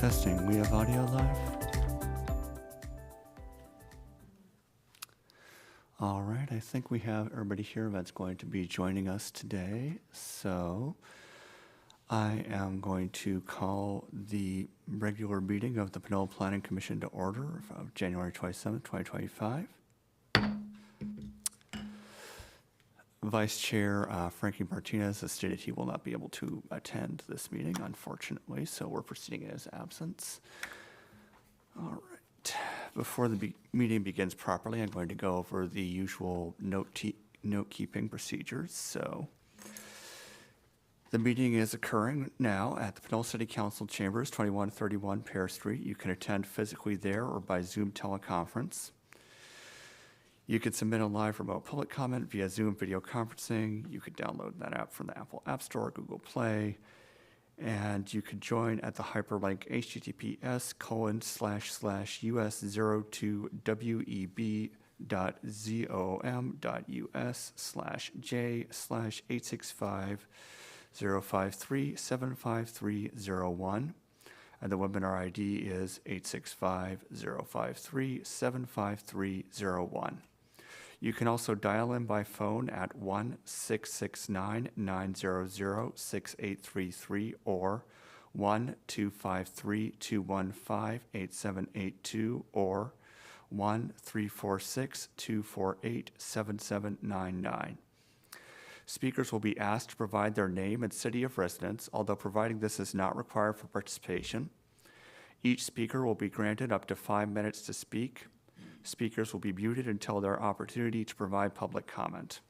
Testing, we have audio live. All right, I think we have everybody here that's going to be joining us today. So I am going to call the regular meeting of the Pinole Planning Commission to order of January 27th, 2025. Vice Chair Frankie Martinez has stated he will not be able to attend this meeting, unfortunately, so we're proceeding in his absence. All right. Before the meeting begins properly, I'm going to go over the usual note-keeping procedures. So the meeting is occurring now at the Pinole City Council Chambers, 2131 Pear Street. You can attend physically there or by Zoom teleconference. You could submit a live remote public comment via Zoom video conferencing. You could download that app from the Apple App Store, Google Play, and you could join at the hyperlink https://us0to.web.zom.us/j/865-053-75301. And the webinar ID is 865-053-75301. You can also dial in by phone at 1-669-900-6833 or 1-253-215-8782 or 1-346-248-7799. Speakers will be asked to provide their name and city of residence, although providing this is not required for participation. Each speaker will be granted up to 5 minutes to speak. Speakers will be muted until their opportunity to provide public comment.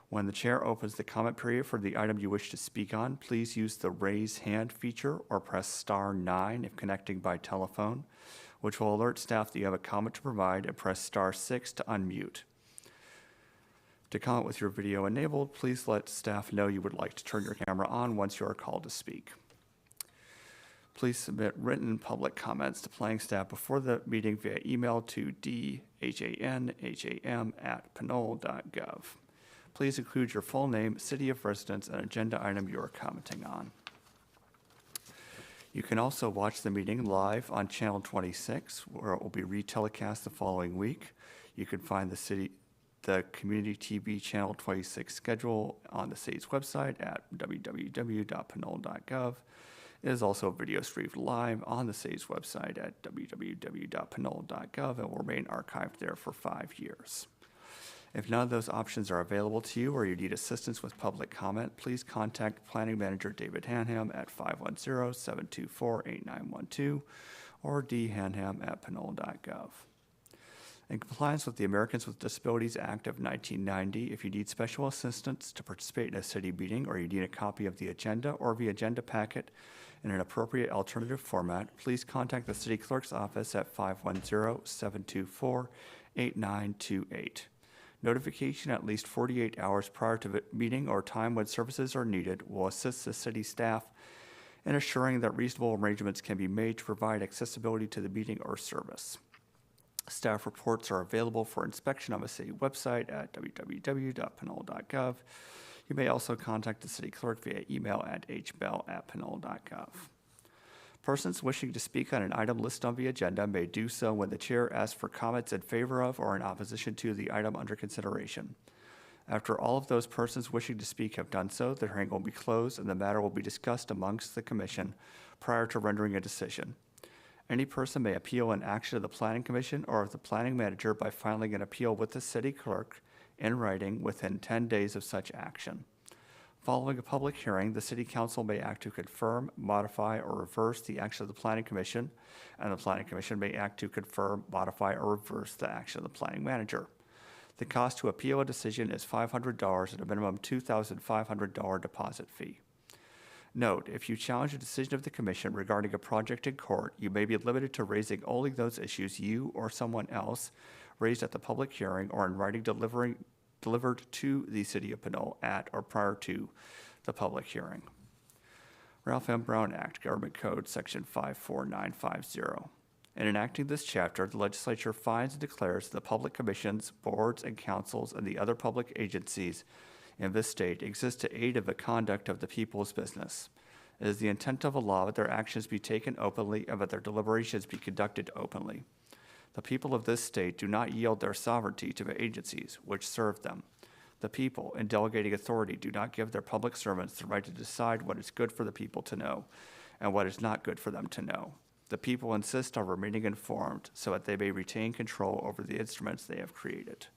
When the chair opens the comment period for the item you wish to speak on, please use the raise hand feature or press *9 if connecting by telephone, which will alert staff that you have a comment to provide, and press *6 to unmute. To comment with your video enabled, please let staff know you would like to turn your camera on once you are called to speak. Please submit written public comments to planning staff before the meeting via email to dhanham@pinole.gov. Please include your full name, city of residence, and agenda item you are commenting on. You can also watch the meeting live on Channel 26, where it will be retelecast the following week. You can find the Community TV Channel 26 schedule on the city's website at www.pinole.gov. It is also video streamed live on the city's website at www.pinole.gov and will remain archived there for 5 years. If none of those options are available to you or you need assistance with public comment, please contact Planning Manager David Hanham at 510-724-8912 or dhanham@pinole.gov. In compliance with the Americans with Disabilities Act of 1990, if you need special assistance to participate in a city meeting or you need a copy of the agenda or the agenda packet in an appropriate alternative format, please contact the City Clerk's office at 510-724-8928. Notification at least 48 hours prior to the meeting or time when services are needed will assist the city staff in assuring that reasonable arrangements can be made to provide accessibility to the meeting or service. Staff reports are available for inspection on the city website at www.pinole.gov. You may also contact the city clerk via email at hbell@pinole.gov. Persons wishing to speak on an item listed on the agenda may do so when the chair asks for comments in favor of or in opposition to the item under consideration. After all of those persons wishing to speak have done so, the hearing will be closed and the matter will be discussed amongst the commission prior to rendering a decision. Any person may appeal an action of the Planning Commission or of the Planning Manager by filing an appeal with the city clerk in writing within 10 days of such action. Following a public hearing, the City Council may act to confirm, modify, or reverse the action of the Planning Commission, and the Planning Commission may act to confirm, modify, or reverse the action of the Planning Manager. The cost to appeal a decision is $500 at a minimum $2,500 deposit fee. Note, if you challenge a decision of the Commission regarding a project in court, you may be limited to raising only those issues you or someone else raised at the public hearing or in writing delivered to the City of Pinole at or prior to the public hearing. Ralph M. Brown Act, Government Code, Section 54950. In enacting this chapter, the legislature finds and declares the public commissions, boards, and councils, and the other public agencies in this state exist to aid in the conduct of the people's business. It is the intent of the law that their actions be taken openly and that their deliberations be conducted openly. The people of this state do not yield their sovereignty to the agencies which serve them. The people, in delegating authority, do not give their public servants the right to decide what is good for the people to know and what is not good for them to know. The people insist on remaining informed so that they may retain control over the instruments they have created.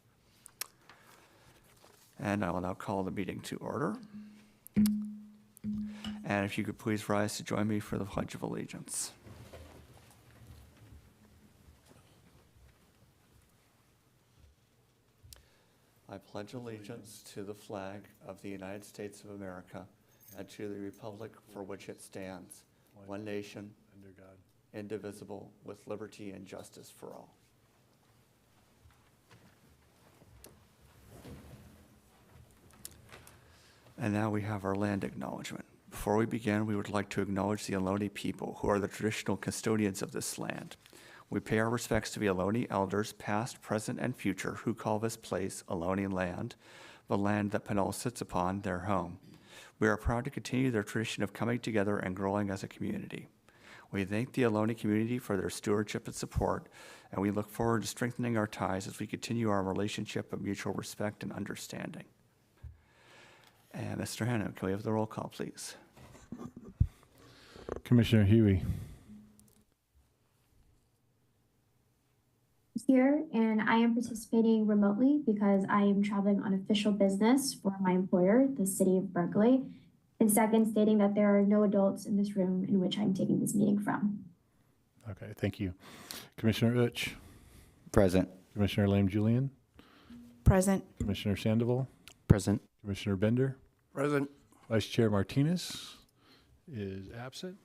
And I will now call the meeting to order. And if you could please rise to join me for the Pledge of Allegiance. I pledge allegiance to the flag of the United States of America and to the republic for which it stands, one nation, under God, indivisible, with liberty and justice for all. And now we have our land acknowledgement. Before we begin, we would like to acknowledge the Ohlone people, who are the traditional custodians of this land. We pay our respects to the Ohlone elders, past, present, and future, who call this place Ohlone land, the land that Pinole sits upon, their home. We are proud to continue their tradition of coming together and growing as a community. We thank the Ohlone community for their stewardship and support, and we look forward to strengthening our ties as we continue our relationship of mutual respect and understanding. And Mr. Hannon, can we have the roll call, please? Commissioner Huey. Here, and I am participating remotely because I am traveling on official business for my employer, the City of Berkeley. And second, stating that there are no adults in this room in which I'm taking this meeting from. Okay, thank you. Commissioner Uch. Present. Commissioner Lame-Julian. Present. Commissioner Sandoval. Present. Commissioner Bender. Present. Vice Chair Martinez is absent.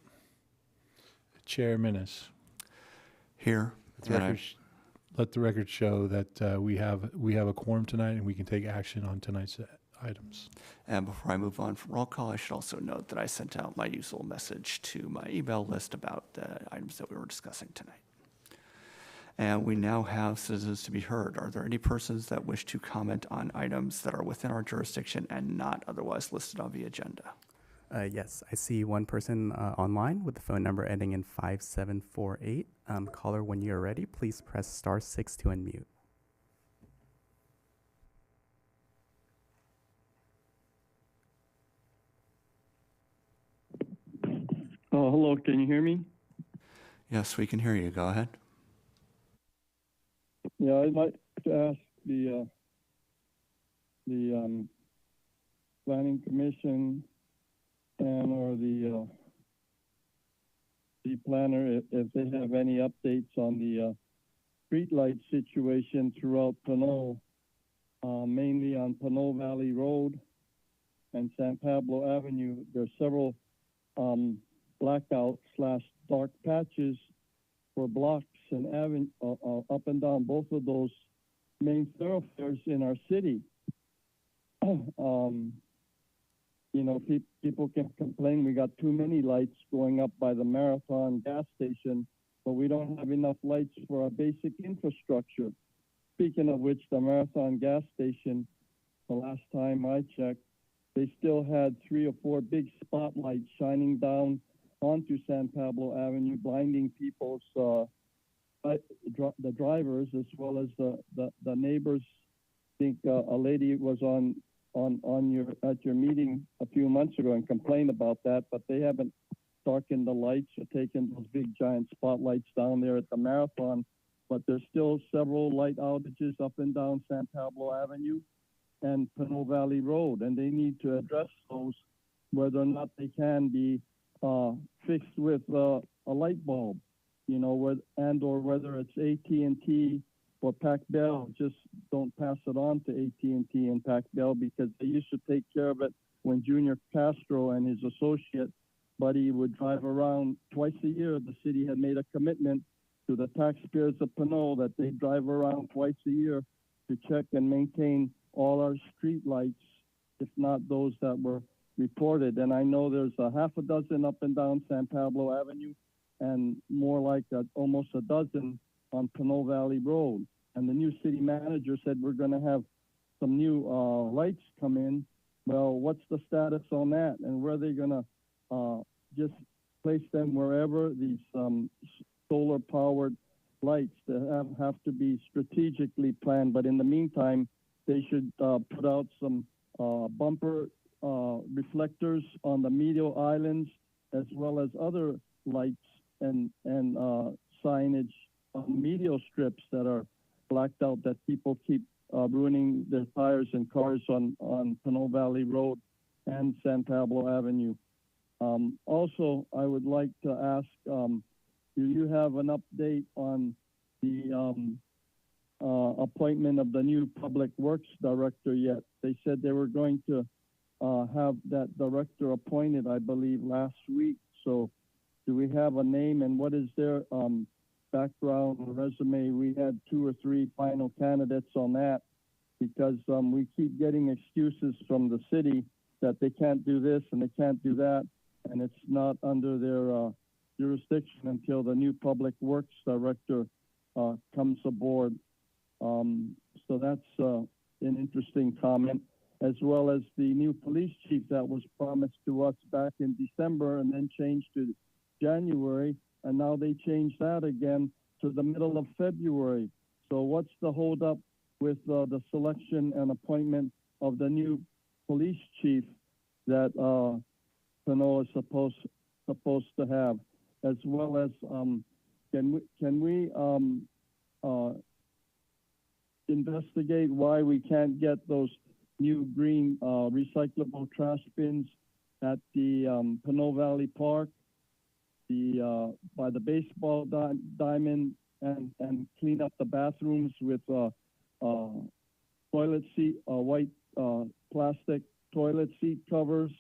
Chair Minnis. Here. Let the record show that we have a quorum tonight and we can take action on tonight's items. And before I move on from roll call, I should also note that I sent out my usual message to my email list about the items that we were discussing tonight. And we now have citizens to be heard. Are there any persons that wish to comment on items that are within our jurisdiction and not otherwise listed on the agenda? Yes, I see one person online with the phone number ending in 5748. Caller, when you're ready, please press *6 to unmute. Oh, hello. Can you hear me? Yes, we can hear you. Go ahead. Yeah, I'd like to ask the Planning Commission and or the planner if they have any updates on the streetlight situation throughout Pinole, mainly on Pinole Valley Road and San Pablo Avenue. There's several blackout/dark patches for blocks and up and down both of those main thoroughfares in our city. You know, people can complain we got too many lights going up by the Marathon gas station, but we don't have enough lights for our basic infrastructure. Speaking of which, the Marathon gas station, the last time I checked, they still had 3 or 4 big spotlights shining down onto San Pablo Avenue, blinding people's the drivers as well as the neighbors. I think a lady was at your meeting a few months ago and complained about that, but they haven't darkened the lights or taken those big giant spotlights down there at the Marathon. But there's still several light outages up and down San Pablo Avenue and Pinole Valley Road, and they need to address those, whether or not they can be fixed with a light bulb, you know, or whether it's AT&T or Pac Bell. Just don't pass it on to AT&T and Pac Bell, because they used to take care of it when Junior Castro and his associate Buddy would drive around twice a year. The city had made a commitment to the taxpayers of Pinole that they drive around twice a year to check and maintain all our street lights, if not those that were reported. And I know there's a half a dozen up and down San Pablo Avenue and more like almost a dozen on Pinole Valley Road. And the new city manager said we're going to have some new lights come in. Well, what's the status on that? And where are they going to just place them wherever these solar powered lights that have to be strategically planned? But in the meantime, they should put out some bumper reflectors on the medial islands, as well as other lights and signage on medial strips that are blacked out, that people keep ruining their tires and cars on Pinole Valley Road and San Pablo Avenue. Also, I would like to ask, do you have an update on the appointment of the new Public Works Director yet? They said they were going to have that director appointed, I believe, last week. So do we have a name, and what is their background or resume? We had 2 or 3 final candidates on that, because we keep getting excuses from the city that they can't do this and they can't do that, and it's not under their jurisdiction until the new Public Works Director comes aboard. So that's an interesting comment, as well as the new police chief that was promised to us back in December and then changed to January, and now they changed that again to the middle of February. So what's the holdup with the selection and appointment of the new police chief that Pinole is supposed to have, as well as can we investigate why we can't get those new green recyclable trash bins at the Pinole Valley Park, by the baseball diamond, and clean up the bathrooms with toilet seat, white plastic toilet seat covers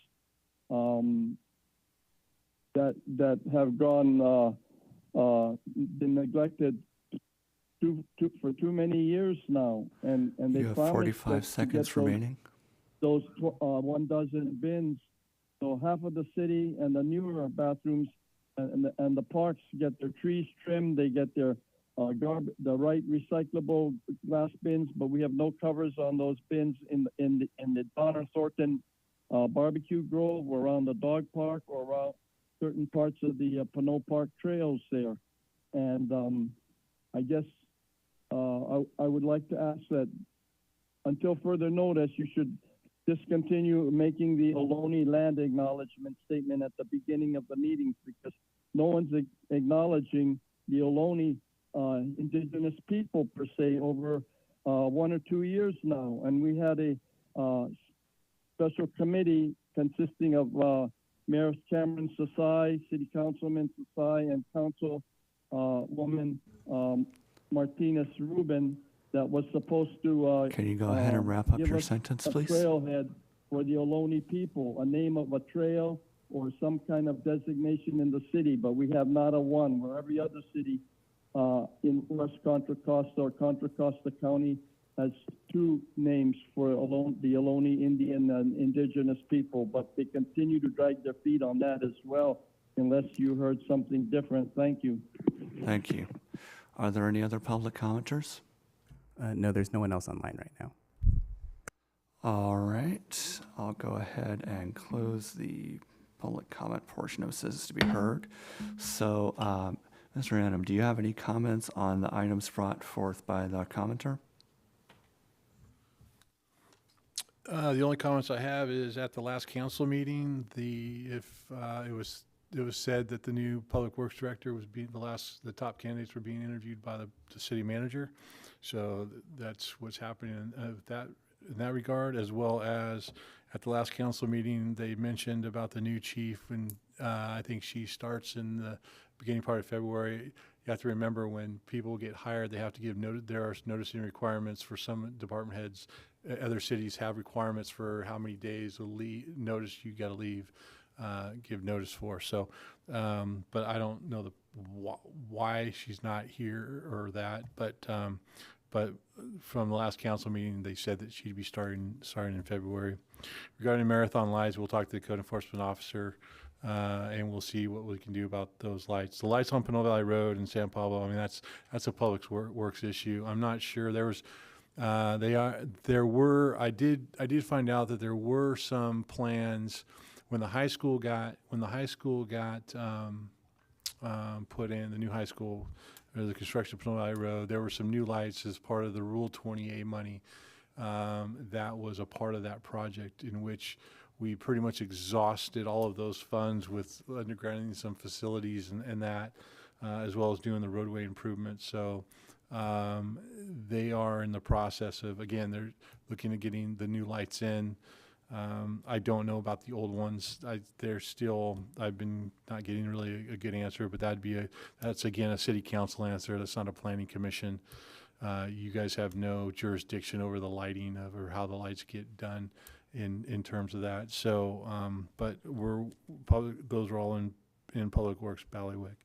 that have been neglected for too many years now, and they You have promised 45 seconds remaining. Those 1 dozen bins, so half of the city and the newer bathrooms and the parks get their trees trimmed, they get their the right recyclable glass bins, but we have no covers on those bins in the Donner Thornton barbecue grove, or around the dog park, or around certain parts of the Pinole Park trails there. And I guess I would like to ask that until further notice, you should discontinue making the Ohlone land acknowledgement statement at the beginning of the meetings, because no one's acknowledging the Ohlone indigenous people per se over 1 or 2 years now. And we had a special committee consisting of Mayor Cameron Sassai, City Councilman Sassai, and Councilwoman Martinez Rubin, that was supposed to Can you go ahead and wrap up give your us sentence, a please? trailhead for the Ohlone people, a name of a trail or some kind of designation in the city, but we have not a one, where every other city in West Contra Costa or Contra Costa County has 2 names for the Ohlone Indian and indigenous people, but they continue to drag their feet on that as well, unless you heard something different. Thank you. Thank you. Are there any other public commenters? No, there's no one else online right now. All right, I'll go ahead and close the public comment portion of citizens to be heard. So, Mr. Random, do you have any comments on the items brought forth by the commenter? The only comments I have is at the last council meeting, it was said that the new public works director was the top candidates were being interviewed by the city manager. So that's what's happening in that regard, as well as at the last council meeting, they mentioned about the new chief, and I think she starts in the beginning part of February. You have to remember, when people get hired, they have to give notice. There are noticing requirements for some department heads. Other cities have requirements for how many days of notice you got to leave, give notice for. So, but I don't know why she's not here or that. But from the last council meeting, they said that she'd be starting in February. Regarding marathon lights, we'll talk to the code enforcement officer, and we'll see what we can do about those lights. The lights on Pinole Valley Road and San Pablo, I mean, that's a public works issue. I'm not sure. I did find out that there were some plans when the high school got put in, the new high school, or the construction of Pinole Valley Road. There were some new lights as part of the Rule 20A money. That was a part of that project, in which we pretty much exhausted all of those funds with undergrounding some facilities and that, as well as doing the roadway improvements. So they are in the process of, again, they're looking at getting the new lights in. I don't know about the old ones. I've been not getting really a good answer, but that's again a city council answer. That's not a planning commission. You guys have no jurisdiction over the lighting or how the lights get done in terms of that. So, but those are all in Public Works Ballywick.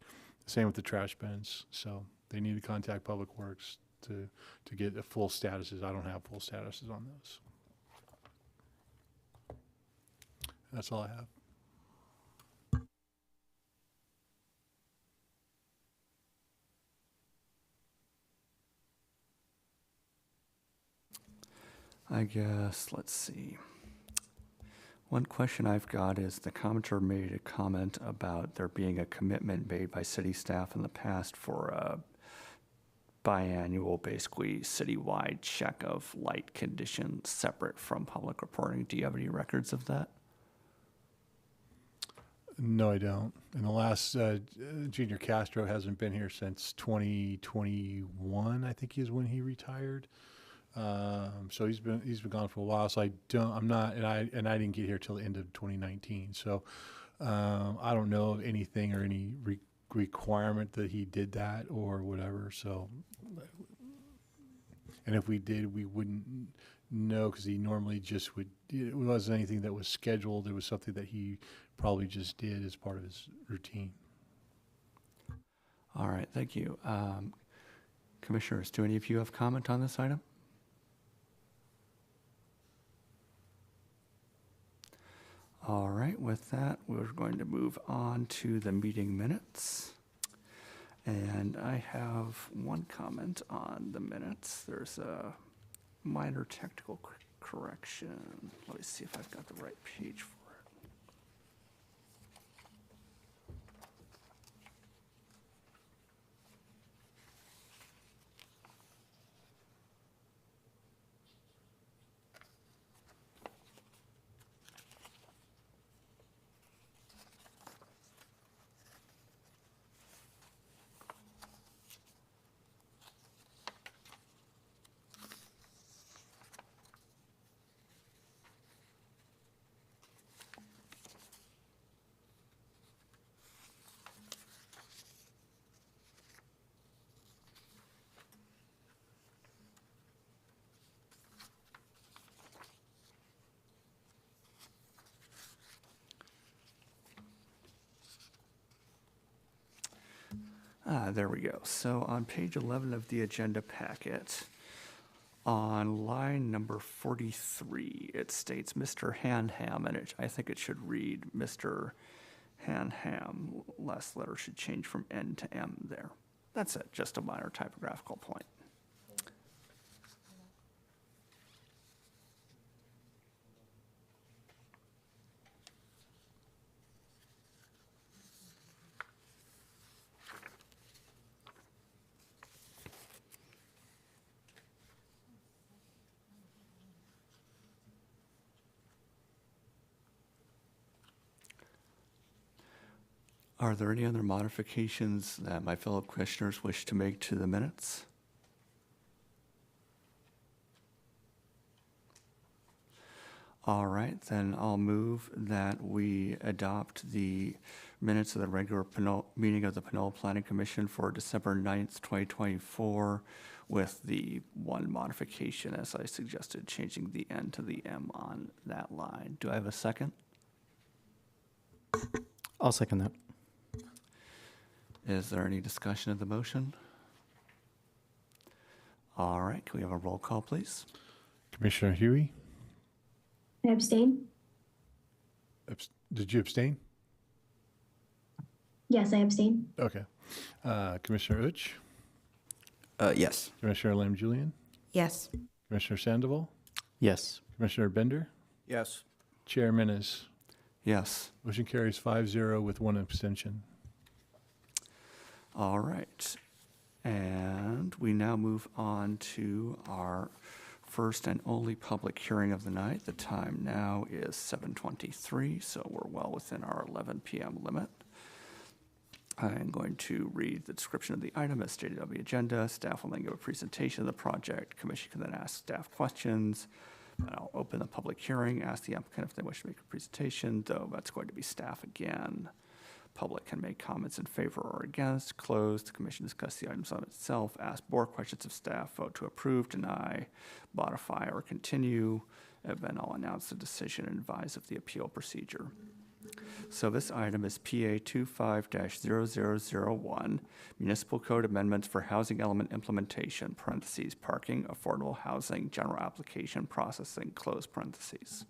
Same with the trash bins. So they need to contact Public Works to get the full statuses. I don't have full statuses on those. That's all I have. I guess, let's see. One question I've got is, the commenter made a comment about there being a commitment made by city staff in the past for a biannual, basically citywide check of light conditions separate from public reporting. Do you have any records of that? No, I don't. And the last Junior Castro hasn't been here since 2021. I think is when he retired. So he's been gone for a while. So I didn't get here till the end of 2019. So I don't know of anything or any requirement that he did that or whatever. So, and if we did, we wouldn't know, because he normally just would. It wasn't anything that was scheduled. It was something that he probably just did as part of his routine. All right, thank you. Commissioners, do any of you have comment on this item? All right, with that, we're going to move on to the meeting minutes. And I have one comment on the minutes. There's a minor technical correction. Let me see if I've got the right page for it. There we go. So on page 11 of the agenda packet, on line number 43, it states Mr. Hanham, and I think it should read Mr. Hanham. Last letter should change from N to M there. That's it, just a minor typographical point. Are there any other modifications that my fellow commissioners wish to make to the minutes? All right, then I'll move that we adopt the minutes of the regular meeting of the Pinole Planning Commission for December 9th, 2024, with the one modification, as I suggested, changing the N to the M on that line. Do I have a second? I'll second that. Is there any discussion of the motion? All right, can we have a roll call, please? Commissioner Huey, I abstain. did you abstain? Yes, I abstain. Okay. Commissioner Uch, Yes. Commissioner Lam Julian, Yes. Commissioner Sandoval, Yes. Commissioner Bender, Yes. Chair Menes. Yes. Motion carries 5-0 with one abstention. All right. And we now move on to our first and only public hearing of the night. The time now is 7:23, so we're well within our 11 p.m. limit. I'm going to read the description of the item as stated on the agenda. Staff will then give a presentation of the project. Commission can then ask staff questions. And I'll open the public hearing, ask the applicant if they wish to make a presentation, though that's going to be staff again. Public can make comments in favor or against. Closed. The commission discuss the items on itself. Ask board questions of staff. Vote to approve, deny, modify, or continue. And then I'll announce the decision and advise of the appeal procedure. So this item is PA 25-0001, Municipal Code Amendments for Housing Element Implementation, parentheses, parking, affordable housing, general application processing, close parentheses.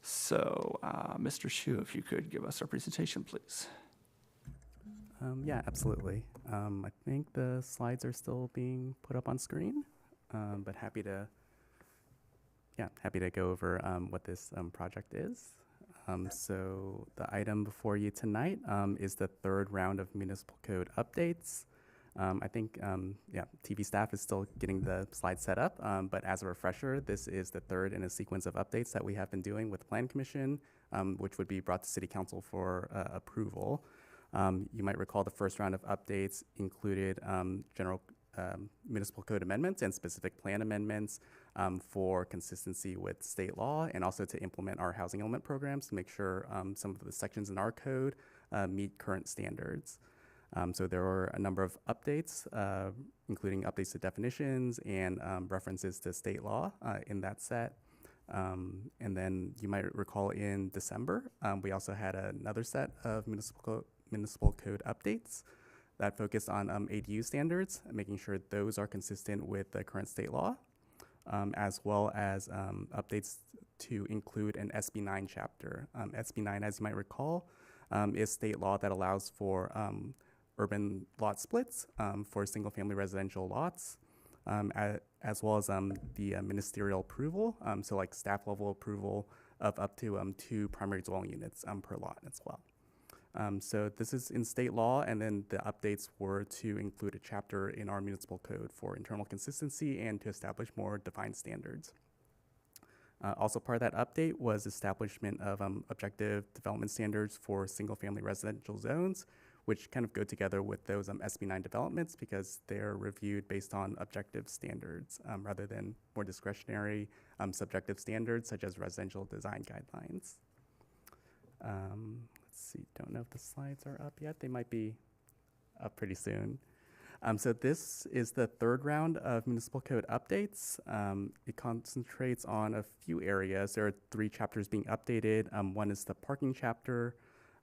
So, Mr. Shu, if you could give us our presentation, please. Yeah, absolutely. I think the slides are still being put up on screen, but happy to go over what this project is. So the item before you tonight is the third round of municipal code updates. I think, TV staff is still getting the slides set up, but as a refresher, this is the third in a sequence of updates that we have been doing with the Plan Commission, which would be brought to City Council for approval. You might recall the first round of updates included general municipal code amendments and specific plan amendments for consistency with state law, and also to implement our housing element programs to make sure some of the sections in our code meet current standards. So there were a number of updates, including updates to definitions and references to state law in that set. And then you might recall in December, we also had another set of municipal code updates that focused on ADU standards, making sure those are consistent with the current state law, as well as updates to include an SB 9 chapter. SB 9, as you might recall, is state law that allows for urban lot splits for single-family residential lots, as well as the ministerial approval, so like staff level approval of up to 2 primary dwelling units per lot as well. So this is in state law, and then the updates were to include a chapter in our municipal code for internal consistency and to establish more defined standards. Also part of that update was establishment of objective development standards for single-family residential zones, which kind of go together with those SB9 developments because they're reviewed based on objective standards rather than more discretionary subjective standards such as residential design guidelines. Let's see, don't know if the slides are up yet. They might be up pretty soon. So this is the third round of municipal code updates. It concentrates on a few areas. There are 3 chapters being updated. One is the parking chapter.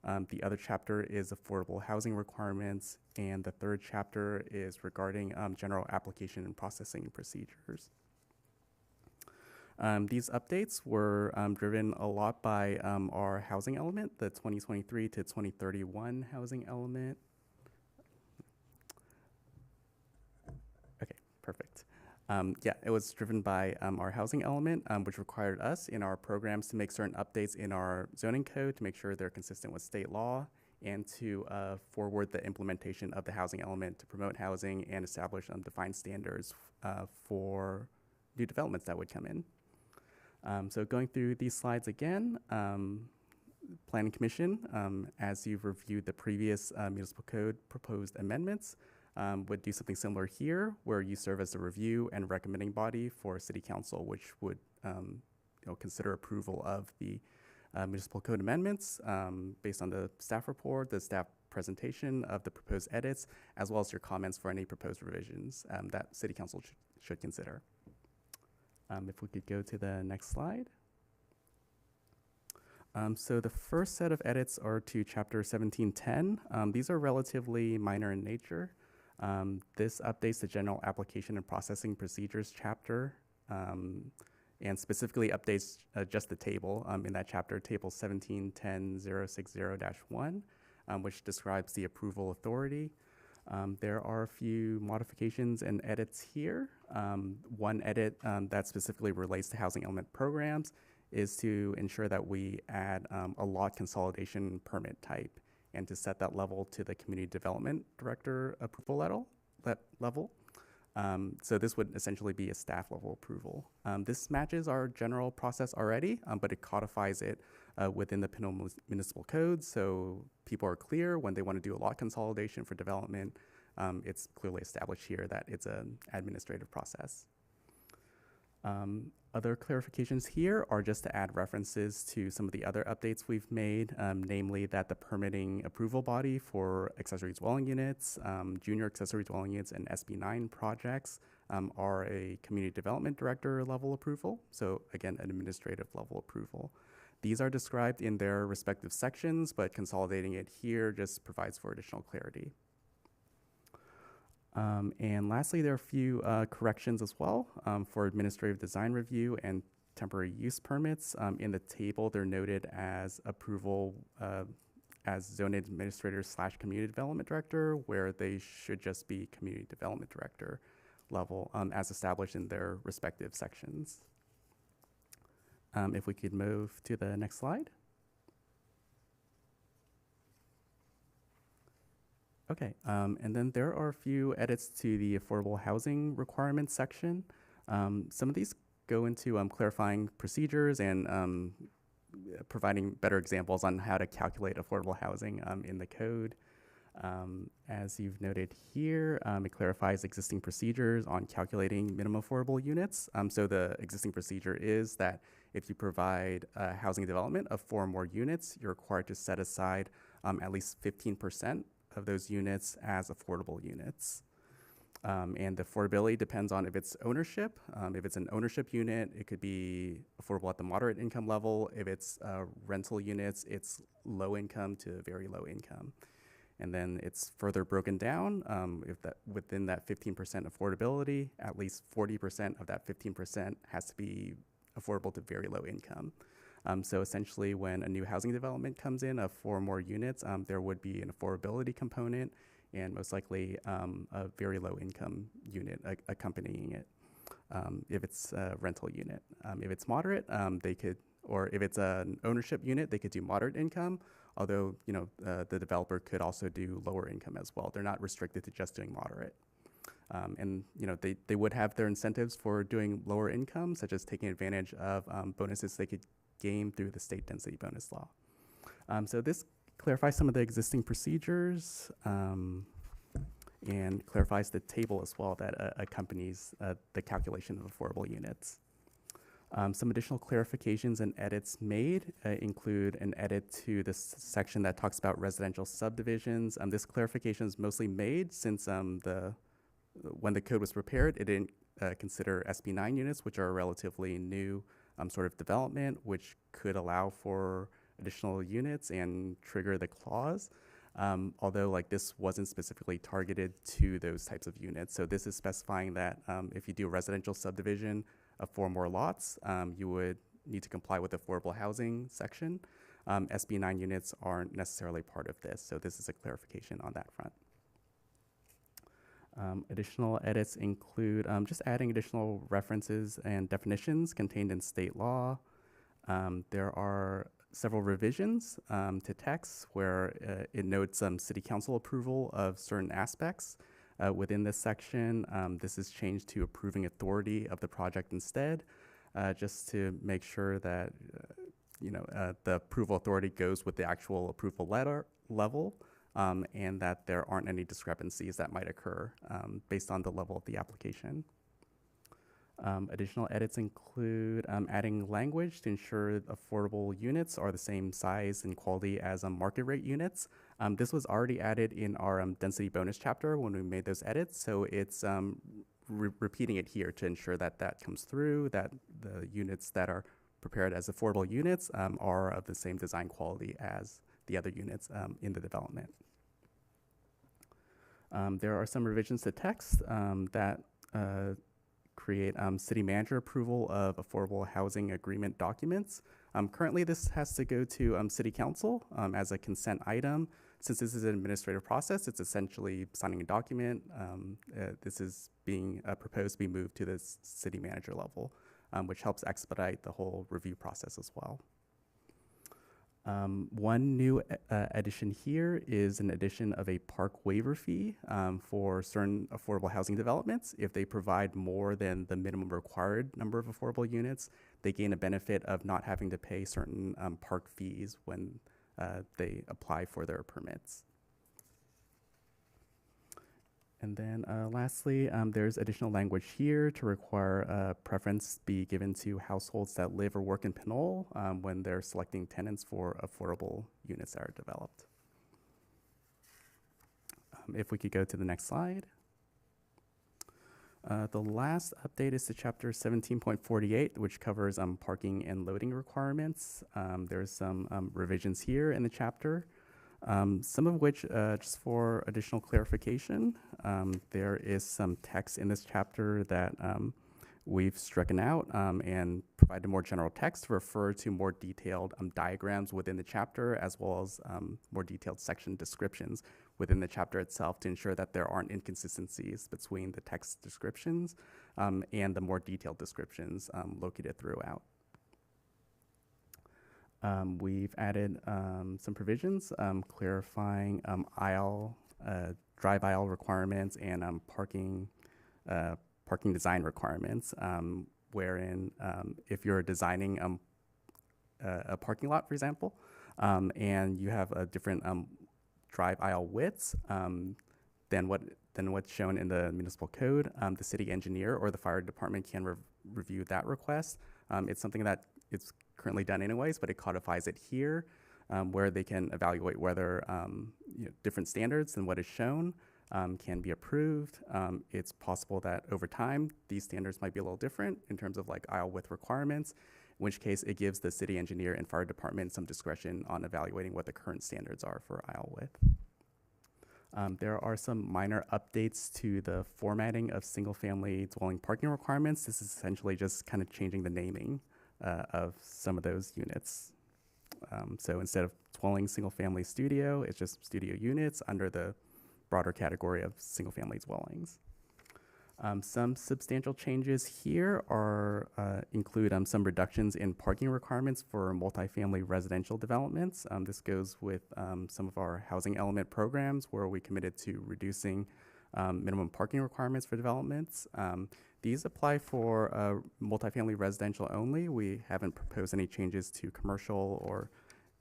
The other chapter is affordable housing requirements. And the third chapter is regarding general application and processing procedures. These updates were driven a lot by our housing element, the 2023 to 2031 housing element. Okay, perfect. Yeah, it was driven by our housing element, which required us in our programs to make certain updates in our zoning code to make sure they're consistent with state law and to forward the implementation of the housing element to promote housing and establish defined standards for new developments that would come in. So going through these slides again, Planning Commission, as you've reviewed the previous municipal code proposed amendments, would do something similar here, where you serve as the review and recommending body for City Council, which would consider approval of the municipal code amendments based on the staff report, the staff presentation of the proposed edits, as well as your comments for any proposed revisions that City Council should consider. If we could go to the next slide. So the first set of edits are to Chapter 1710. These are relatively minor in nature. This updates the general application and processing procedures chapter and specifically updates just the table in that chapter, Table 1710-060-1, which describes the approval authority. There are a few modifications and edits here. One edit that specifically relates to housing element programs is to ensure that we add a lot consolidation permit type and to set that level to the community development director approval level. So this would essentially be a staff level approval. This matches our general process already, but it codifies it within the Pinole Municipal Code, so people are clear when they want to do a lot consolidation for development. It's clearly established here that it's an administrative process. Other clarifications here are just to add references to some of the other updates we've made, namely that the permitting approval body for accessory dwelling units, junior accessory dwelling units, and SB9 projects are a community development director level approval. So again, an administrative level approval. These are described in their respective sections, but consolidating it here just provides for additional clarity. And lastly, there are a few corrections as well for administrative design review and temporary use permits. In the table, they're noted as approval as zone administrator / community development director, where they should just be community development director level as established in their respective sections. If we could move to the next slide. Okay, and then there are a few edits to the affordable housing requirements section. Some of these go into clarifying procedures and providing better examples on how to calculate affordable housing in the code. As you've noted here, it clarifies existing procedures on calculating minimum affordable units. So the existing procedure is that if you provide housing development of 4 or more units, you're required to set aside at least 15% of those units as affordable units. And the affordability depends on if it's ownership. If it's an ownership unit, it could be affordable at the moderate income level. If it's rental units, it's low income to very low income. And then it's further broken down. If that within that 15% affordability, at least 40% of that 15% has to be affordable to very low income. So essentially, when a new housing development comes in of 4 or more units, there would be an affordability component, and most likely a very low income unit accompanying it. If it's a rental unit. If it's moderate, they could, or if it's an ownership unit, they could do moderate income, although, the developer could also do lower income as well. They're not restricted to just doing moderate. And, they would have their incentives for doing lower income, such as taking advantage of bonuses they could gain through the state density bonus law. So this clarifies some of the existing procedures, and clarifies the table as well that accompanies the calculation of affordable units. Some additional clarifications and edits made include an edit to this section that talks about residential subdivisions. This clarification is mostly made since when the code was prepared, it didn't consider SB 9 units, which are a relatively new sort of development, which could allow for additional units and trigger the clause. Although this wasn't specifically targeted to those types of units. So this is specifying that if you do a residential subdivision of 4 more lots, you would need to comply with the affordable housing section. SB 9 units aren't necessarily part of this, so this is a clarification on that front. Additional edits include just adding additional references and definitions contained in state law. There are several revisions to text where it notes city council approval of certain aspects within this section. This is changed to approving authority of the project instead, just to make sure that the approval authority goes with the actual approval level, and that there aren't any discrepancies that might occur based on the level of the application. Additional edits include adding language to ensure affordable units are the same size and quality as market rate units. This was already added in our density bonus chapter when we made those edits, so it's repeating it here to ensure that that comes through, that the units that are prepared as affordable units are of the same design quality as the other units in the development. There are some revisions to text that create city manager approval of affordable housing agreement documents. Currently, this has to go to city council as a consent item. Since this is an administrative process, it's essentially signing a document. This is being proposed to be moved to the city manager level, which helps expedite the whole review process as well. One new addition here is an addition of a park waiver fee for certain affordable housing developments. If they provide more than the minimum required number of affordable units, they gain a benefit of not having to pay certain park fees when they apply for their permits. And then lastly, there's additional language here to require preference be given to households that live or work in Pinole when they're selecting tenants for affordable units that are developed. If we could go to the next slide. The last update is to chapter 17.48, which covers parking and loading requirements. There's some revisions here in the chapter. Some of which, just for additional clarification, there is some text in this chapter that we've stricken out and provided more general text to refer to more detailed diagrams within the chapter, as well as more detailed section descriptions within the chapter itself to ensure that there aren't inconsistencies between the text descriptions and the more detailed descriptions located throughout. We've added some provisions clarifying drive aisle requirements and parking design requirements, wherein if you're designing a parking lot, for example, and you have a different drive aisle widths than what's shown in the municipal code, the city engineer or the fire department can review that request. It's something that it's currently done anyways, but it codifies it here where they can evaluate whether different standards than what is shown can be approved. It's possible that over time, these standards might be a little different in terms of aisle width requirements, in which case it gives the city engineer and fire department some discretion on evaluating what the current standards are for aisle width. There are some minor updates to the formatting of single-family dwelling parking requirements. This is essentially just kind of changing the naming of some of those units. So instead of dwelling single-family studio, it's just studio units under the broader category of single-family dwellings. Some substantial changes here are include some reductions in parking requirements for multifamily residential developments. This goes with some of our housing element programs where we committed to reducing minimum parking requirements for developments. These apply for multifamily residential only. We haven't proposed any changes to commercial or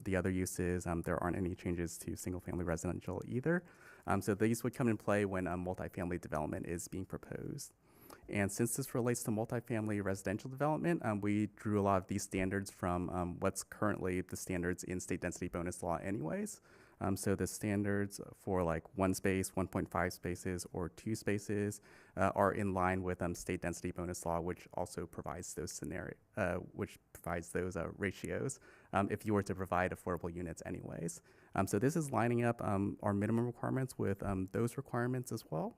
the other uses. There aren't any changes to single-family residential either. So these would come in play when multifamily development is being proposed. And since this relates to multifamily residential development, we drew a lot of these standards from what's currently the standards in state density bonus law anyways. So the standards for like 1 space, 1.5 spaces, or 2 spaces are in line with state density bonus law, which also provides those ratios if you were to provide affordable units anyways. So this is lining up our minimum requirements with those requirements as well.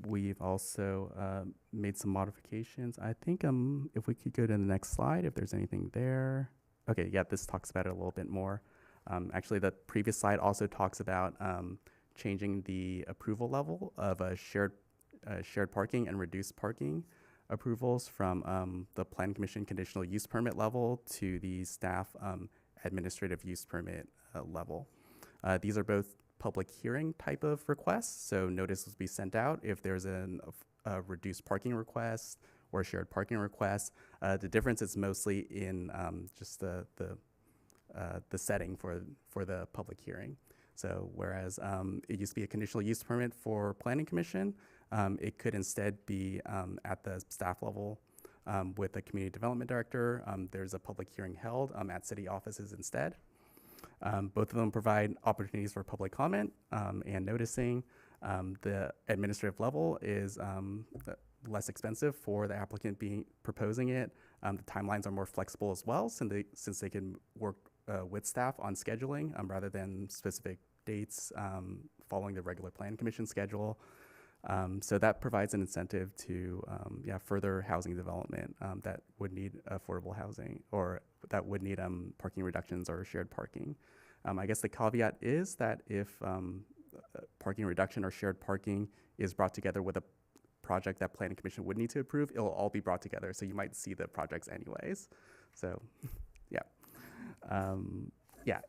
We've also made some modifications. I think if we could go to the next slide, if there's anything there. Okay, yeah, this talks about it a little bit more. Actually, the previous slide also talks about changing the approval level of shared parking and reduced parking approvals from the Planning Commission conditional use permit level to the staff administrative use permit level. These are both public hearing type of requests, so notice will be sent out if there's a reduced parking request or a shared parking request. The difference is mostly in just the setting for the public hearing. So whereas it used to be a conditional use permit for Planning Commission, it could instead be at the staff level with the Community Development Director. There's a public hearing held at city offices instead. Both of them provide opportunities for public comment and noticing. The administrative level is less expensive for the applicant proposing it. The timelines are more flexible as well, since they can work with staff on scheduling rather than specific dates following the regular Plan Commission schedule. So that provides an incentive to further housing development that would need affordable housing or that would need parking reductions or shared parking. I guess the caveat is that if parking reduction or shared parking is brought together with a project that Planning Commission would need to approve, it'll all be brought together. So you might see the projects anyways. So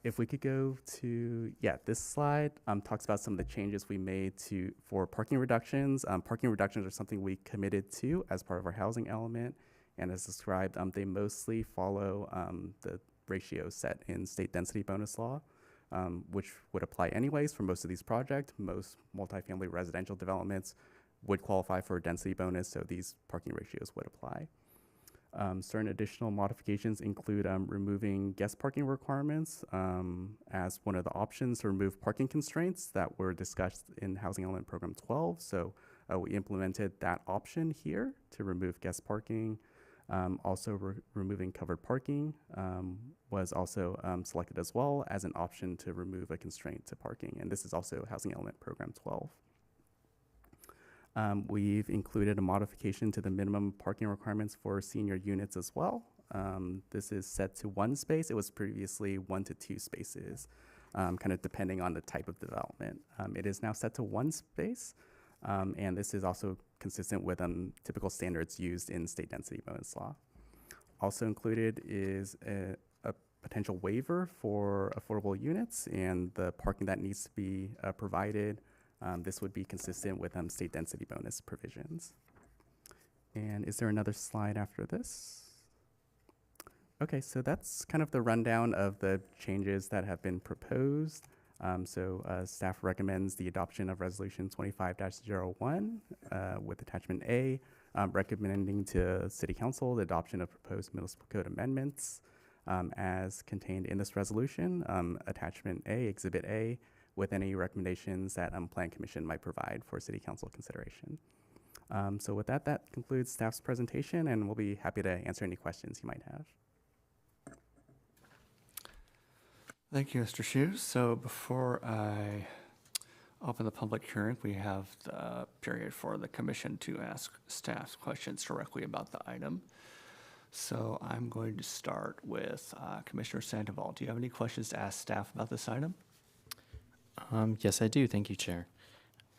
if we could go to, this slide talks about some of the changes we made for parking reductions. Parking reductions are something we committed to as part of our housing element. And as described, they mostly follow the ratio set in state density bonus law, which would apply anyways for most of these projects. Most multifamily residential developments would qualify for a density bonus, so these parking ratios would apply. Certain additional modifications include removing guest parking requirements as one of the options to remove parking constraints that were discussed in Housing Element Program 12. So we implemented that option here to remove guest parking. Also removing covered parking was also selected as well as an option to remove a constraint to parking. And this is also Housing Element Program 12. We've included a modification to the minimum parking requirements for senior units as well. This is set to 1 space. It was previously 1 to 2 spaces, kind of depending on the type of development. It is now set to 1 space, and this is also consistent with typical standards used in state density bonus law. Also included is a potential waiver for affordable units and the parking that needs to be provided. This would be consistent with state density bonus provisions. And is there another slide after this? Okay, so that's kind of the rundown of the changes that have been proposed. Staff recommends the adoption of Resolution 25-01 with Attachment A, recommending to City Council the adoption of proposed municipal code amendments as contained in this resolution. Attachment A, Exhibit A, with any recommendations that Plan Commission might provide for City Council consideration. So with that, that concludes staff's presentation, and we'll be happy to answer any questions you might have. Thank you, Mr. Hsu. So before I open the public hearing, we have the period for the commission to ask staff questions directly about the item. So I'm going to start with Commissioner Sandoval. Do you have any questions to ask staff about this item? Yes, I do. Thank you, Chair.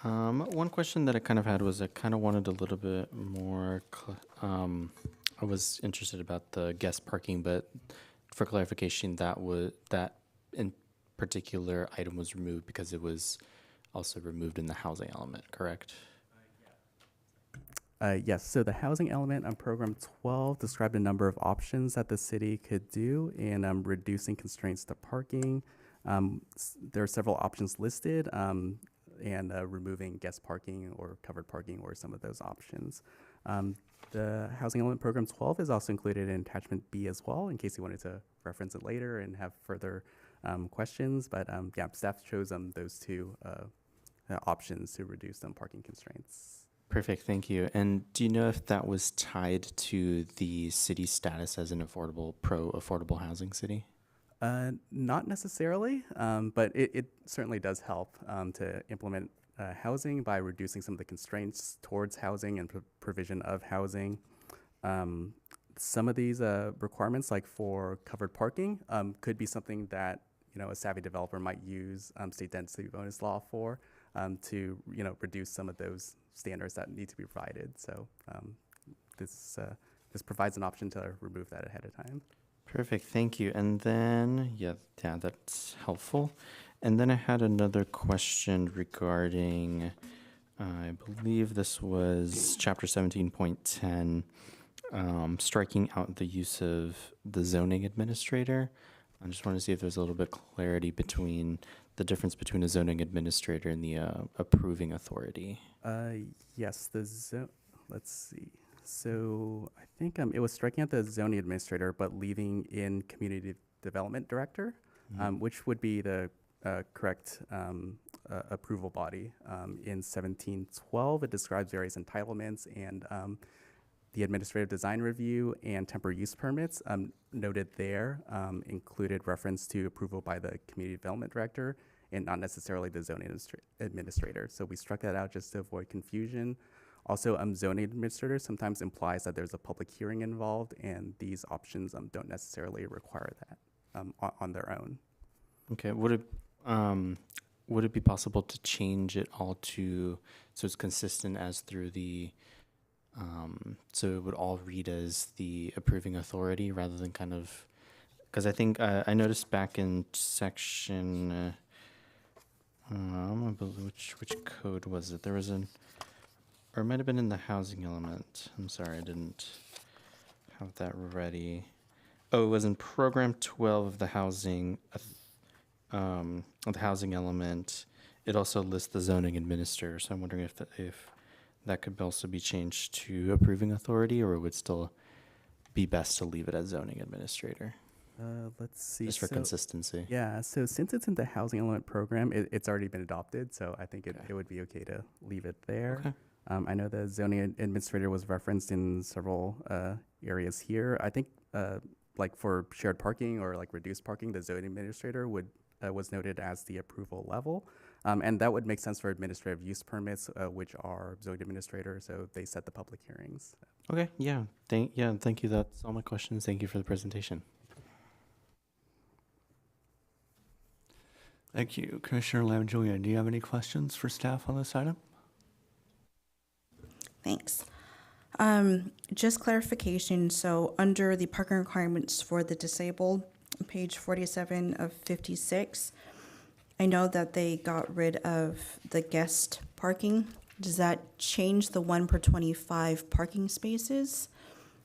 One question that I kind of had was I kind of wanted a little bit more, I was interested about the guest parking, but for clarification, that in particular item was removed because it was also removed in the housing element, correct? Yes, so the housing element on program 12 described a number of options that the city could do in reducing constraints to parking. There are several options listed, and removing guest parking or covered parking or some of those options. The housing element program 12 is also included in attachment B as well, in case you wanted to reference it later and have further questions. But yeah, staff chose those two options to reduce some parking constraints. Perfect, thank you. And do you know if that was tied to the city's status as an pro-affordable housing city? Not necessarily, but it certainly does help to implement housing by reducing some of the constraints towards housing and provision of housing. Some of these requirements, like for covered parking, could be something that a savvy developer might use state density bonus law for to reduce some of those standards that need to be provided. So this provides an option to remove that ahead of time. Perfect, thank you. And then, yeah, that's helpful. And then I had another question regarding, I believe this was chapter 17.10, striking out the use of the zoning administrator. I just want to see if there's a little bit clarity between the difference between a zoning administrator and the approving authority. Yes, let's see. So I think it was striking out the zoning administrator, but leaving in community development director, which would be the correct approval body. In 1712, it describes various entitlements and the administrative design review and temporary use permits noted there included reference to approval by the community development director and not necessarily the zoning administrator. So we struck that out just to avoid confusion. Also, zoning administrator sometimes implies that there's a public hearing involved, and these options don't necessarily require that on their own. Okay, would it be possible to change it all to so it's consistent as through the so it would all read as the approving authority rather than kind of, because I think I noticed back in section which code was it? There was or it might have been in the housing element. I'm sorry, I didn't have that ready. Oh, it was in program 12 of the housing element. It also lists the zoning administrator. So I'm wondering if that could also be changed to approving authority, or it would still be best to leave it as zoning administrator. Let's see. Just for consistency. Yeah, so since it's in the housing element program, it's already been adopted. So I think it would be okay to leave it there. Okay. I know the zoning administrator was referenced in several areas here. I think like for shared parking or like reduced parking, the zoning administrator was noted as the approval level. And that would make sense for administrative use permits, which are zoning administrator, so they set the public hearings. Okay, yeah. Thank you. That's all my questions. Thank you for the presentation. Thank you. Commissioner Lam-Julian, do you have any questions for staff on this item? Thanks. Just clarification. So under the parking requirements for the disabled, page 47 of 56, I know that they got rid of the guest parking. Does that change the 1 per 25 parking spaces?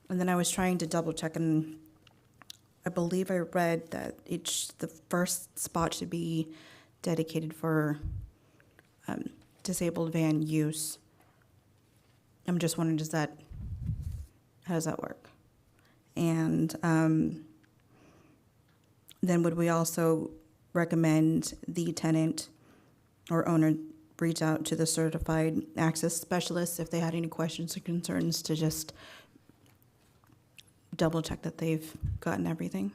And then I was trying to double check, and I believe I read that the first spot should be dedicated for disabled van use. I'm just wondering, how does that work? And then would we also recommend the tenant or owner reach out to the certified access specialist if they had any questions or concerns to just double check that they've gotten everything?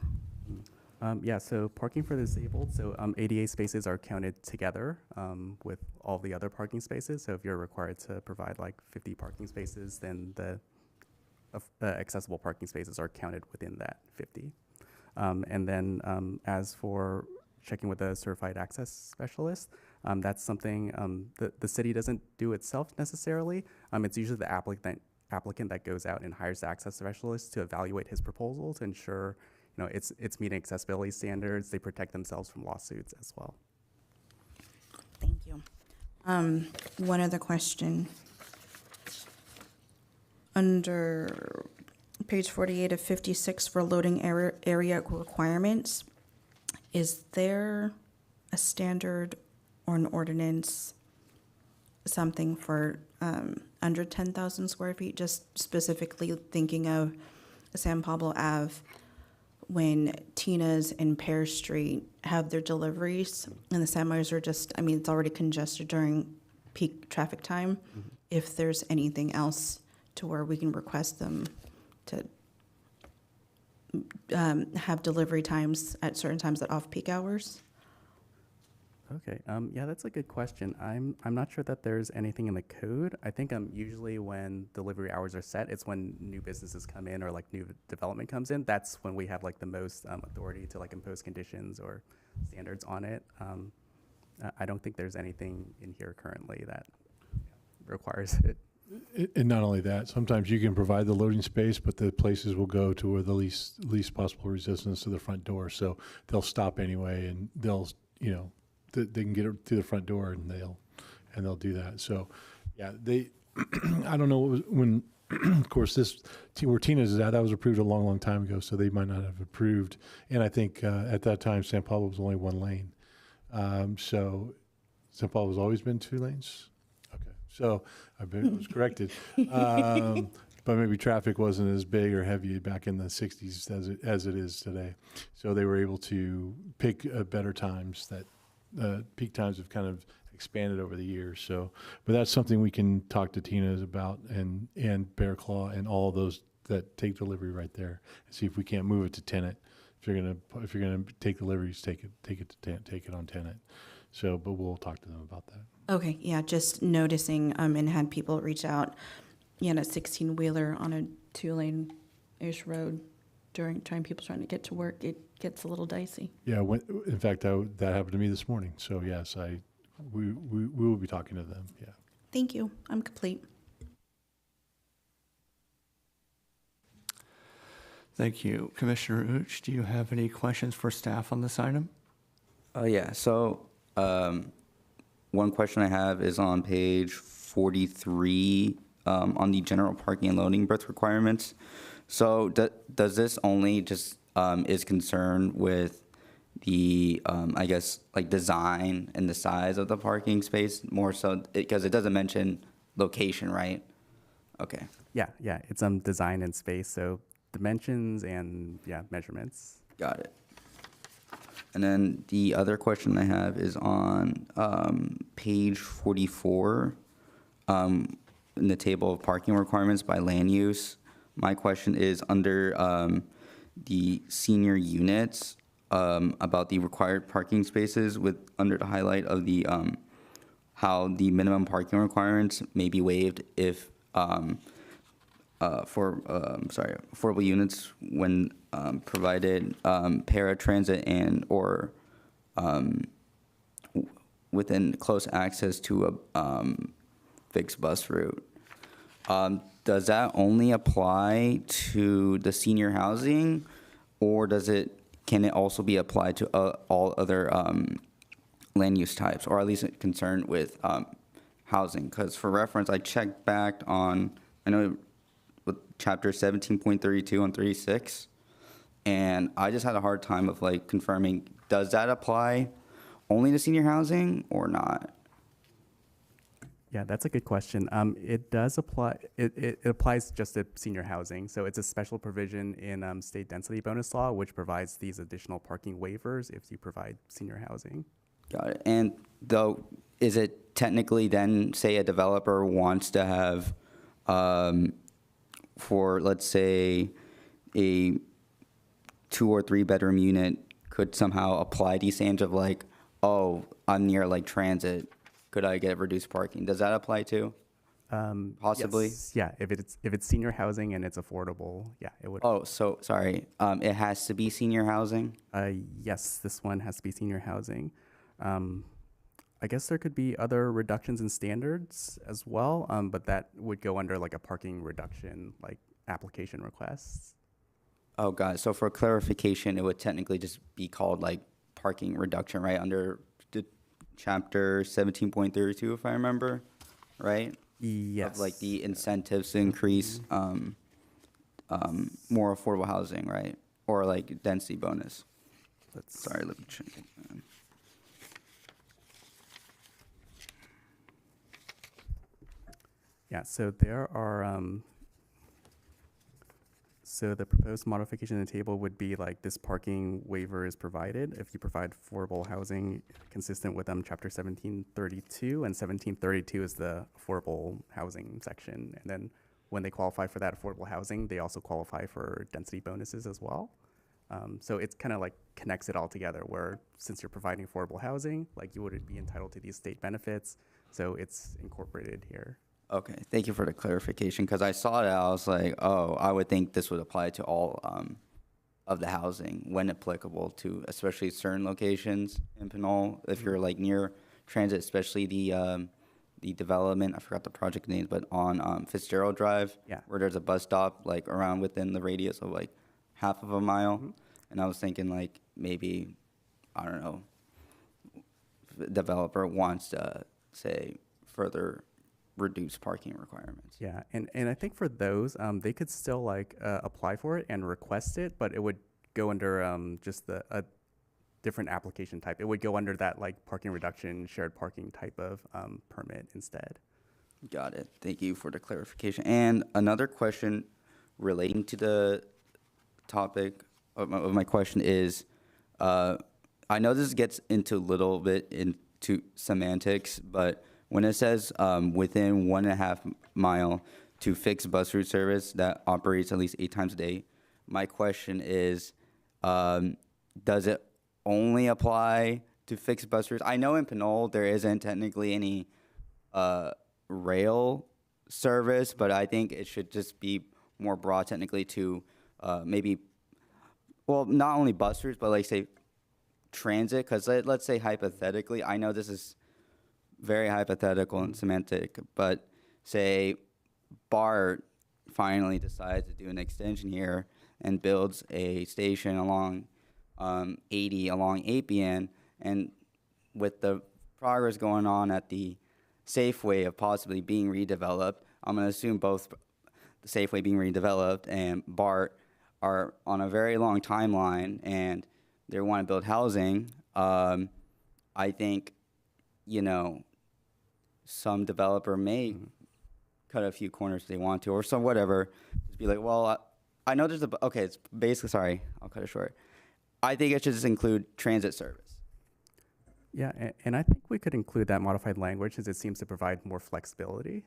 Yeah, so parking for the disabled, so ADA spaces are counted together with all the other parking spaces. So if you're required to provide like 50 parking spaces, then the accessible parking spaces are counted within that 50. And then as for checking with a certified access specialist. That's something the city doesn't do itself necessarily. It's usually the applicant that goes out and hires the access specialist to evaluate his proposal to ensure it's meeting accessibility standards. They protect themselves from lawsuits as well. Thank you. One other question. Under page 48 of 56 for loading area requirements, is there a standard or an ordinance, something for under 10,000 square feet? Just specifically thinking of San Pablo Ave, when Tina's and Pear Street have their deliveries and the semis are just, I mean, it's already congested during peak traffic time. Mm-hmm. If there's anything else to where we can request them to have delivery times at certain times at off-peak hours? Okay. Yeah, that's a good question. I'm not sure that there's anything in the code. I think usually when delivery hours are set, it's when new businesses come in or like new development comes in. That's when we have like the most authority to like impose conditions or standards on it. I don't think there's anything in here currently that requires it. And not only that, sometimes you can provide the loading space, but the places will go to where the least possible resistance to the front door. So they'll stop anyway, and they'll, they can get it to the front door, and they'll do that. So, yeah, I don't know what was, when, of course, where Tina's is at, that was approved a long, long time ago, so they might not have approved. And I think at that time, San Pablo was only one lane. So San Pablo's always been 2 lanes. Okay, so I was corrected. But maybe traffic wasn't as big or heavy back in the 60s as it is today. So they were able to pick better times. That peak times have kind of expanded over the years. So, but that's something we can talk to Tina's about, and Bear Claw and all those that take delivery right there, and see if we can't move it to tenant. If you're gonna take deliveries, take it on tenant. So, but we'll talk to them about that. Okay, yeah, just noticing and had people reach out, a 16-wheeler on a 2-lane-ish road during people trying to get to work, it gets a little dicey. Yeah, in fact, that happened to me this morning. So yes, we will be talking to them. Yeah. Thank you. I'm complete. Thank you. Commissioner Uch, do you have any questions for staff on this item? Yeah, so one question I have is on page 43 on the general parking and loading berth requirements. So does this only just is concerned with the, I guess, like design and the size of the parking space more so, because it doesn't mention location, right? Okay. Yeah, it's design and space, so dimensions and measurements. Got it. And then the other question I have is on page 44 in the table of parking requirements by land use. My question is under the senior units about the required parking spaces under the highlight of the how the minimum parking requirements may be waived if affordable units when provided paratransit and or within close access to a fixed bus route. Does that only apply to the senior housing, or can it also be applied to all other land use types, or at least concerned with housing? Because for reference, I checked back on, I know with chapter 17.32 on 36, and I just had a hard time of like confirming, does that apply only to senior housing or not? Yeah, that's a good question. It does apply. It applies just to senior housing. So it's a special provision in state density bonus law, which provides these additional parking waivers if you provide senior housing. Got it. And though, is it technically then, say a developer wants to have, for let's say a 2 or 3 bedroom unit, could somehow apply these standards of like, oh, I'm near like transit, could I get reduced parking? Does that apply too? Possibly? Yes, yeah, if it's senior housing and it's affordable, yeah, it would. Oh, so sorry. It has to be senior housing? Yes, this one has to be senior housing. I guess there could be other reductions in standards as well, but that would go under like a parking reduction, like application requests. Oh, God. So for clarification, it would technically just be called like parking reduction, right? Under the chapter 17.32, if I remember, right? Yes. Of like the incentives to increase more affordable housing, right? Or like density bonus. Sorry, let me check. Yeah, so there are, so the proposed modification in the table would be like this parking waiver is provided if you provide affordable housing consistent with chapter 1732, and 1732 is the affordable housing section. And then when they qualify for that affordable housing, they also qualify for density bonuses as well. So it's kind of like connects it all together where since you're providing affordable housing, like you would be entitled to these state benefits. So it's incorporated here. Okay, thank you for the clarification, because I saw that, I was like, oh, I would think this would apply to all of the housing when applicable to, especially certain locations in Pinole, if you're like near transit, especially the development, I forgot the project name, but on Fitzgerald Drive, Yeah. where there's a bus stop like around within the radius of like half of a mile. Mm-hmm. And I was thinking like maybe, I don't know, if a developer wants to say further reduce parking requirements. Yeah, and I think for those, they could still like apply for it and request it, but it would go under just a different application type. It would go under that like parking reduction, shared parking type of permit instead. Got it. Thank you for the clarification. And another question relating to the topic of my question is, I know this gets into a little bit into semantics, but when it says within 1.5 mile to fixed bus route service that operates at least 8 times a day, my question is, does it only apply to fixed bus routes? I know in Pinole there isn't technically any rail service, but I think it should just be more broad technically to maybe, well, not only bus routes, but like say transit, because let's say hypothetically, I know this is very hypothetical and semantic, but say BART finally decides to do an extension here and builds a station along 80 along APN, and with the progress going on at the Safeway of possibly being redeveloped, I'm going to assume both the Safeway being redeveloped and BART are on a very long timeline and they want to build housing. I think, you know, some developer may cut a few corners if they want to, or some whatever. Just be like, well, I know there's okay, it's basically, sorry, I'll cut it short. I think it should just include transit service. Yeah, and I think we could include that modified language as it seems to provide more flexibility.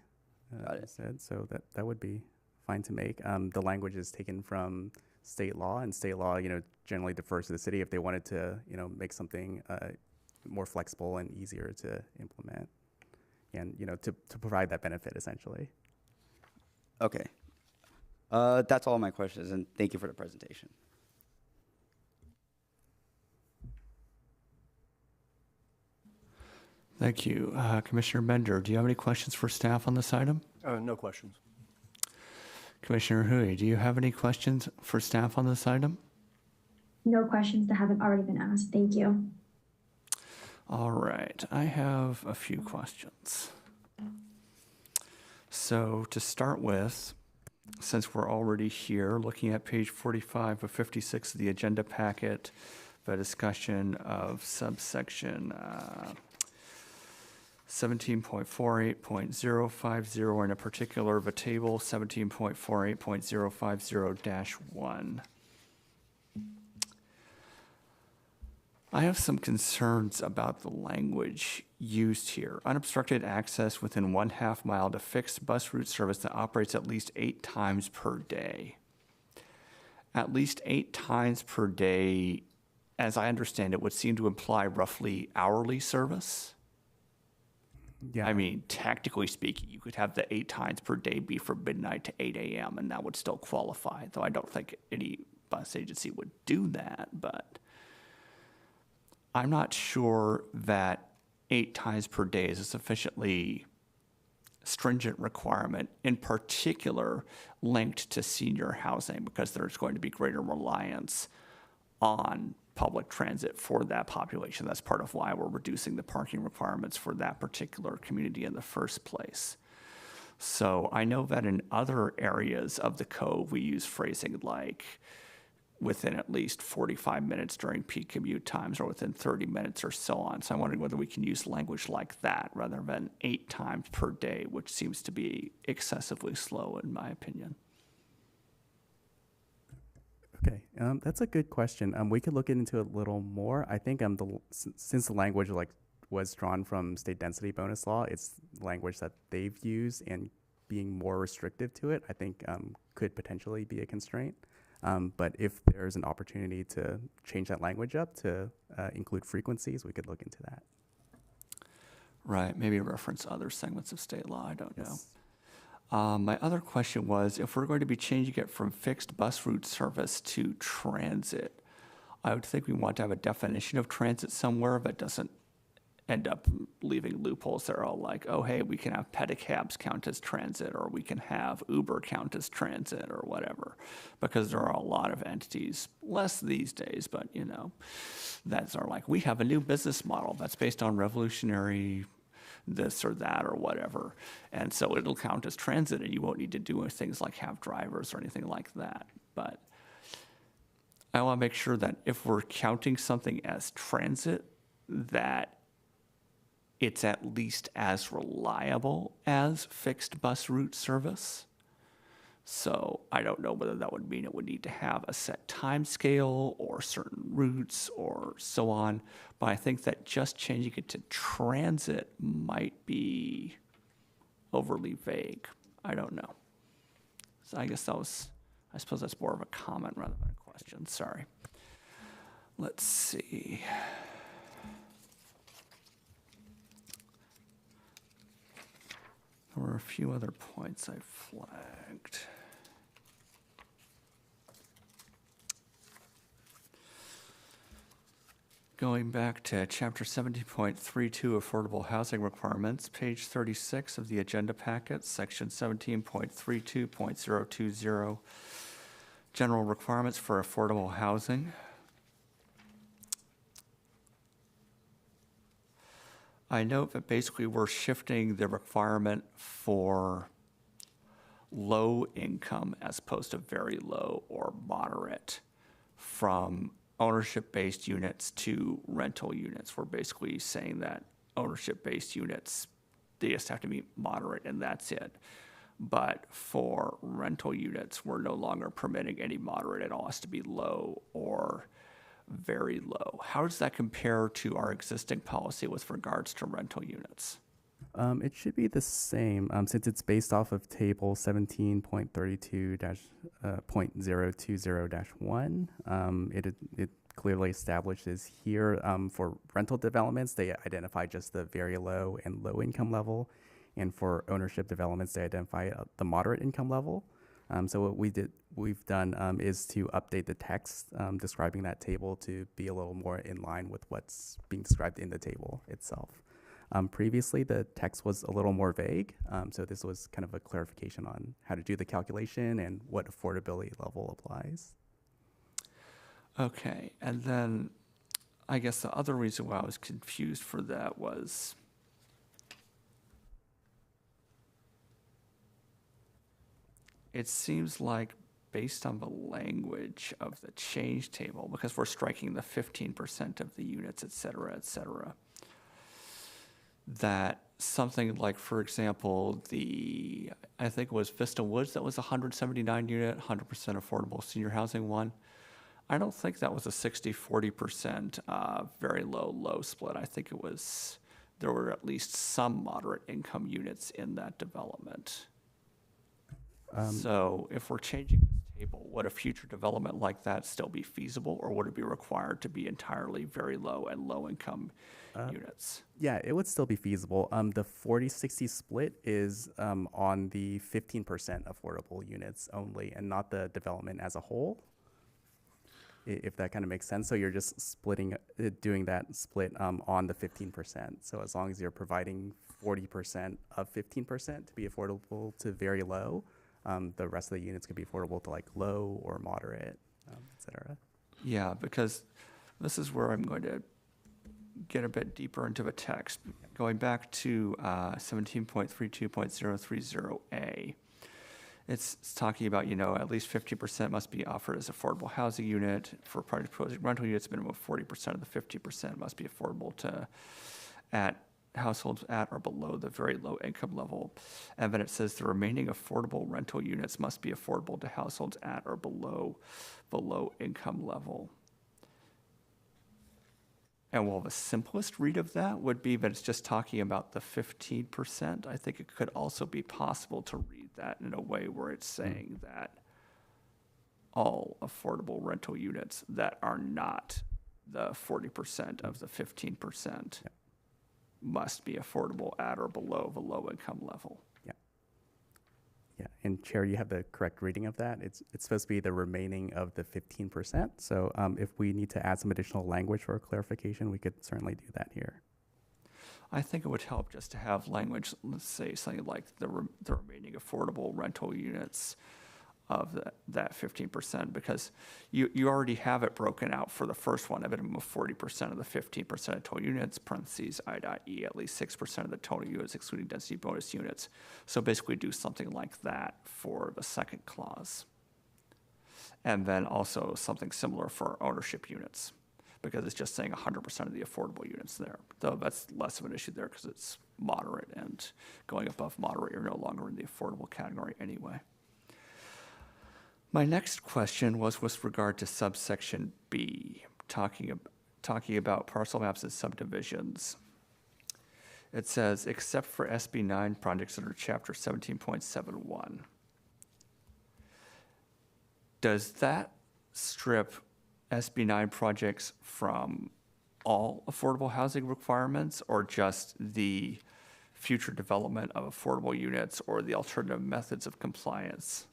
Got it. Said, so that would be fine to make. The language is taken from state law, and state law, generally defers to the city if they wanted to, make something more flexible and easier to implement, and to provide that benefit essentially. Okay. That's all my questions, and thank you for the presentation. Thank you. Commissioner Bender, do you have any questions for staff on this item? No questions. Commissioner Hui, do you have any questions for staff on this item? No questions that haven't already been asked. Thank you. All right, I have a few questions. So to start with, since we're already here, looking at page 45 of 56 of the agenda packet, the discussion of subsection 17.48.050, and in particular the table 17.48.050-1. I have some concerns about the language used here. Unobstructed access within 1/2 mile to fixed bus route service that operates at least 8 times per day. At least 8 times per day, as I understand it, would seem to imply roughly hourly service. Yeah. I mean, technically speaking, you could have the 8 times per day be from midnight to 8 a.m. and that would still qualify, though I don't think any bus agency would do that, but I'm not sure that 8 times per day is a sufficiently stringent requirement, in particular linked to senior housing, because there's going to be greater reliance on public transit for that population. That's part of why we're reducing the parking requirements for that particular community in the first place. So I know that in other areas of the code, we use phrasing like within at least 45 minutes during peak commute times or within 30 minutes or so on. So I'm wondering whether we can use language like that rather than 8 times per day, which seems to be excessively slow in my opinion. Okay, that's a good question. We could look into it a little more. I think since the language was drawn from state density bonus law, it's language that they've used, and being more restrictive to it, I think could potentially be a constraint. But if there's an opportunity to change that language up to include frequencies, we could look into that. Right, maybe reference other segments of state law, I don't know. Yes. My other question was, if we're going to be changing it from fixed bus route service to transit, I would think we want to have a definition of transit somewhere that doesn't end up leaving loopholes that are all like, oh, hey, we can have pedicabs count as transit, or we can have Uber count as transit, or whatever, because there are a lot of entities, less these days, but that are like, we have a new business model that's based on revolutionary this or that or whatever. And so it'll count as transit and you won't need to do things like have drivers or anything like that. But I want to make sure that if we're counting something as transit, that it's at least as reliable as fixed bus route service. So I don't know whether that would mean it would need to have a set time scale or certain routes or so on. But I think that just changing it to transit might be overly vague. I don't know. So I guess I suppose that's more of a comment rather than a question. Sorry. Let's see. There were a few other points I flagged. Going back to chapter 17.32, affordable housing requirements, page 36 of the agenda packet, section 17.32.020, general requirements for affordable housing. I note that basically we're shifting the requirement for low income as opposed to very low or moderate from ownership-based units to rental units. We're basically saying that ownership-based units, they just have to be moderate and that's it. But for rental units, we're no longer permitting any moderate. It all has to be low or very low. How does that compare to our existing policy with regards to rental units? It should be the same since it's based off of table 17.32.020-1. It clearly establishes here for rental developments, they identify just the very low and low income level. And for ownership developments, they identify the moderate income level. So what we've done is to update the text describing that table to be a little more in line with what's being described in the table itself. Previously, the text was a little more vague, so this was kind of a clarification on how to do the calculation and what affordability level applies. Okay, and then I guess the other reason why I was confused for that was it seems like based on the language of the change table, because we're striking the 15% of the units, et cetera, that something like, for example, I think it was Vista Woods that was 179 unit, 100% affordable senior housing one. I don't think that was a 60-40% very low split. I think there were at least some moderate income units in that development. So if we're changing this table, would a future development like that still be feasible, or would it be required to be entirely very low and low income units. Yeah, it would still be feasible. The 40-60 split is on the 15% affordable units only and not the development as a whole, if that kind of makes sense. So you're just splitting, doing that split on the 15%. So as long as you're providing 40% of 15% to be affordable to very low, the rest of the units could be affordable to like low or moderate, et cetera. Yeah, because this is where I'm going to get a bit deeper into the text. Going back to 17.32.030A, it's talking about, at least 50% must be offered as affordable housing unit. For private proposed rental units, minimum of 40% of the 50% must be affordable to households at or below the very low income level. And then it says the remaining affordable rental units must be affordable to households at or below the low income level. And well, the simplest read of that would be that it's just talking about the 15%. I think it could also be possible to read that in a way where it's saying that all affordable rental units that are not the 40% of the 15% must be affordable at or below the low income level. Yeah, and Chair, you have the correct reading of that. It's supposed to be the remaining of the 15%. So if we need to add some additional language for clarification, we could certainly do that here. I think it would help just to have language, let's say something like the remaining affordable rental units of that 15%, because you already have it broken out for the first one, a minimum of 40% of the 15% of total units, parentheses, I.E, at least 6% of the total units, excluding density bonus units. So basically do something like that for the second clause. And then also something similar for ownership units, because it's just saying 100% of the affordable units there. Though that's less of an issue there because it's moderate, and going above moderate, you're no longer in the affordable category anyway. My next question was with regard to subsection B, talking about parcel maps and subdivisions. It says, except for SB 9 projects under Chapter 17.71. Does that strip SB 9 projects from all affordable housing requirements, or just the future development of affordable units or the alternative methods of compliance?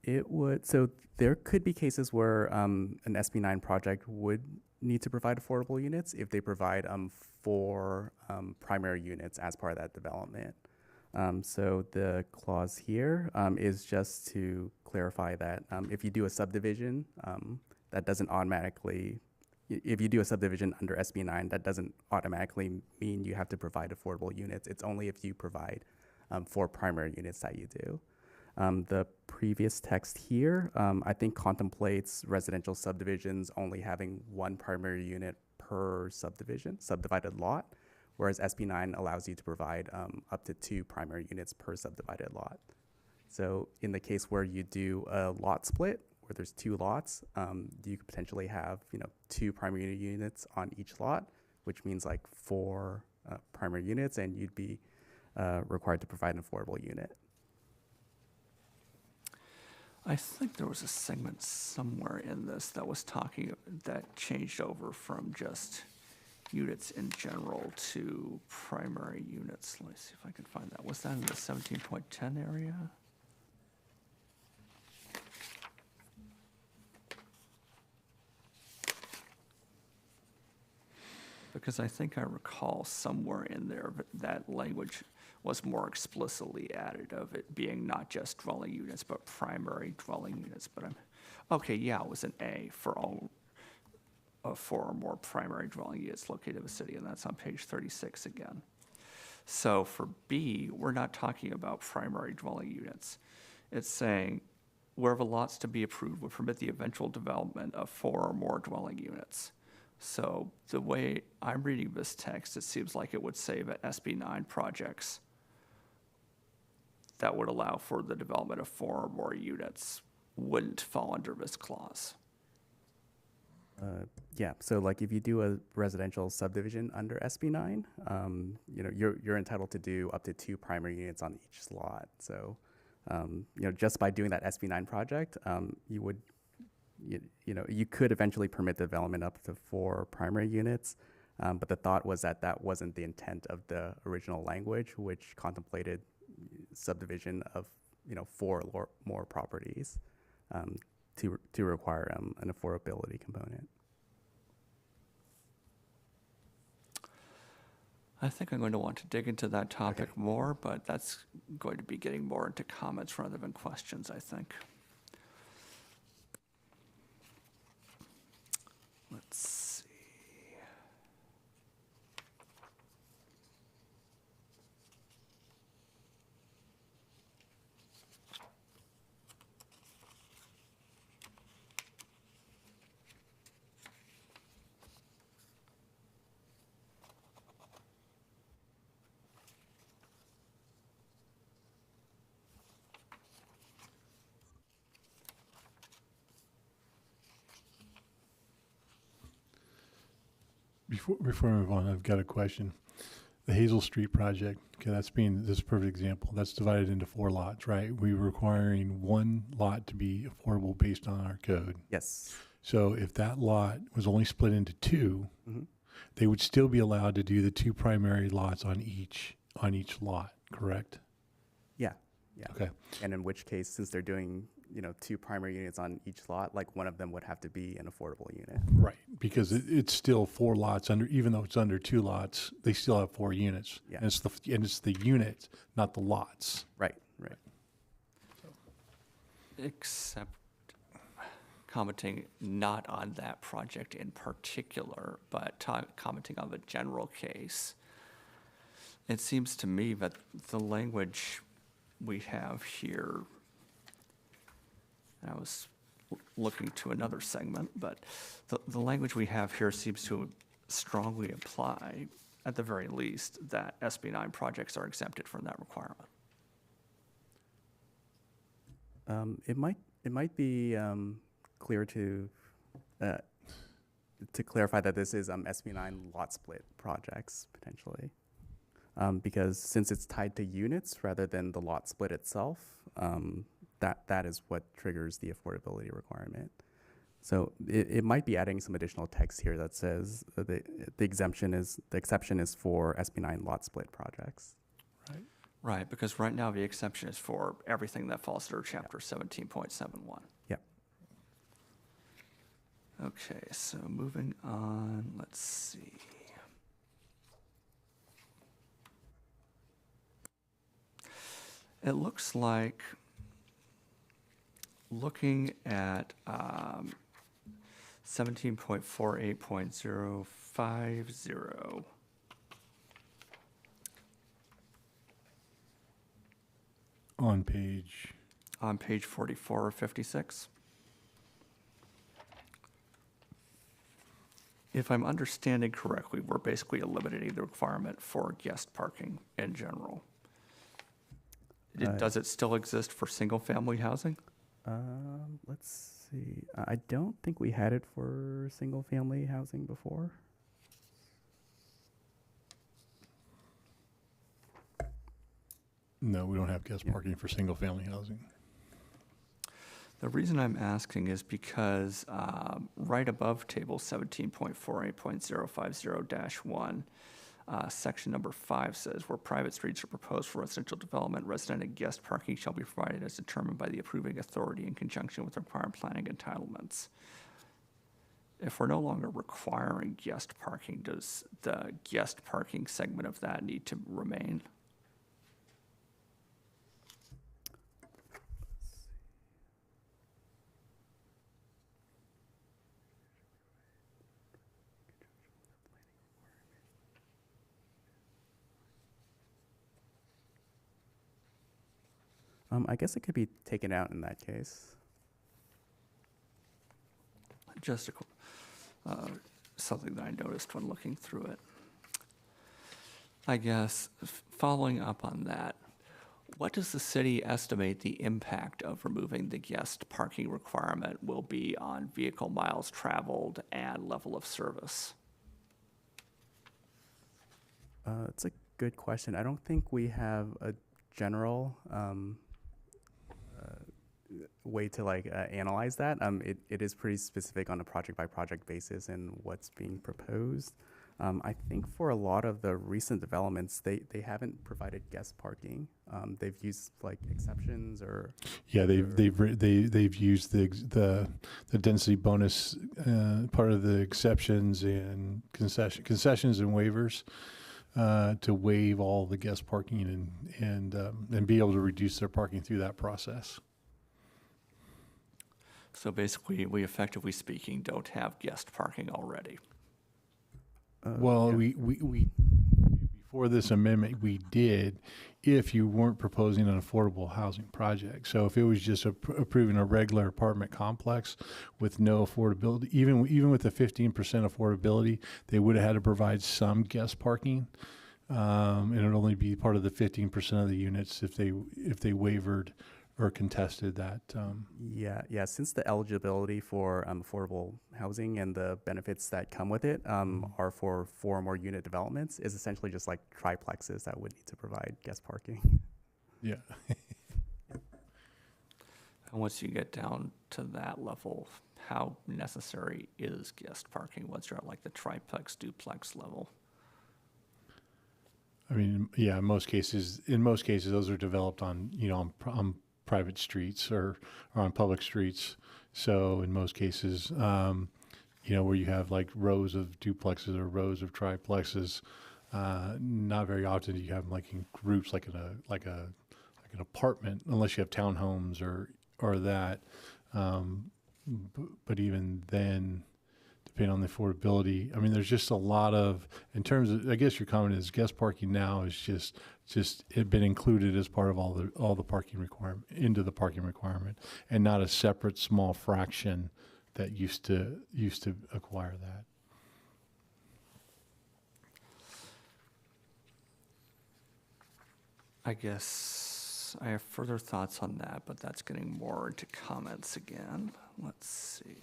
It would, so there could be cases where an SB 9 project would need to provide affordable units if they provide 4 primary units as part of that development. So the clause here is just to clarify that if you do a subdivision, that doesn't automatically, if you do a subdivision under SB 9, that doesn't automatically mean you have to provide affordable units. It's only if you provide 4 primary units that you do. The previous text here, I think, contemplates residential subdivisions only having 1 primary unit per subdivided lot, whereas SB 9 allows you to provide up to 2 primary units per subdivided lot. So in the case where you do a lot split, where there's 2 lots, you could potentially have 2 primary units on each lot, which means like 4 primary units, and you'd be required to provide an affordable unit. I think there was a segment somewhere in this that was that changed over from just units in general to primary units. Let me see if I can find that. Was that in the 17.10 area? Because I think I recall somewhere in there that language was more explicitly added of it being not just dwelling units, but primary dwelling units. But okay, yeah, it was an A for all 4 or more primary dwelling units located in the city, and that's on page 36 again. So for B, we're not talking about primary dwelling units. It's saying wherever lots to be approved would permit the eventual development of 4 or more dwelling units. So the way I'm reading this text, it seems like it would say that SB 9 projects that would allow for the development of 4 or more units wouldn't fall under this clause. Yeah, so like if you do a residential subdivision under SB 9, you're entitled to do up to 2 primary units on each lot. So, just by doing that SB 9 project, you could eventually permit development up to 4 primary units. But the thought was that that wasn't the intent of the original language, which contemplated subdivision of 4 or more properties to require an affordability component. I think I'm going to want to dig into that topic more, but that's going to be getting more into comments rather than questions, I think. Let's see. Before I move on, I've got a question. The Hazel Street project, okay, this is a perfect example. That's divided into 4 lots, right? We're requiring 1 lot to be affordable based on our code. Yes. So if that lot was only split into 2, Mm-hmm. they would still be allowed to do the 2 primary lots on each lot, correct? Yeah. Yeah. Okay. And in which case, since they're doing 2 primary units on each lot, like one of them would have to be an affordable unit. Right, because it's still 4 lots even though it's under 2 lots, they still have 4 units. Yeah. And it's the units, not the lots. Right. Right. Except commenting not on that project in particular, but commenting on the general case. It seems to me that the language we have here, I was looking to another segment, but the language we have here seems to strongly imply, at the very least, that SB 9 projects are exempted from that requirement. It might be clear to clarify that this is SB9 lot split projects potentially, because since it's tied to units rather than the lot split itself, that is what triggers the affordability requirement. So it might be adding some additional text here that says the exception is for SB9 lot split projects. Right. Right, because right now the exception is for everything that falls under Chapter 17.71. Yep. Okay, so moving on, let's see. It looks like, looking at 17.48.050, On page, on page 44 of 56. If I'm understanding correctly, we're basically eliminating the requirement for guest parking in general. Does it still exist for single-family housing? Let's see. I don't think we had it for single family housing before. no, we don't have guest parking for single-family housing. The reason I'm asking is because right above table 17.48.050-1, section number 5 says, where private streets are proposed for residential development, resident and guest parking shall be provided as determined by the approving authority in conjunction with required planning entitlements. If we're no longer requiring guest parking, does the guest parking segment of that need to remain? I guess it could be taken out in that case. Just something that I noticed when looking through it. I guess, following up on that, what does the city estimate the impact of removing the guest parking requirement will be on vehicle miles traveled and level of service? It's a good question. I don't think we have a general way to analyze that. It is pretty specific on a project by project basis and what's being proposed. I think for a lot of the recent developments, they haven't provided guest parking. They've used like exceptions or Yeah, they've used the density bonus part of the exceptions and concessions and waivers to waive all the guest parking and be able to reduce their parking through that process. So basically, we effectively speaking don't have guest parking already. Well, yeah. we before this amendment, we did if you weren't proposing an affordable housing project. So if it was just approving a regular apartment complex with no affordability, even with the 15% affordability, they would have had to provide some guest parking. And it would only be part of the 15% of the units if they wavered or contested that. Yeah. Since the eligibility for affordable housing and the benefits that come with it are for 4 or more unit developments, is essentially just like triplexes that would need to provide guest parking. Yeah. And once you get down to that level, how necessary is guest parking once you're at like the triplex, duplex level? I mean, yeah, in most cases, those are developed on private streets or on public streets. So in most cases, where you have like rows of duplexes or rows of triplexes, not very often do you have them like in groups, like an apartment, unless you have townhomes or that. But even then, depending on the affordability, I mean, there's just a lot of, in terms of, I guess your comment is guest parking now is just it been included as part of all the parking requirement into the parking requirement, and not a separate small fraction that used to acquire that. I guess I have further thoughts on that, but that's getting more into comments again. Let's see.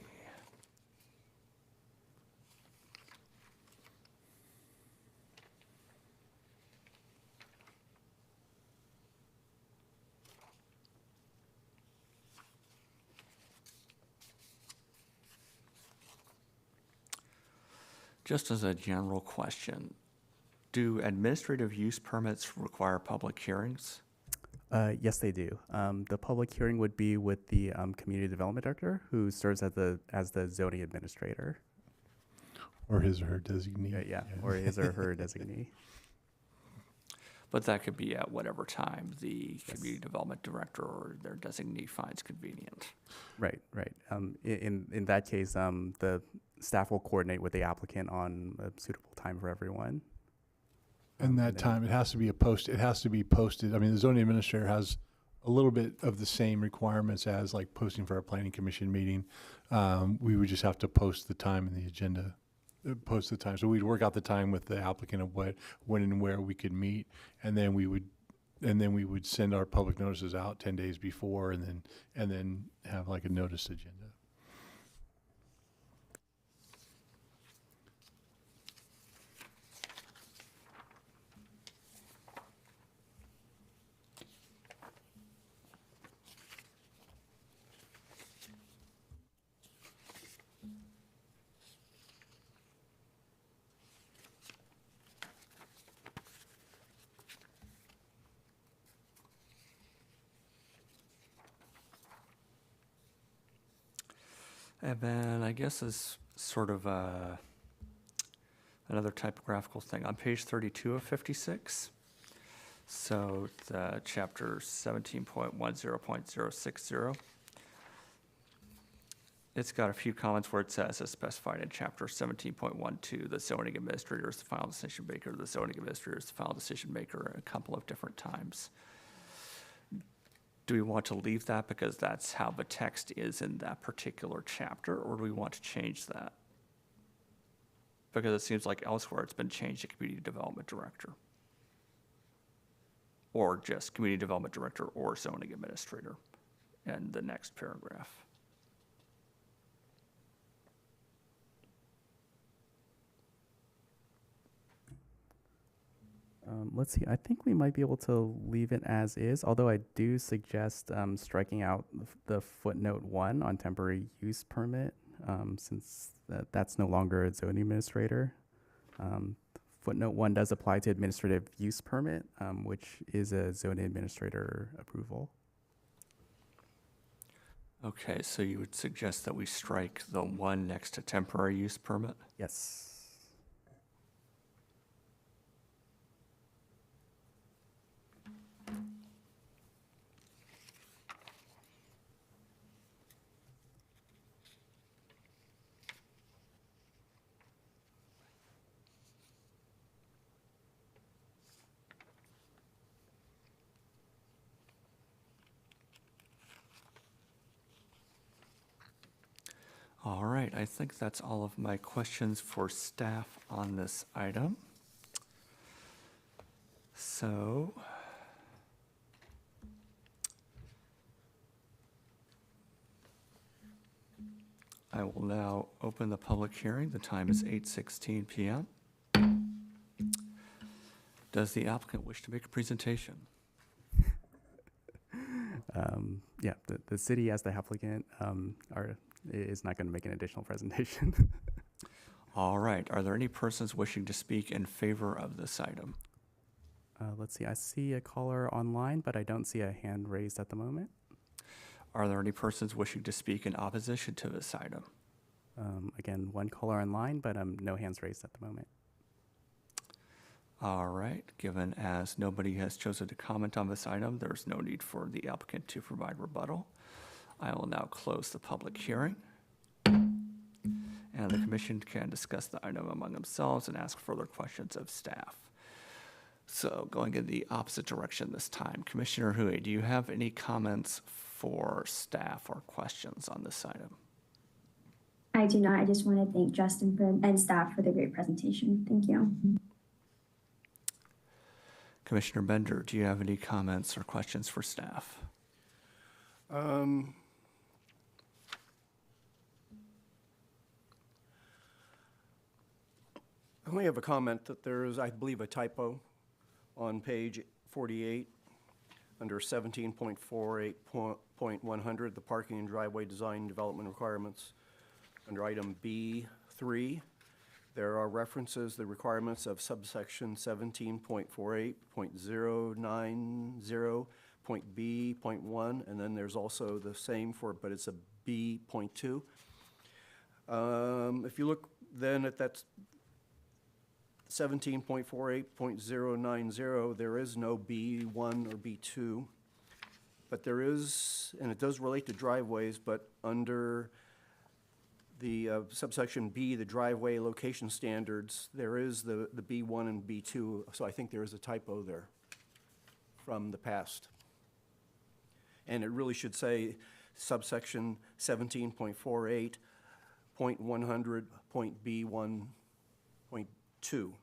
Just as a general question, do administrative use permits require public hearings? Yes, they do. The public hearing would be with the community development director, who serves as the zoning administrator. Or his or her designee. Yeah, or his or her designee. But that could be at whatever time the Yes. community development director or their designee finds convenient. Right. In that case, the staff will coordinate with the applicant on a suitable time for everyone. And that time, it has to be posted. I mean, the zoning administrator has a little bit of the same requirements as like posting for a planning commission meeting. We would just have to post the time in the agenda, post the time. So we'd work out the time with the applicant of when and where we could meet. And then we would send our public notices out 10 days before and then have like a notice agenda. And then I guess as sort of another typographical thing, on page 32 of 56, so the chapter 17.10.060, it's got a few comments where it says, as specified in chapter 17.12, the zoning administrator is the final decision maker, the zoning administrator is the final decision maker a couple of different times. Do we want to leave that because that's how the text is in that particular chapter, or do we want to change that? Because it seems like elsewhere it's been changed to community development director. Or just community development director or zoning administrator in the next paragraph. Let's see. I think we might be able to leave it as is, although I do suggest striking out the footnote 1 on temporary use permit, since that's no longer a zoning administrator. Footnote 1 does apply to administrative use permit, which is a zone administrator approval. Okay, so you would suggest that we strike the one next to temporary use permit? Yes. All right, I think that's all of my questions for staff on this item. So, I will now open the public hearing. The time is 8:16 p.m. Does the applicant wish to make a presentation? Yeah, the city as the applicant is not going to make an additional presentation. All right, are there any persons wishing to speak in favor of this item? Let's see, I see a caller online, but I don't see a hand raised at the moment. Are there any persons wishing to speak in opposition to this item? Again, one caller online, but no hands raised at the moment. All right, given as nobody has chosen to comment on this item, there's no need for the applicant to provide rebuttal. I will now close the public hearing. And the commission can discuss the item among themselves and ask further questions of staff. So going in the opposite direction this time, Commissioner Hui, do you have any comments for staff or questions on this item? I do not. I just want to thank Justin and staff for the great presentation. Thank you. Commissioner Bender, do you have any comments or questions for staff? I only have a comment that there is, I believe, a typo on page 48 under 17.48.100, the parking and driveway design and development requirements. Under item B3, there are references, the requirements of subsection 17.48.090.B.1, and then there's also the same for, but it's a B.2. If you look then at that 17.48.090, there is no B1 or B2, but there is, and it does relate to driveways, but under the subsection B, the driveway location standards, there is the B1 and B2, so I think there is a typo there from the past. And it really should say subsection 17.48.100.B1.2.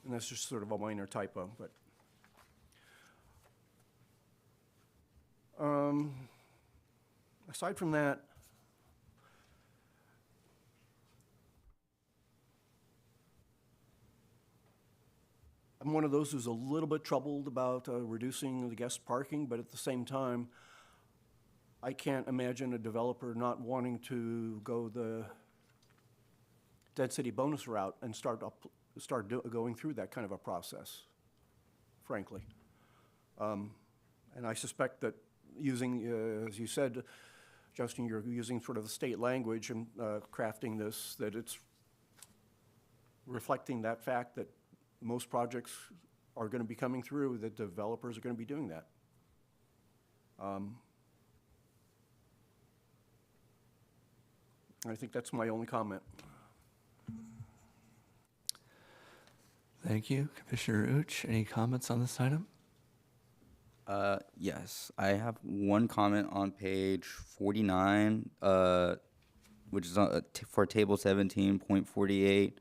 And that's just sort of a minor typo, but. Aside from that, I'm one of those who's a little bit troubled about reducing the guest parking, but at the same time, I can't imagine a developer not wanting to go the density bonus route and start going through that kind of a process, frankly. And I suspect that using, as you said, Justin, you're using sort of the state language and crafting this, that it's reflecting that fact that most projects are going to be coming through, that developers are going to be doing that. I think that's my only comment. Thank you. Commissioner Uch, any comments on this item? Yes, I have one comment on page 49, which is for table 17.48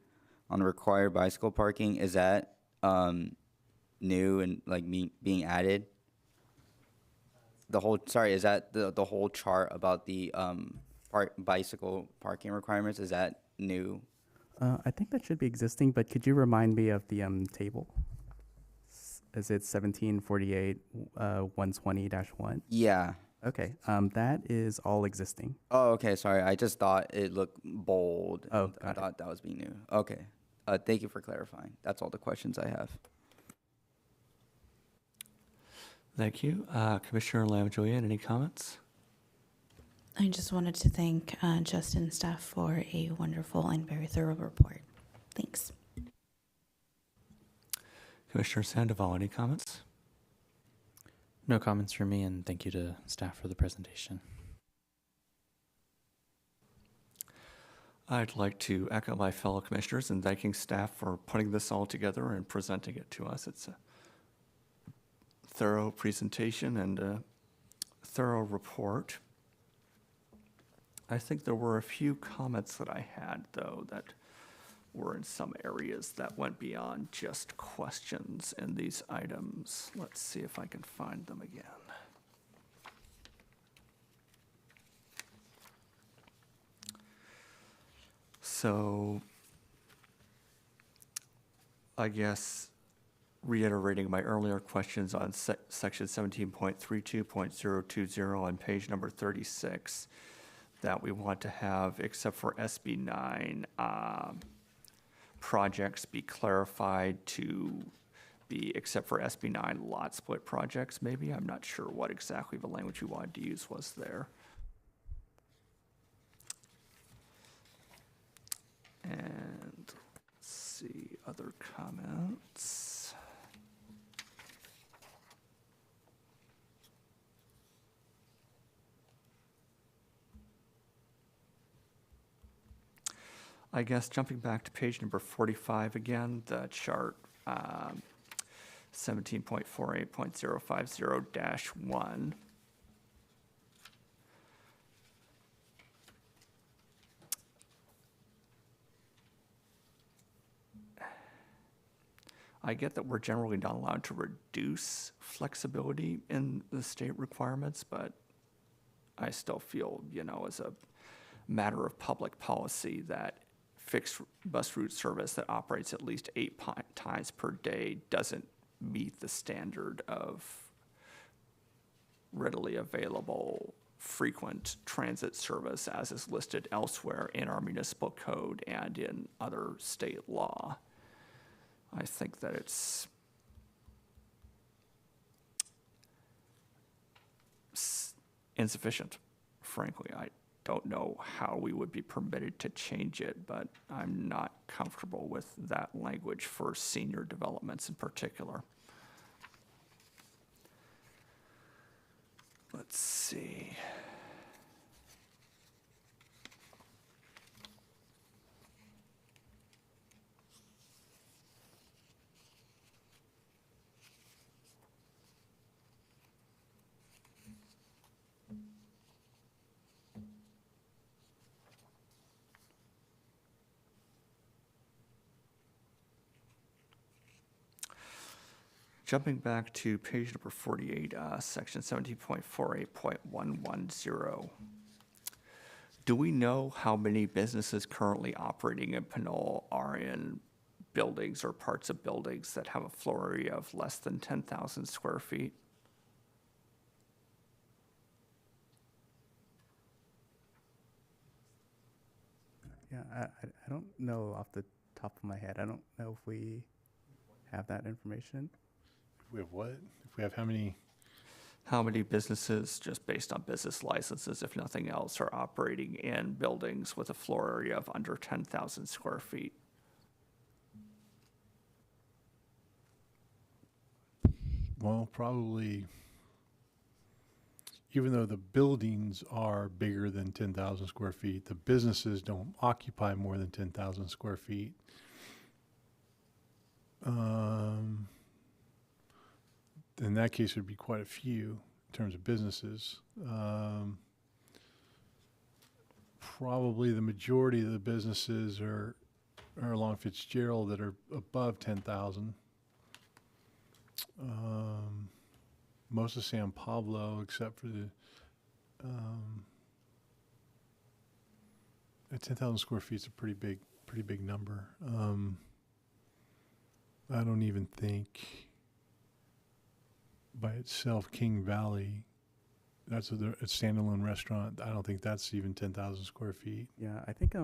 on required bicycle parking. Is that new and like being added? The whole, sorry, is that the whole chart about the bicycle parking requirements? Is that new? I think that should be existing, but could you remind me of the table? Is it 1748 120-1? Yeah. Okay, that is all existing. Oh, okay, sorry. I just thought it looked bold. Oh, And I got it. thought that was being new. Okay. Thank you for clarifying. That's all the questions I have. Thank you. Commissioner Lam-Julian, any comments? I just wanted to thank Justin and staff for a wonderful and very thorough report. Thanks. Commissioner Sandoval, any comments? No comments from me, and thank you to staff for the presentation. I'd like to echo my fellow commissioners in thanking staff for putting this all together and presenting it to us. It's a thorough presentation and a thorough report. I think there were a few comments that I had, though, that were in some areas that went beyond just questions in these items. Let's see if I can find them again. So, I guess reiterating my earlier questions on section 17.32.020 on page number 36, that we want to have, except for SB 9, projects be clarified to be, except for SB 9 lot split projects, maybe? I'm not sure what exactly the language we wanted to use was there. And let's see, other comments. I guess jumping back to page number 45 again, the chart 17.48.050-1. I get that we're generally not allowed to reduce flexibility in the state requirements, but I still feel, as a matter of public policy, that fixed bus route service that operates at least 8 times per day doesn't meet the standard of readily available frequent transit service as is listed elsewhere in our municipal code and in other state law. I think that it's insufficient, frankly. I don't know how we would be permitted to change it, but I'm not comfortable with that language for senior developments in particular. Let's see. Jumping back to page number 48, section 17.48.110. Do we know how many businesses currently operating in Pinole are in buildings or parts of buildings that have a floor area of less than 10,000 square feet? Yeah, I don't know off the top of my head. I don't know if we have that information. We have what? If we have how many? How many businesses, just based on business licenses, if nothing else, are operating in buildings with a floor area of under 10,000 square feet? Well, probably, even though the buildings are bigger than 10,000 square feet, the businesses don't occupy more than 10,000 square feet. In that case, it would be quite a few in terms of businesses. Probably the majority of the businesses are along Fitzgerald that are above 10,000. Most of San Pablo, except for the 10,000 square feet is a pretty big number. I don't even think by itself King Valley That's a standalone restaurant. I don't think that's even 10,000 square feet. Yeah, I think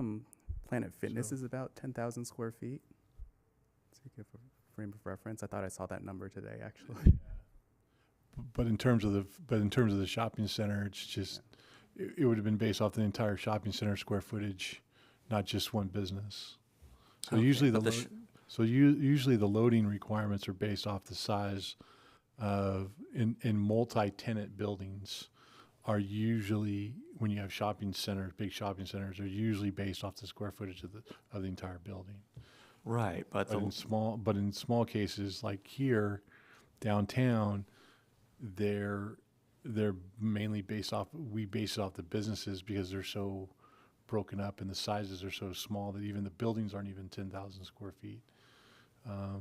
Planet Fitness So- is about 10,000 square feet. So you give a frame of reference. I thought I saw that number today, actually. But in terms of the shopping center, it's just it would have been based off the entire shopping center square footage, not just one business. So Okay, usually but usually the loading requirements are based off the size of in multi-tenant buildings are usually, when you have shopping centers, big shopping centers, are usually based off the square footage of the entire building. Right, but But in small cases like here downtown, they're mainly we base it off the businesses because they're so broken up and the sizes are so small that even the buildings aren't even 10,000 square feet. I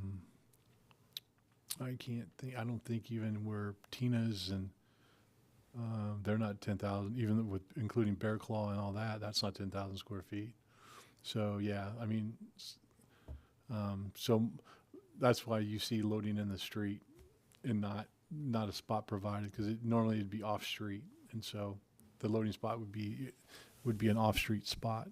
don't think even where Tina's and they're not 10,000, even with including Bear Claw and all that, that's not 10,000 square feet. So yeah, I mean, so that's why you see loading in the street and not a spot provided, because normally it'd be off street, and so the loading spot would be an off street spot.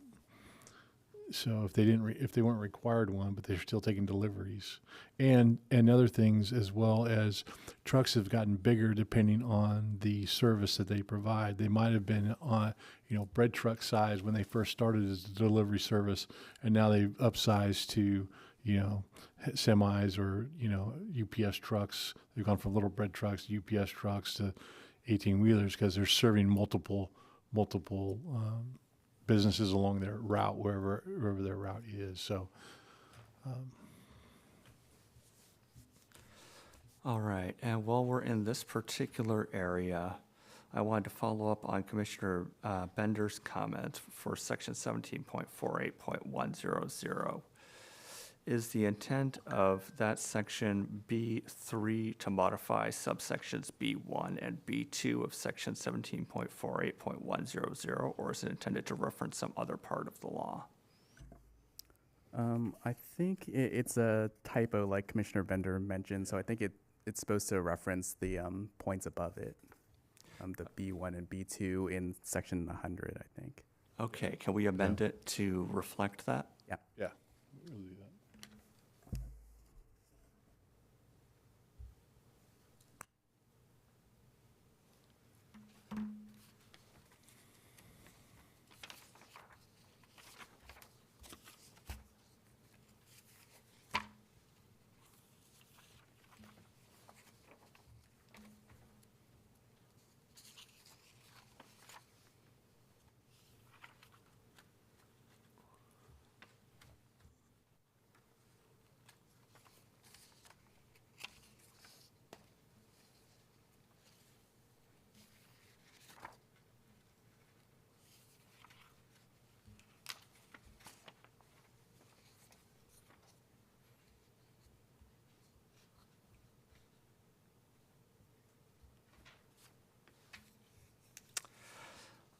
So if they weren't required one, but they're still taking deliveries, and other things, as well as trucks have gotten bigger depending on the service that they provide. They might have been on bread truck size when they first started as a delivery service, and now they've upsized to semis or UPS trucks. They've gone from little bread trucks to UPS trucks to 18-wheelers because they're serving multiple businesses along their route, wherever their route is. So all right, and while we're in this particular area, I wanted to follow up on Commissioner Bender's comment for section 17.48.100. Is the intent of that section B3 to modify subsections B1 and B2 of section 17.48.100, or is it intended to reference some other part of the law? I think it's a typo, like Commissioner Bender mentioned, so I think it's supposed to reference the points above it, the B1 and B2 in section 100, I think. Okay, can we amend it to reflect that? yeah, we'll do that.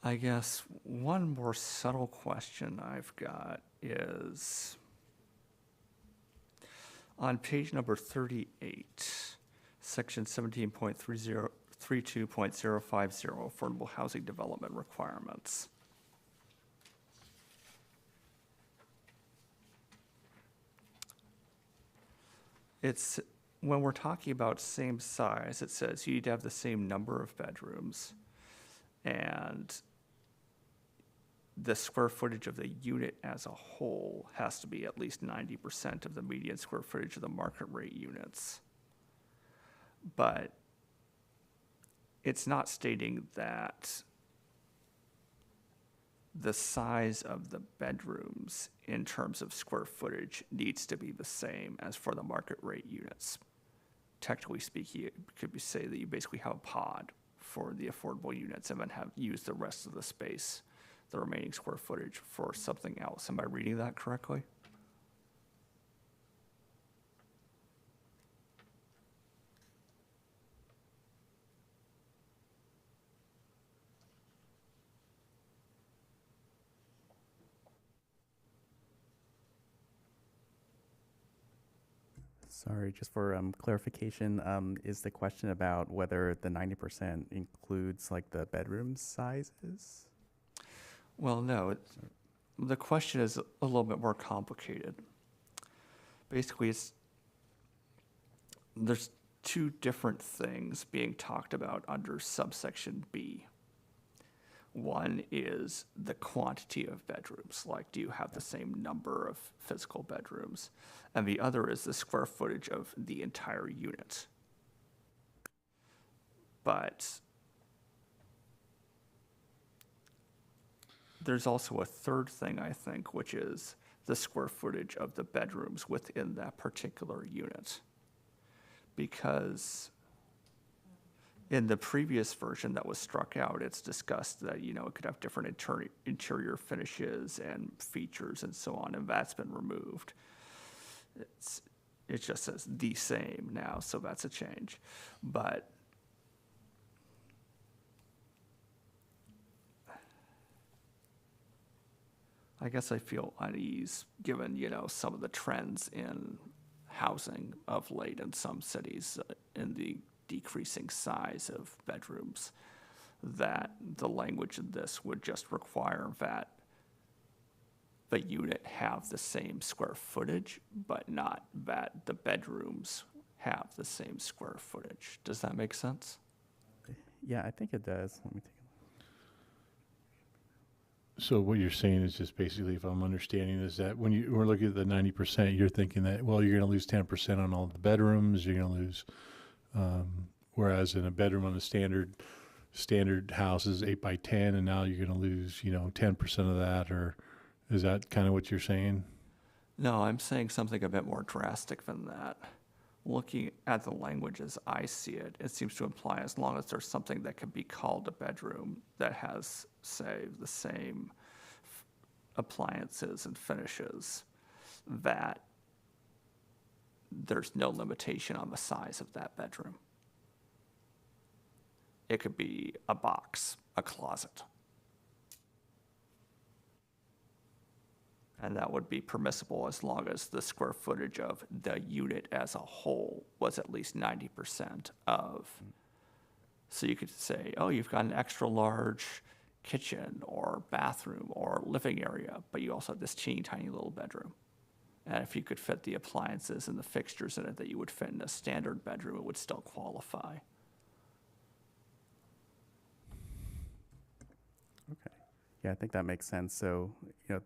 I guess one more subtle question I've got is on page number 38, section 17.32.050, affordable housing development requirements. It's when we're talking about same size, it says you need to have the same number of bedrooms and the square footage of the unit as a whole has to be at least 90% of the median square footage of the market rate units. But it's not stating that the size of the bedrooms in terms of square footage needs to be the same as for the market rate units. Technically speaking, it could be say that you basically have a pod for the affordable units and then have used the rest of the space, the remaining square footage, for something else. Am I reading that correctly? Sorry, just for clarification, is the question about whether the 90% includes like the bedroom sizes? Well, no, the question is a little bit more complicated. Basically, there's two different things being talked about under subsection B. One is the quantity of bedrooms, like do you have the same number of physical bedrooms? And the other is the square footage of the entire unit. But there's also a third thing, I think, which is the square footage of the bedrooms within that particular unit. Because in the previous version that was struck out, it's discussed that, it could have different interior finishes and features and so on, and that's been removed. It just says the same now, so that's a change. But I guess I feel unease given, some of the trends in housing of late in some cities in the decreasing size of bedrooms, that the language in this would just require that the unit have the same square footage, but not that the bedrooms have the same square footage. Does that make sense? Yeah, I think it does. Let me take a So what you're saying is just basically, if I'm understanding, is that when we're looking at the 90%, you're thinking that, well, you're going to lose 10% on all the bedrooms, you're going to lose, whereas in a bedroom on the standard house is 8 by 10, and now you're going to lose, 10% of that, or is that kind of what you're saying? No, I'm saying something a bit more drastic than that. Looking at the language as I see it, it seems to imply as long as there's something that can be called a bedroom that has, say, the same appliances and finishes, that there's no limitation on the size of that bedroom. It could be a box, a closet. And that would be permissible as long as the square footage of the unit as a whole was at least 90% of. So you could say, oh, you've got an extra large kitchen or bathroom or living area, but you also have this teeny tiny little bedroom. And if you could fit the appliances and the fixtures in it that you would fit in a standard bedroom, it would still qualify. Okay. Yeah, I think that makes sense. So, I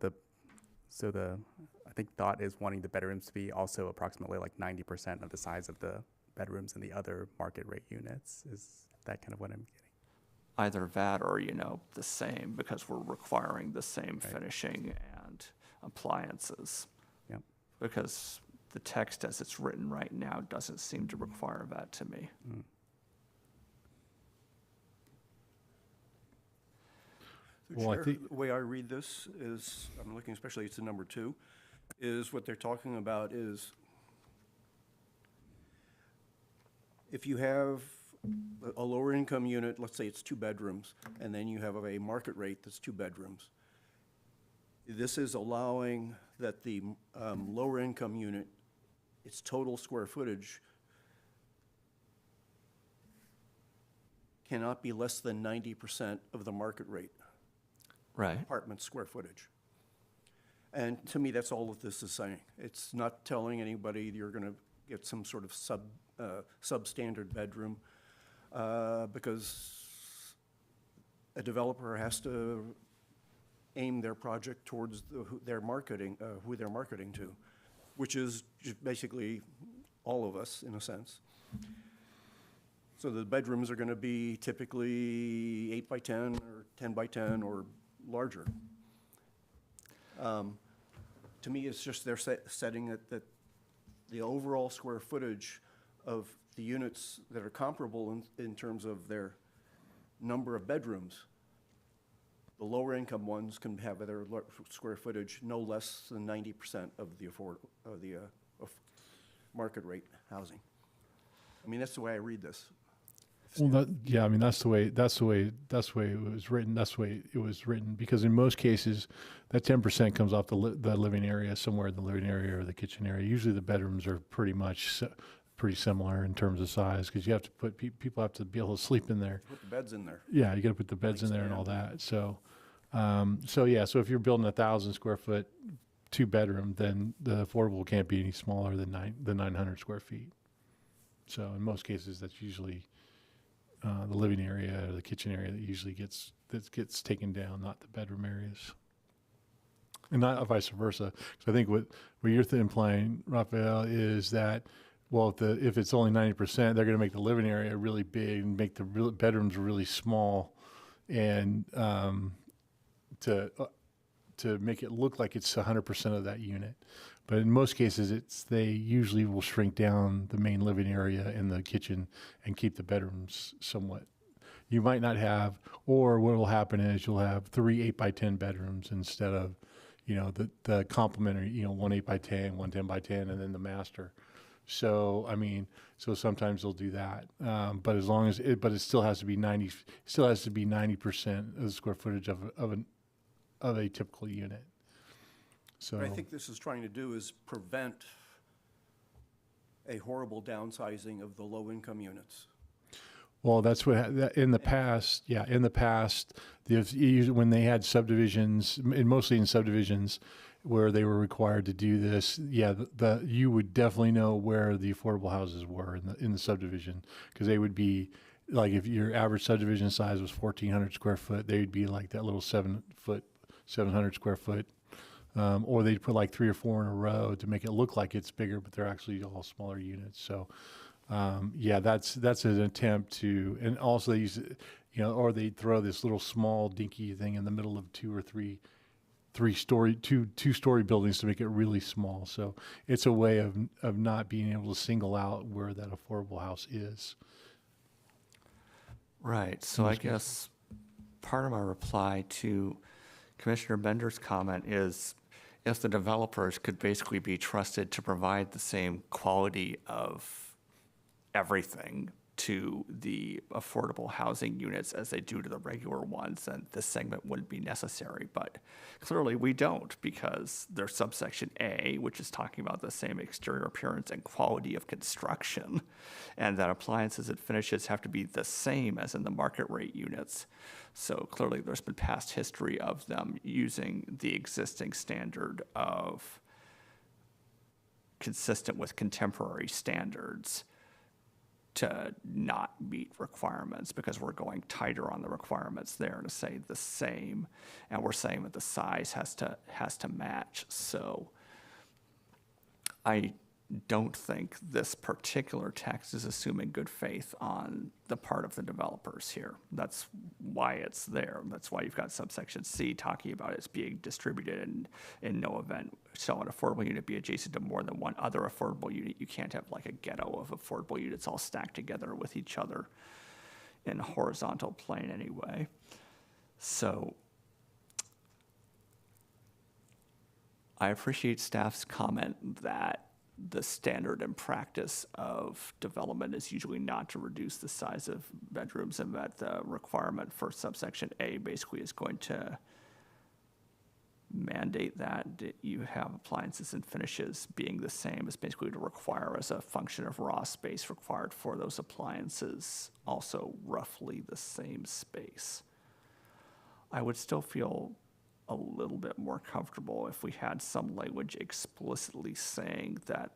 think thought is wanting the bedrooms to be also approximately like 90% of the size of the bedrooms in the other market rate units. Is that kind of what I'm getting? Either that or, the same, because we're requiring the same finishing and appliances. Yep. Because the text as it's written right now doesn't seem to require that to me. Mm. Well, I Chair, think- the way I read this is, I'm looking especially to number 2, is what they're talking about is if you have a lower income unit, let's say it's 2 bedrooms, and then you have a market rate that's 2 bedrooms. This is allowing that the lower income unit, its total square footage cannot be less than 90% of the market rate. Right. Apartment square footage. And to me, that's all that this is saying. It's not telling anybody you're going to get some sort of substandard bedroom because a developer has to aim their project towards who they're marketing to, which is just basically all of us in a sense. So the bedrooms are going to be typically 8 by 10 or 10 by 10 or larger. To me, it's just they're setting it that the overall square footage of the units that are comparable in terms of their number of bedrooms, the lower income ones can have their square footage no less than 90% of the market rate housing. I mean, that's the way I read this. Well, yeah, I mean, that's the way it was written. That's the way it was written, because in most cases, that 10% comes off the living area, somewhere in the living area or the kitchen area. Usually the bedrooms are pretty similar in terms of size, because you have to put, people have to be able to sleep in there. Put the beds in there. Yeah, you got to put the beds in there and all that. So, so if you're building 1,000 square foot 2-bedroom, then the affordable can't be any smaller than 900 square feet. So in most cases, that's usually the living area or the kitchen area that gets taken down, not the bedroom areas, and not vice versa. So I think what you're implying, Raphael, is that, well, if it's only 90%, they're going to make the living area really big and make the bedrooms really small, and to make it look like it's 100% of that unit. But in most cases, they usually will shrink down the main living area and the kitchen and keep the bedrooms somewhat. You might not have, or what will happen is you'll have 3 8x10 bedrooms instead of, the complementary, 1 8x10, 1 10x10, and then the master. So, I mean, sometimes they'll do that. But as long as it still has to be 90% of the square footage of a typical unit. So What I think this is trying to do is prevent a horrible downsizing of the low-income units. Well, that's what in the past. Yeah, in the past, when they had subdivisions, and mostly in subdivisions where they were required to do this, yeah, you would definitely know where the affordable houses were in the subdivision, because they would be like, if your average subdivision size was 1,400 square foot, they'd be like that little 700 square foot. Or they'd put like 3 or 4 in a row to make it look like it's bigger, but they're actually all smaller units. So, yeah, that's an attempt to, and also they use, or they throw this little small dinky thing in the middle of 2 or 3 two-story buildings to make it really small. So it's a way of not being able to single out where that affordable house is. Right. So I guess part of my reply to Commissioner Bender's comment is, if the developers could basically be trusted to provide the same quality of everything to the affordable housing units as they do to the regular ones, then this segment wouldn't be necessary. But clearly we don't, because there's subsection A, which is talking about the same exterior appearance and quality of construction, and that appliances and finishes have to be the same as in the market rate units. So clearly there's been past history of them using the existing standard of consistent with contemporary standards to not meet requirements, because we're going tighter on the requirements there to say the same, and we're saying that the size has to match. So I don't think this particular text is assuming good faith on the part of the developers here. That's why it's there. That's why you've got subsection C talking about it's being distributed, and in no event shall an affordable unit be adjacent to more than one other affordable unit. You can't have like a ghetto of affordable units all stacked together with each other in a horizontal plane anyway. So I appreciate staff's comment that the standard and practice of development is usually not to reduce the size of bedrooms, and that the requirement for subsection A basically is going to mandate that you have appliances and finishes being the same, is basically to require, as a function of raw space required for those appliances, also roughly the same space. I would still feel a little bit more comfortable if we had some language explicitly saying that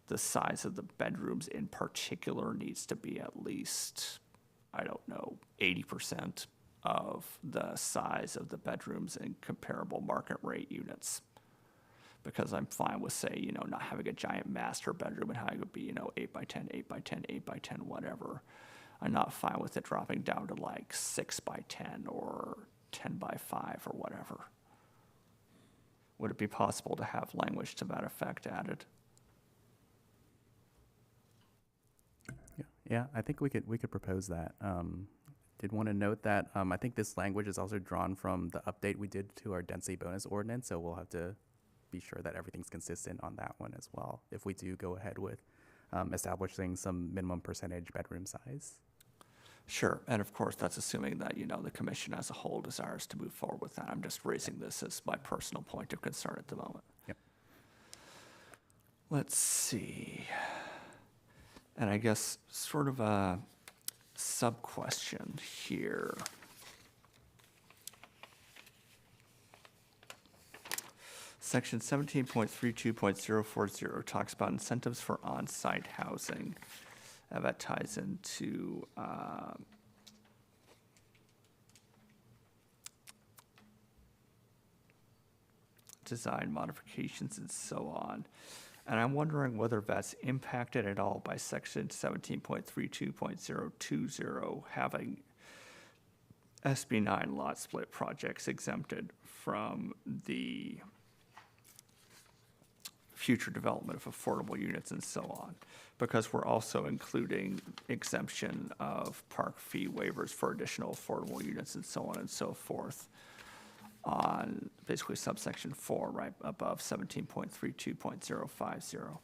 the size of the bedrooms in particular needs to be at least, 80% of the size of the bedrooms in comparable market rate units. Because I'm fine with, say, not having a giant master bedroom and having it be, 8x10, 8x10, 8x10, whatever. I'm not fine with it dropping down to like 6x10 or 10x5 or whatever. Would it be possible to have language to that effect added? Yeah, I think we could propose that. Did want to note that I think this language is also drawn from the update we did to our density bonus ordinance, so we'll have to be sure that everything's consistent on that one as well, if we do go ahead with establishing some minimum percentage bedroom size. Sure, and of course, that's assuming that, the commission as a whole desires to move forward with that. I'm just raising this as my personal point of concern at the moment. Yep. Let's see. And I guess sort of a sub-question here. Section 17.32.040 talks about incentives for on-site housing. That ties into design modifications and so on. And I'm wondering whether that's impacted at all by section 17.32.020 having SB9 lot split projects exempted from the future development of affordable units and so on, because we're also including exemption of park fee waivers for additional affordable units and so on and so forth on basically subsection 4, right above 17.32.050.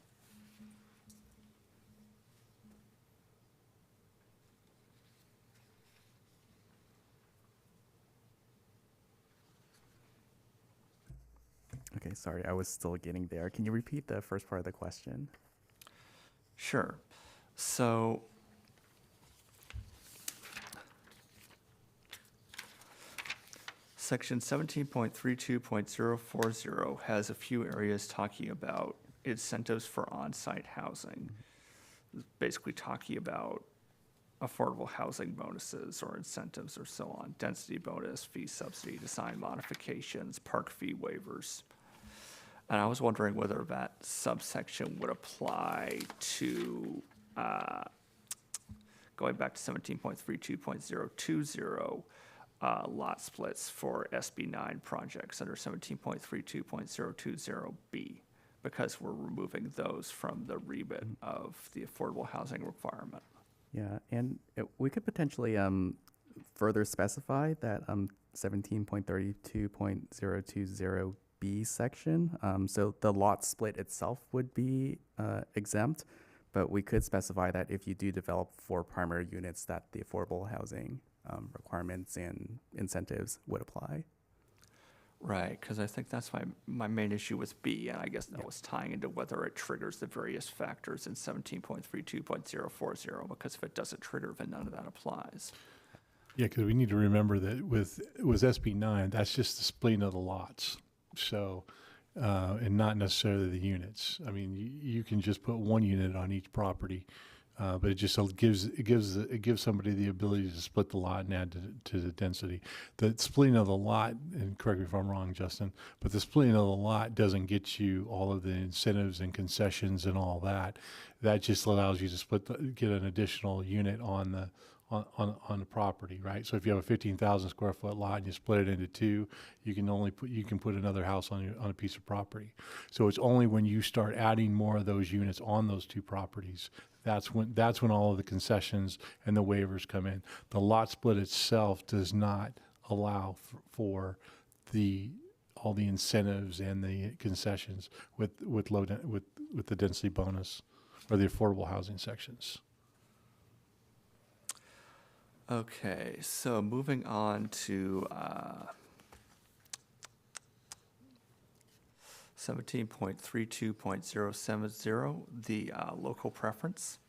Okay, sorry, I was still getting there. Can you repeat the first part of the question? Sure. So section 17.32.040 has a few areas talking about incentives for on-site housing. Basically talking about affordable housing bonuses or incentives or so on, density bonus, fee subsidy, design modifications, park fee waivers. And I was wondering whether that subsection would apply to, going back to 17.32.020, lot splits for SB9 projects under 17.32.020B, because we're removing those from the remit of the affordable housing requirement. Yeah, and we could potentially further specify that 17.32.020B section. So the lot split itself would be exempt, but we could specify that if you do develop 4 primary units, that the affordable housing requirements and incentives would apply. Right, because I think that's my main issue with B, and I guess that was tying into whether it triggers the various factors in 17.32.040, because if it doesn't trigger, then none of that applies. Yeah, because we need to remember that with SB9, that's just the splitting of the lots. So, and not necessarily the units. I mean, you can just put 1 unit on each property, but it just gives somebody the ability to split the lot and add to the density. The splitting of the lot, and correct me if I'm wrong, Justin, but the splitting of the lot doesn't get you all of the incentives and concessions and all that. That just allows you to get an additional unit on the property, right? So if you have a 15,000 square foot lot and you split it into 2, you can put another house on a piece of property. So it's only when you start adding more of those units on those 2 properties, that's when all of the concessions and the waivers come in. The lot split itself does not allow for all the incentives and the concessions with the density bonus or the affordable housing sections. Okay, so moving on to 17.32.070, the local preference.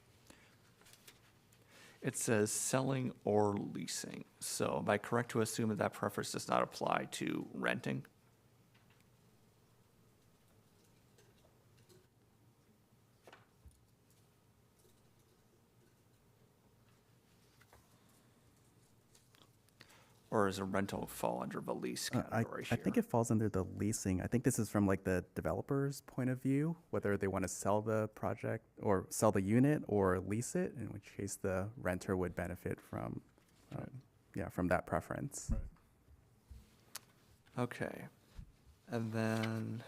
It says selling or leasing. So am I correct to assume that preference does not apply to renting? Or does a rental fall under the lease category I think it falls under the leasing. I think this is from like the developer's point of view, whether they want to sell the project or sell the unit or lease it, in which case the renter would benefit from, from that preference. Right. Okay. And then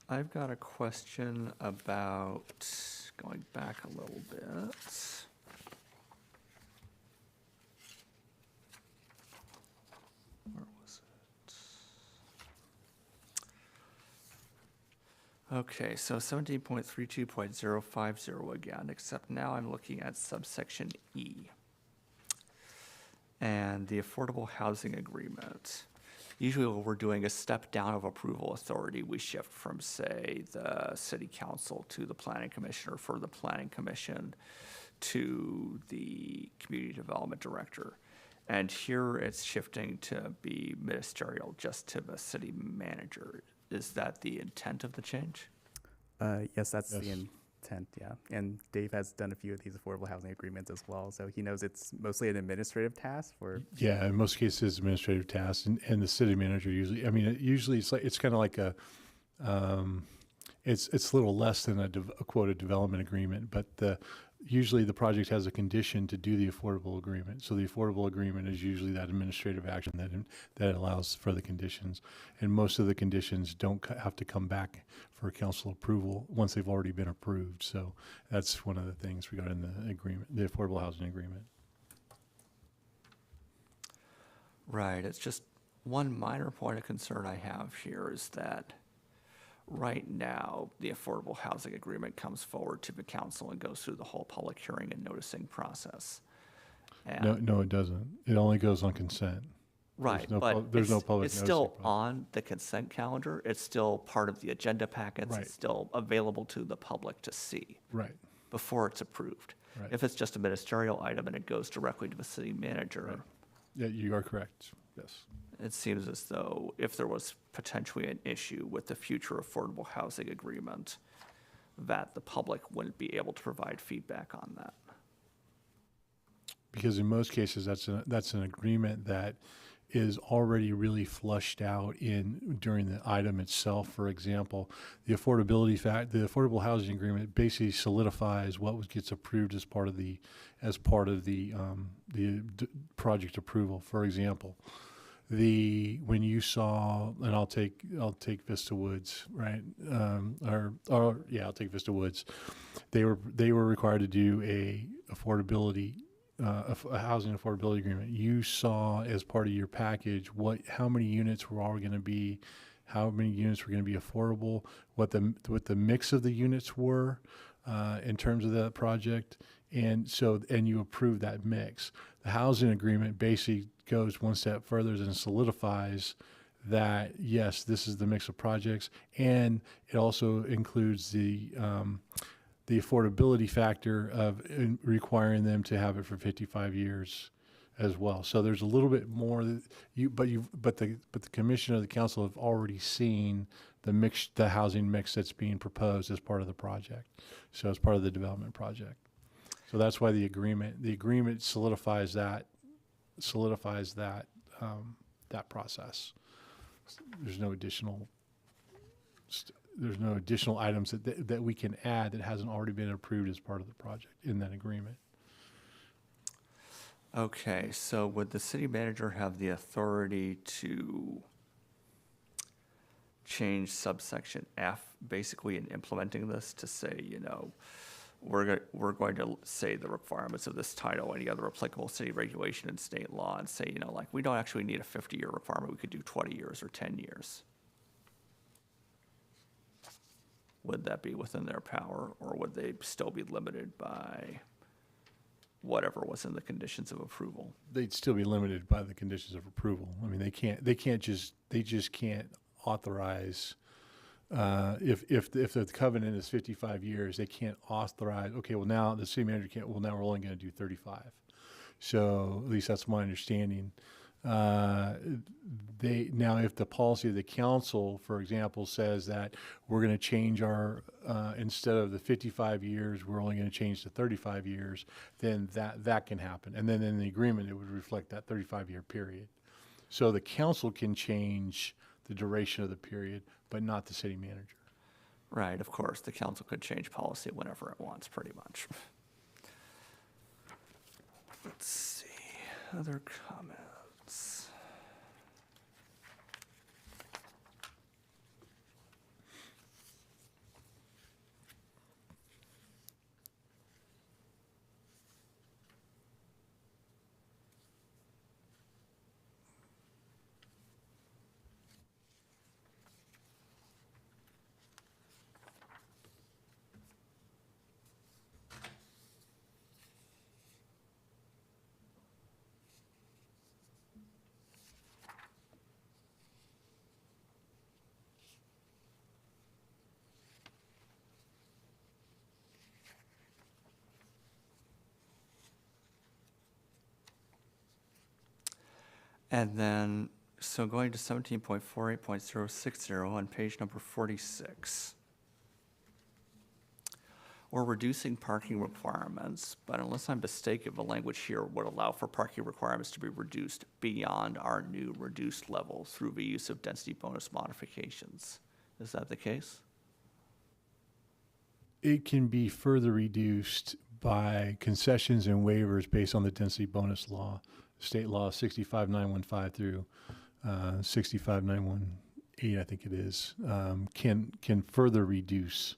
I've got a question about going back a little bit. Where was it? Okay, so 17.32.050 again, except now I'm looking at subsection E. And the affordable housing agreement. Usually when we're doing a step down of approval authority, we shift from, say, the city council to the planning commission, or for the planning commission to the community development director. And here it's shifting to be ministerial just to the city manager. Is that the intent of the change? Yes, that's the Yes. intent, yeah. And Dave has done a few of these affordable housing agreements as well, so he knows it's mostly an administrative task for. Yeah, in most cases, administrative tasks, and the city manager usually, I mean, usually it's kind of like it's a little less than a quoted development agreement, but usually the project has a condition to do the affordable agreement. So the affordable agreement is usually that administrative action that allows for the conditions. And most of the conditions don't have to come back for council approval once they've already been approved. So that's one of the things regarding the agreement, the affordable housing agreement. Right, it's just one minor point of concern I have here is that right now, the affordable housing agreement comes forward to the council and goes through the whole public hearing and noticing process. And No, it doesn't. It only goes on consent. right, no but there's no it's, public it's still noticing process. on the consent calendar. It's still part of the agenda packets. Right. It's still available to the public to see Right. before it's approved. Right. If it's just a ministerial item and it goes directly to the city manager, Right. Yeah, you are correct. Yes. it seems as though if there was potentially an issue with the future affordable housing agreement, that the public wouldn't be able to provide feedback on that. Because in most cases, that's an agreement that is already really flushed out during the item itself. For example, the affordable housing agreement basically solidifies what gets approved as part of the project approval. For example, when you saw, and I'll take Vista Woods, right? I'll take Vista Woods. They were required to do a housing affordability agreement. You saw as part of your package how many units were going to be affordable, what the mix of the units were in terms of that project, and you approved that mix. The housing agreement basically goes one step further and solidifies that yes, this is the mix of projects, and it also includes the affordability factor of requiring them to have it for 55 years as well. So there's a little bit more but the commission or the council have already seen the housing mix that's being proposed as part of the project. So as part of the development project. So that's why the agreement solidifies that process. There's no additional items that we can add that hasn't already been approved as part of the project in that agreement. Okay, so would the city manager have the authority to change subsection F basically in implementing this to say, we're going to say the requirements of this title, any other applicable city regulation and state law, and say, we don't actually need a 50-year requirement, we could do 20 years or 10 years. Would that be within their power, or would they still be limited by whatever was in the conditions of approval? They'd still be limited by the conditions of approval. I mean, they just can't authorize, if the covenant is 55 years, they can't authorize, okay, well now the city manager can't, well now we're only going to do 35. So at least that's my understanding. If the policy of the council, for example, says that we're going to change our, instead of the 55 years, we're only going to change to 35 years, then that can happen. And then in the agreement, it would reflect that 35-year period. So the council can change the duration of the period, but not the city manager. Right, of course, the council could change policy whenever it wants, pretty much. Let's see, other comments. And then, so going to 17.48.060 on page number 46. We're reducing parking requirements, but unless I'm mistaken, the language here would allow for parking requirements to be reduced beyond our new reduced level through the use of density bonus modifications. Is that the case? It can be further reduced by concessions and waivers based on the density bonus law, state law 65915 through 65918, I think it is, can further reduce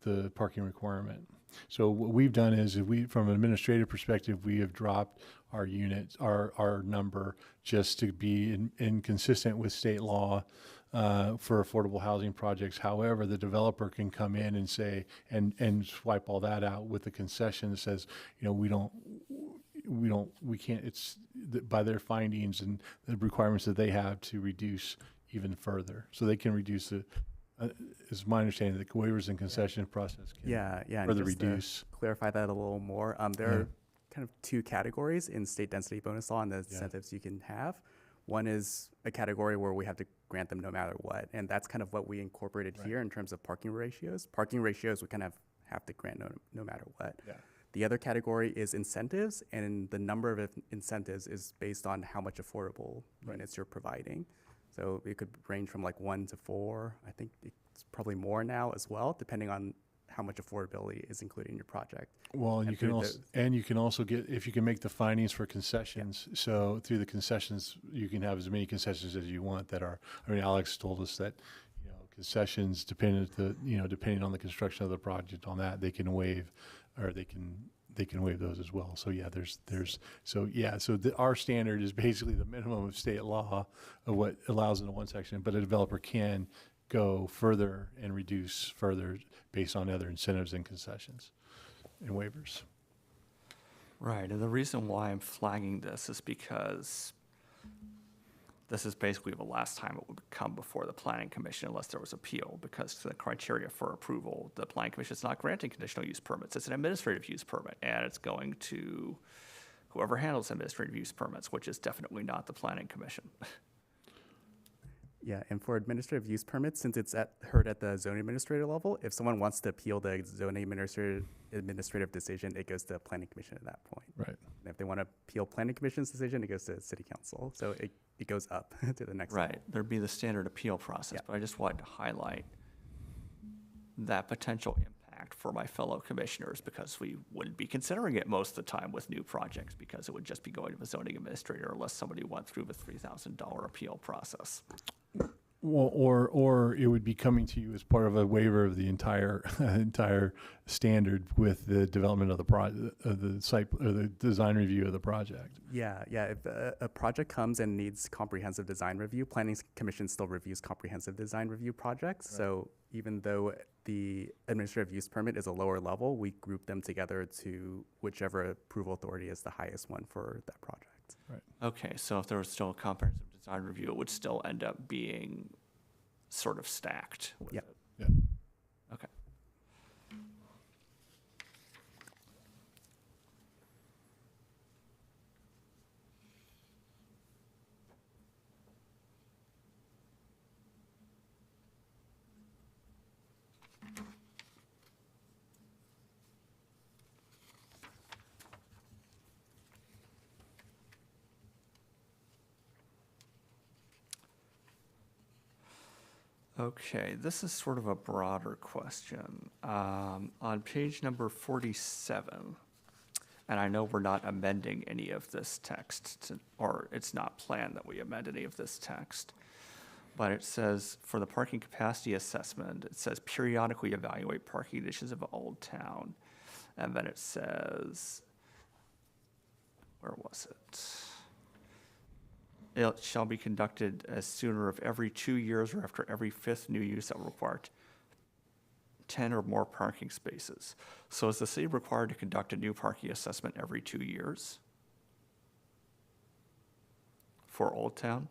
the parking requirement. So what we've done is, from an administrative perspective, we have dropped our units, our number, just to be inconsistent with state law for affordable housing projects. However, the developer can come in and say, and swipe all that out with the concession that says, we can't, it's by their findings and the requirements that they have to reduce even further. So they can reduce the, is my understanding, the waivers and concession process can and further just to reduce. clarify that a little more. There are kind of two categories in state density bonus law and the incentives you can have. One is a category where we have to grant them no matter what, and that's kind of what we incorporated here in terms of parking ratios. Parking ratios we kind of have to grant no matter what. Yeah. The other category is incentives, and the number of incentives is based on how much affordable units you're providing. So it could range from like 1 to 4. I think it's probably more now as well, depending on how much affordability is included in your project. Well, and you can also get, if you can make the findings for concessions. So through the concessions, you can have as many concessions as you want that are. I mean, Alex told us that concessions depending on the construction of the project, on that they can waive, or they can waive those as well. So yeah, our standard is basically the minimum of state law of what allows in one section, but a developer can go further and reduce further based on other incentives and concessions and waivers. Right, and the reason why I'm flagging this is because this is basically the last time it would come before the Planning Commission unless there was appeal, because the criteria for approval, the Planning Commission is not granting conditional use permits. It's an administrative use permit, and it's going to whoever handles administrative use permits, which is definitely not the Planning Commission. Yeah, and for administrative use permits, since it's heard at the zoning administrator level, if someone wants to appeal the zoning administrative decision, it goes to planning commission at that point. Right. And if they want to appeal planning commission's decision, it goes to city council. So it goes up to the next level. Right, there'd be the standard appeal process, but I just wanted to highlight that potential impact for my fellow commissioners, because we wouldn't be considering it most of the time with new projects, because it would just be going to the zoning administrator unless somebody went through the $3,000 appeal process. Well, or it would be coming to you as part of a waiver of the entire standard with the development of the site or the design review of the project. Yeah. If a project comes and needs comprehensive design review, Planning Commission still reviews comprehensive design review projects. Right. So even though the administrative use permit is a lower level, we group them together to whichever approval authority is the highest one for that project. Right. Okay, so if there was still a comprehensive design review, it would still end up being sort of stacked with it. Yeah. Okay. Okay, this is sort of a broader question. On page number 47, and I know we're not amending any of this text, or it's not planned that we amend any of this text, but it says, for the parking capacity assessment, it says periodically evaluate parking conditions of Old Town. And then it says, where was it? It shall be conducted as sooner of every 2 years or after every 5th new use that will require 10 or more parking spaces. So is the city required to conduct a new parking assessment every 2 years for Old Town?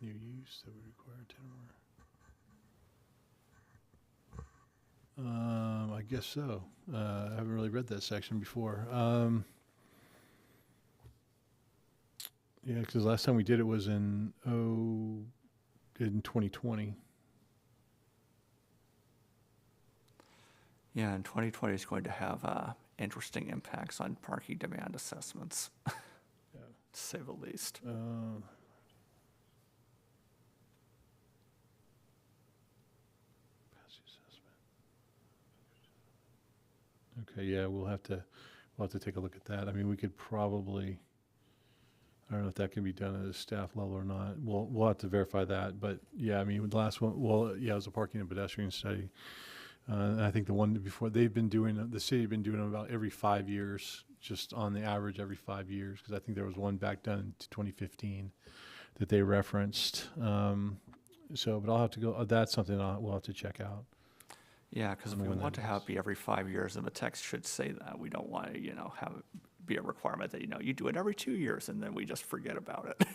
new use that would require 10 or more. I guess so. I haven't really read that section before. Yeah, because last time we did it was in 2020. Yeah, and 2020 is going to have interesting impacts on parking demand assessments, to say the least. Okay, yeah, we'll have to take a look at that. I mean, we could probably, I don't know if that can be done at a staff level or not. We'll have to verify that. But yeah, I mean, the last one, well, yeah, it was a parking and pedestrian study. And I think the one before, the city had been doing them about every 5 years, just on the average every 5 years, because I think there was one back done in 2015 that they referenced. But I'll have to go, that's something we'll have to check out. Yeah, because if we want to have it be every 5 years, and the text should say that, we don't want to, have it be a requirement that, you do it every 2 years, and then we just forget about it.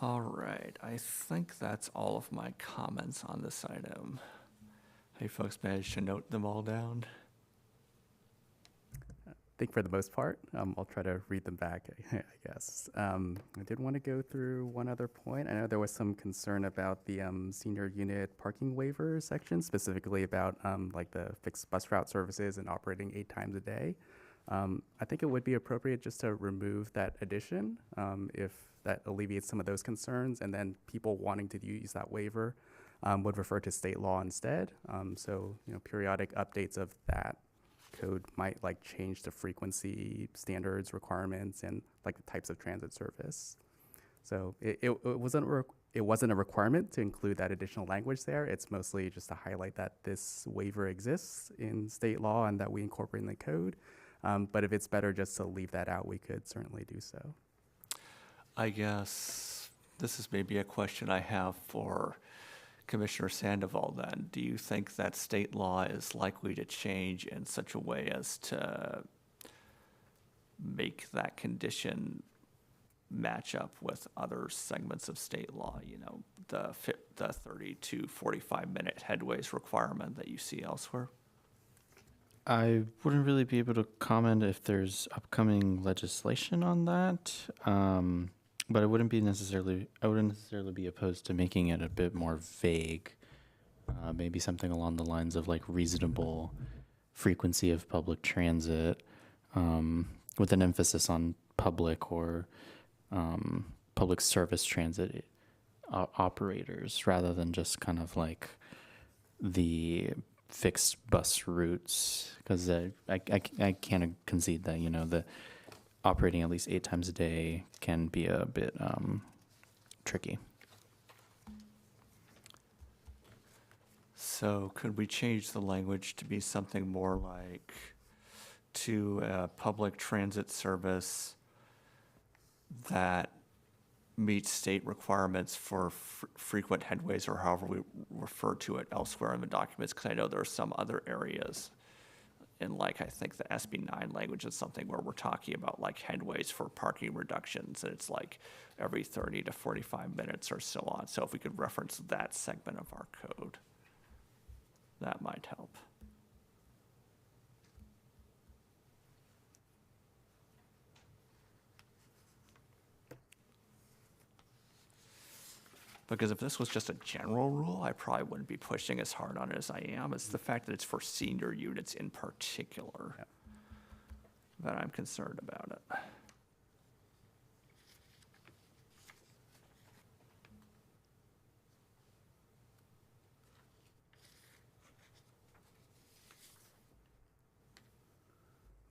All right, I think that's all of my comments on this item. Have you folks managed to note them all down? I think for the most part, I'll try to read them back, I guess. I did want to go through one other point. I know there was some concern about the senior unit parking waiver section, specifically about like the fixed bus route services and operating 8 times a day. I think it would be appropriate just to remove that addition if that alleviates some of those concerns, and then people wanting to use that waiver would refer to state law instead. So, periodic updates of that code might like change the frequency standards, requirements, and like the types of transit service. So it wasn't a requirement to include that additional language there. It's mostly just to highlight that this waiver exists in state law and that we incorporate in the code. But if it's better just to leave that out, we could certainly do so. I guess this is maybe a question I have for Commissioner Sandoval then. Do you think that state law is likely to change in such a way as to make that condition match up with other segments of state law, the 30 to 45 minute headways requirement that you see elsewhere? I wouldn't really be able to comment if there's upcoming legislation on that, but I wouldn't necessarily be opposed to making it a bit more vague. Maybe something along the lines of like reasonable frequency of public transit, with an emphasis on public or public service transit operators, rather than just kind of like the fixed bus routes, because I can't concede that the operating at least 8 times a day can be a bit tricky. So could we change the language to be something more like to a public transit service that meets state requirements for frequent headways, or however we refer to it elsewhere in the documents? Because I know there are some other areas in, like, I think the SB9 language is something where we're talking about like headways for parking reductions, and it's like every 30 to 45 minutes or so on. So if we could reference that segment of our code, that might help. Because if this was just a general rule, I probably wouldn't be pushing as hard on it as I am. It's the fact that it's for senior units in particular that I'm concerned about it.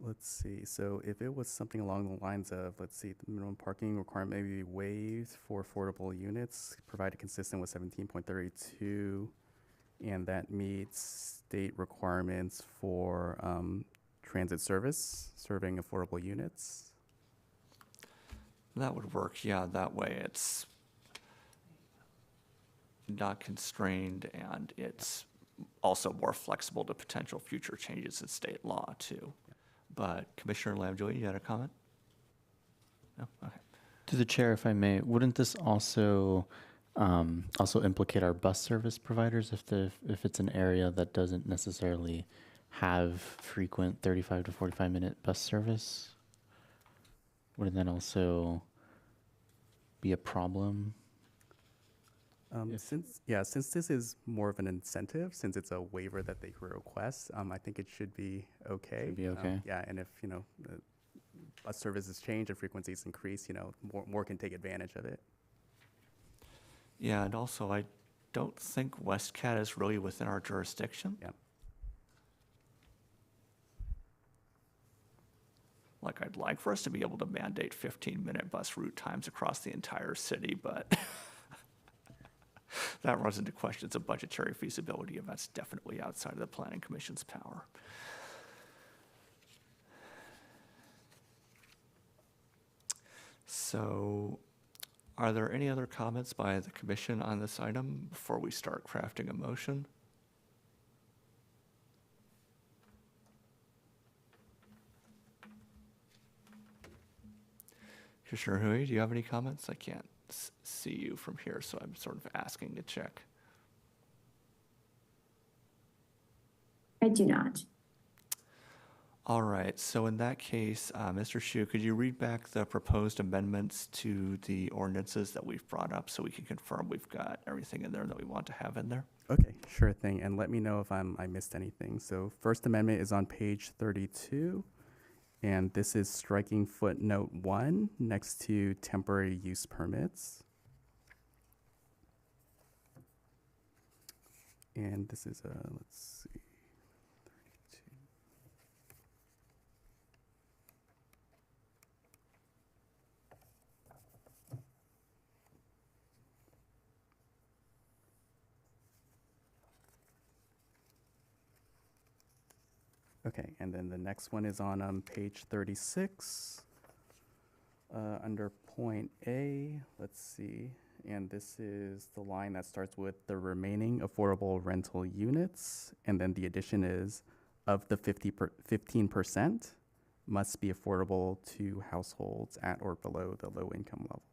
Let's see. So if it was something along the lines of, let's see, the minimum parking requirement may be waived for affordable units, provided consistent with 17.32 and that meets state requirements for transit service, serving affordable units. That would work, yeah, that way it's not constrained and it's also more flexible to potential future changes in state law too. But Commissioner Lamjoy, you had a comment? No? Okay. To the chair, if I may, wouldn't this also also implicate our bus service providers if it's an area that doesn't necessarily have frequent 35 to 45-minute bus service? Wouldn't that also be a problem? Since this is more of an incentive, since it's a waiver that they could request, I think it should be okay. Should be okay. Yeah, and if, the bus services change and frequencies increase, more can take advantage of it. Yeah, and also I don't think Westcat is really within our jurisdiction. Yeah. Like, I'd like for us to be able to mandate 15-minute bus route times across the entire city, but that runs into questions of budgetary feasibility, and that's definitely outside of the Planning Commission's power. So, are there any other comments by the commission on this item before we start crafting a motion? Commissioner Hui, do you have any comments? I can't see you from here, so I'm sort of asking to check. I do not. All right, so in that case, Mr. Shu, could you read back the proposed amendments to the ordinances that we've brought up so we can confirm we've got everything in there that we want to have in there? Okay, sure thing. And let me know if I missed anything. So First Amendment is on page 32. And this is striking footnote 1 next to temporary use permits. And this is, let's see, 32. Okay, and then the next one is on page 36, under point A, let's see, and this is the line that starts with the remaining affordable rental units, and then the addition is of the 15% must be affordable to households at or below the low income level.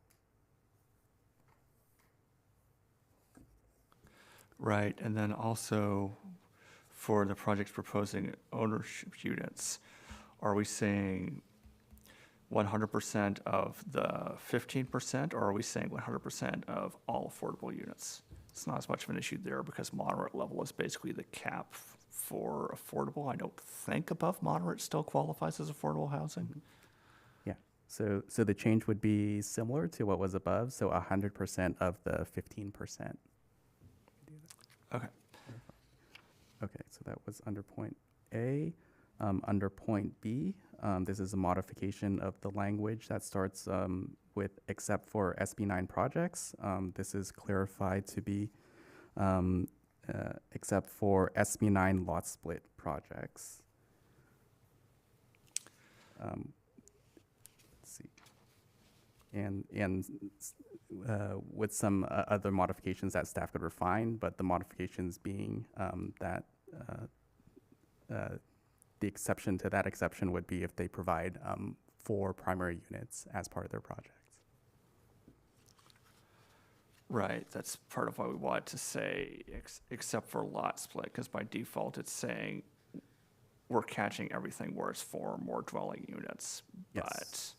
Right, and then also for the projects proposing ownership units, are we saying 100% of the 15%, or are we saying 100% of all affordable units? It's not as much of an issue there because moderate level is basically the cap for affordable. I don't think above moderate still qualifies as affordable housing. Yeah, so the change would be similar to what was above, so 100% of the 15%. Okay. Okay, so that was under point A. Under point B, this is a modification of the language that starts with except for SB9 projects. This is clarified to be except for SB9 lot split projects. Let's see. And with some other modifications that staff could refine, but the modifications being that the exception to that exception would be if they provide 4 primary units as part of their projects. Right, that's part of why we wanted to say except for lot split, because by default it's saying we're catching everything where it's 4 or more dwelling units, Yes. but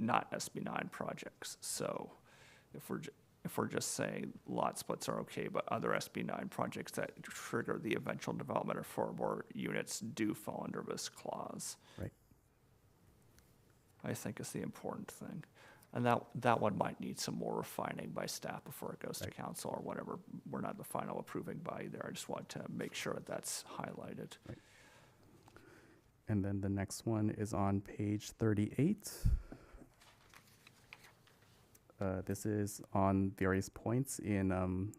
not SB9 projects. So if we're just saying lot splits are okay, but other SB9 projects that trigger the eventual development of 4 or more units do fall under this clause. Right. I think is the important thing. And that one might need some more refining by staff before it goes to council or whatever. We're not the final approving body there. I just want to make sure that that's highlighted. Right. And then the next one is on page 38. This is on various points in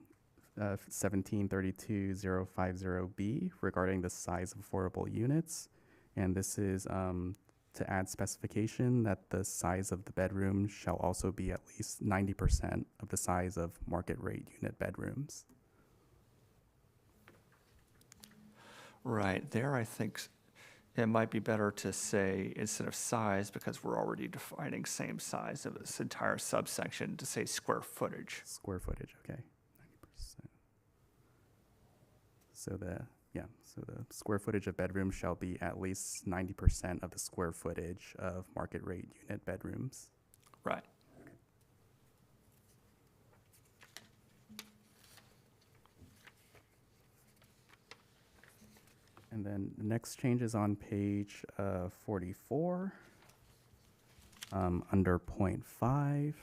1732050B regarding the size of affordable units. And this is to add specification that the size of the bedroom shall also be at least 90% of the size of market rate unit bedrooms. Right, there I think it might be better to say instead of size, because we're already defining same size of this entire subsection, to say square footage. Square footage, okay, 90%. So the square footage of bedrooms shall be at least 90% of the square footage of market rate unit bedrooms. Right. And then the next change is on page 44, under point 5.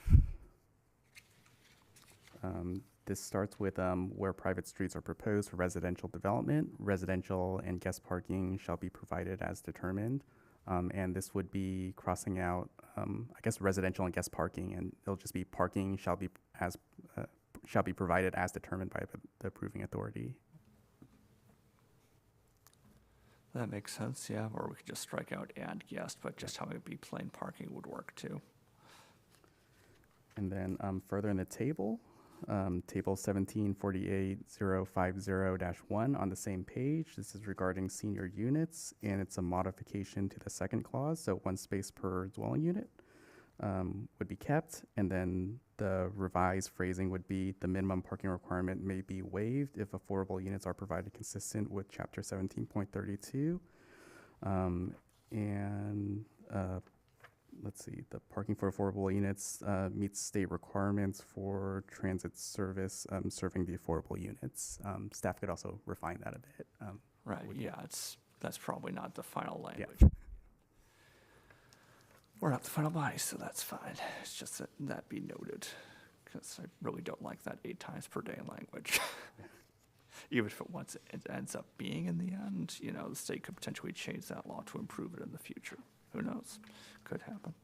This starts with where private streets are proposed for residential development. Residential and guest parking shall be provided as determined. And this would be crossing out, I guess, residential and guest parking, and it'll just be parking shall be provided as determined by the approving authority. That makes sense, yeah, or we could just strike out and guest, but just having it be plain parking would work too. And then further in the table, table 1748050-1 on the same page. This is regarding senior units, and it's a modification to the second clause. So 1 space per dwelling unit would be kept, and then the revised phrasing would be the minimum parking requirement may be waived if affordable units are provided consistent with Chapter 17.32. Let's see, the parking for affordable units meets state requirements for transit service serving the affordable units. Staff could also refine that a bit. Right, yeah, that's probably not the final language. Yeah. We're not the final body, so that's fine. It's just that be noted, because I really don't like that 8 times per day language. Even if it ends up being in the end, the state could potentially change that law to improve it in the future. Who knows? Could happen.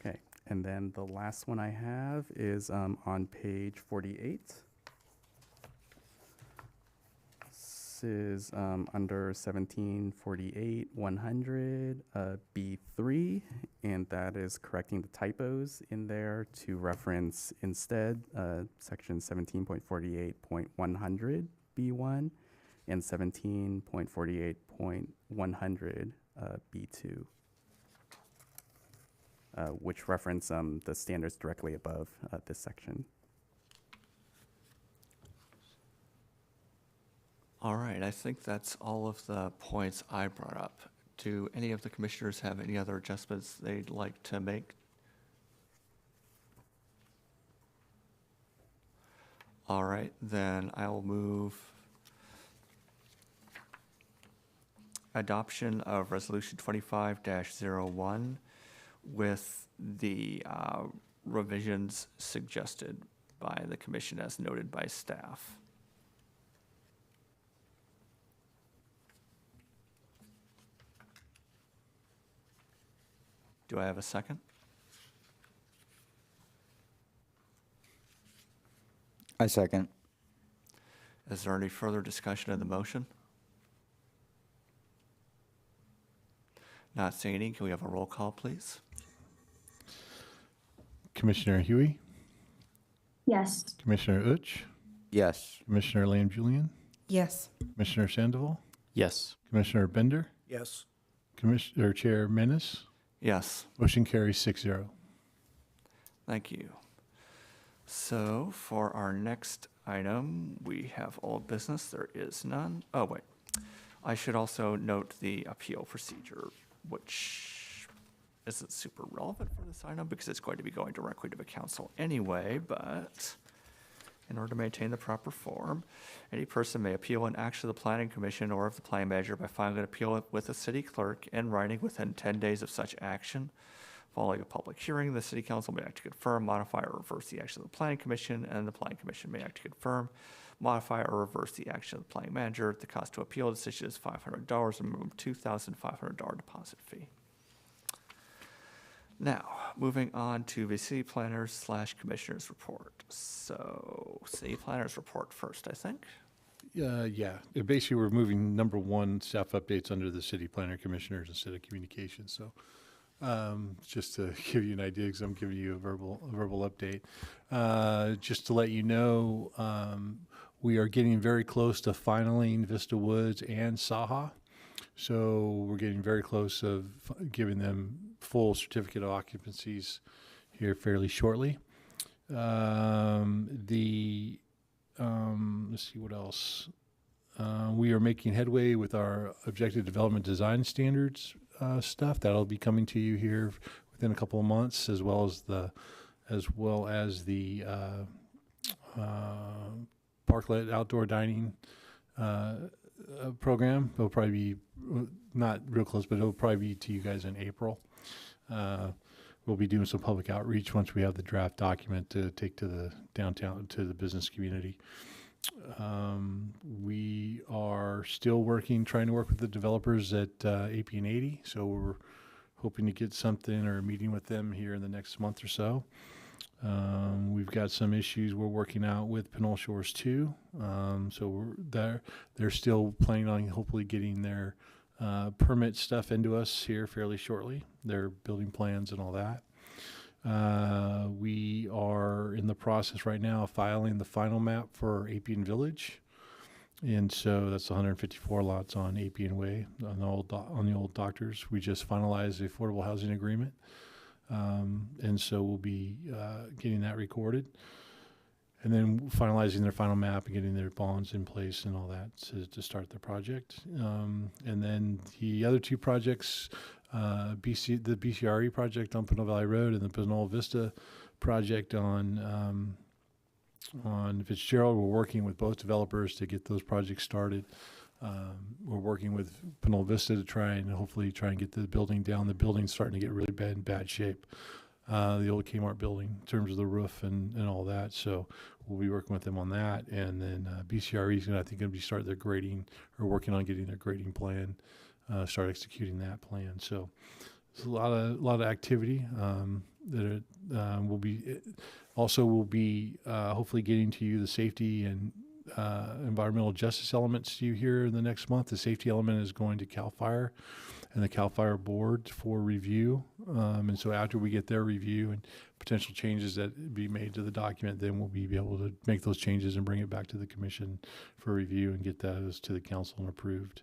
Okay, and then the last one I have is on page 48. This is under 1748-100 B3, and that is correcting the typos in there to reference instead section 17.48.100 B1 and 17.48.100 B2. Which reference the standards directly above this section. All right, I think that's all of the points I brought up. Do any of the commissioners have any other adjustments they'd like to make? All right, then I will move adoption of Resolution 25-01 with the revisions suggested by the commission as noted by staff. Do I have a second? I second. Is there any further discussion of the motion? Not seeing any, can we have a roll call, please? Commissioner Huey, Yes. Commissioner Uch, Yes. Commissioner Lamb-Julian, Yes. Commissioner Sandoval, Yes. Commissioner Bender, Yes. Commissioner Chair Menace. Yes. Motion carries 6-0. Thank you. So for our next item, we have old business. There is none. Oh, wait. I should also note the appeal procedure, which isn't super relevant for this item because it's going to be going directly to the council anyway, but in order to maintain the proper form, any person may appeal an action of the planning commission or of the planning manager by filing an appeal with the city clerk in writing within 10 days of such action. Following a public hearing, the city council may act to confirm, modify, or reverse the action of the planning commission, and the planning commission may act to confirm, modify, or reverse the action of the planning manager. The cost to appeal a decision is $500, a minimum $2,500 deposit fee. Now, moving on to the city planners slash commissioners report. So, city planners report first, I think. Yeah. Basically, we're moving number one staff updates under the city planner commissioners instead of communications. So, just to give you an idea, because I'm giving you a verbal update. Just to let you know, we are getting very close to finaling Vista Woods and Saha. So we're getting very close of giving them full certificate of occupancies here fairly shortly. Let's see what else. We are making headway with our objective development design standards stuff. That'll be coming to you here within a couple of months, as well as the parklet outdoor dining program. It'll probably be not real close, but it'll probably be to you guys in April. We'll be doing some public outreach once we have the draft document to take to the downtown, to the business community. We are still trying to work with the developers at AP and 80. So we're hoping to get something or a meeting with them here in the next month or so. We've got some issues we're working out with Pinole Shores too. So they're still planning on hopefully getting their permit stuff into us here fairly shortly, their building plans and all that. We are in the process right now of filing the final map for Appian Village. And so that's 154 lots on Appian Way on the old doctors. We just finalized the affordable housing agreement. And so we'll be getting that recorded and then finalizing their final map and getting their bonds in place and all that to start the project. And then the other two projects, the BCRE project on Pinole Valley Road and the Pinole Vista project on Fitzgerald. We're working with both developers to get those projects started. We're working with Pinole Vista to hopefully try and get the building down. The building's starting to get really bad shape. The old Kmart building in terms of the roof and all that. So we'll be working with them on that. And then BCRE is going to be start their grading or working on getting their grading plan, start executing that plan. So there's a lot of activity that will be hopefully getting to you the safety and environmental justice elements to you here in the next month. The safety element is going to CAL FIRE and the CAL FIRE board for review. And so after we get their review and potential changes that be made to the document, then we'll be able to make those changes and bring it back to the commission for review and get those to the council and approved.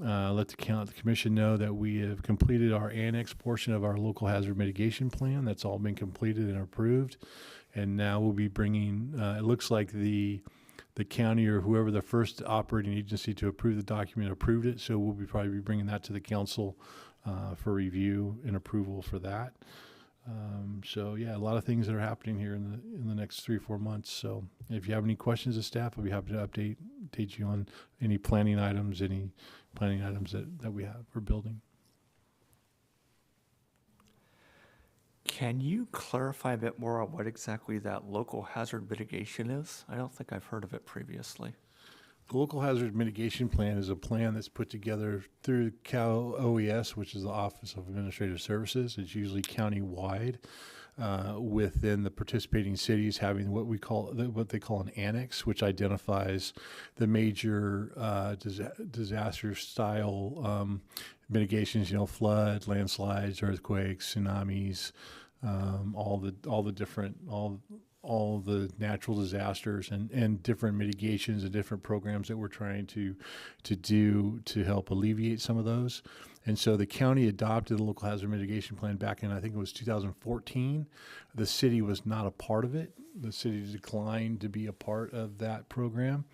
Let the commission know that we have completed our annex portion of our local hazard mitigation plan. That's all been completed and approved. And now we'll be bringing, it looks like the county or whoever the first operating agency to approve the document approved it. So we'll probably be bringing that to the council for review and approval for that. So yeah, a lot of things that are happening here in the next 3 or 4 months. So if you have any questions as staff, I'll be happy to update you on any planning items that we have for building. Can you clarify a bit more on what exactly that local hazard mitigation is? I don't think I've heard of it previously. The local hazard mitigation plan is a plan that's put together through Cal OES, which is the Office of Administrative Services. It's usually county-wide within the participating cities having what they call an annex, which identifies the major disaster-style mitigations, flood, landslides, earthquakes, tsunamis, all the natural disasters and different mitigations and different programs that we're trying to do to help alleviate some of those. And so the county adopted the local hazard mitigation plan back in, I think it was 2014. The city was not a part of it. The city declined to be a part of that program.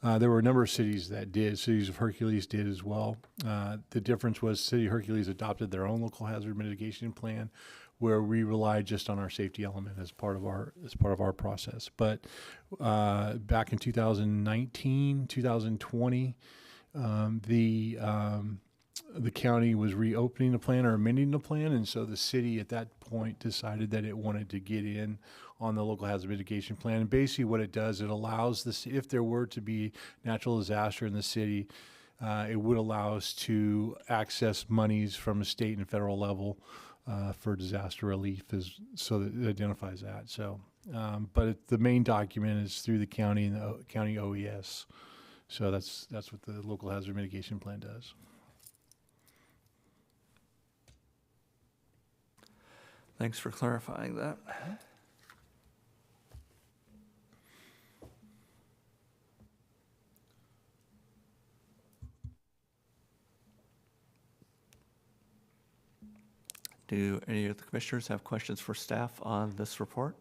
There were a number of cities that did. Cities of Hercules did as well. The difference was City of Hercules adopted their own local hazard mitigation plan, where we relied just on our safety element as part of our process. But back in 2019, 2020, the county was reopening the plan or amending the plan, and so the city at that point decided that it wanted to get in on the local hazard mitigation plan. And basically what it does, it allows if there were to be natural disaster in the city, it would allow us to access monies from a state and federal level for disaster relief is, so that it identifies that. So, the main document is through the county and the county OES. So that's what the local hazard mitigation plan does. Thanks for clarifying that. Do any of the commissioners have questions for staff on this report?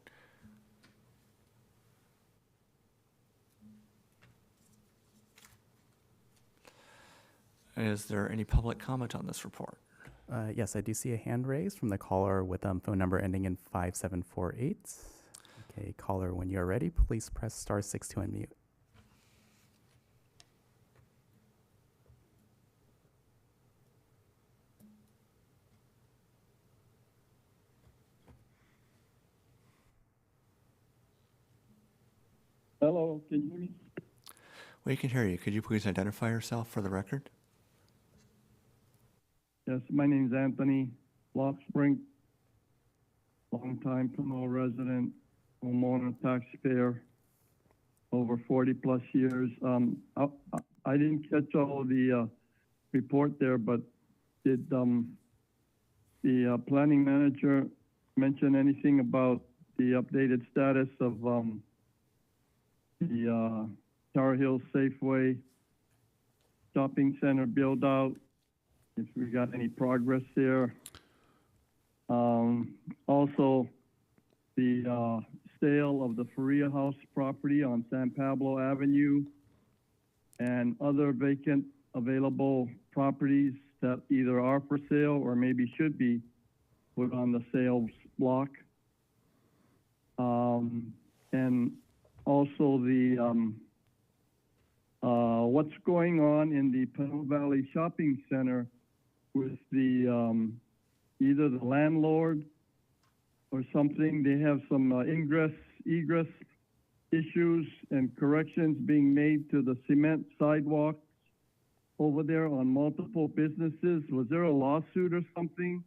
Is there any public comment on this report? Yes, I do see a hand raised from the caller with phone number ending in 5748. Okay, caller, when you're ready, please press *6 to unmute. Hello, can you hear me? We can hear you. Could you please identify yourself for the record? Yes, my name's Anthony Lockspring, longtime Pinole resident, homeowner, taxpayer, over 40 plus years. I didn't catch all of the report there, but did the planning manager mention anything about the updated status of the Tower Hill Safeway shopping center build out? If we got any progress there. Also, the sale of the Faria House property on San Pablo Avenue and other vacant available properties that either are for sale or maybe should be put on the sales block. And also the what's going on in the Pinole Valley Shopping Center with the either the landlord or something. They have some egress issues and corrections being made to the cement sidewalks over there on multiple businesses. Was there a lawsuit or something?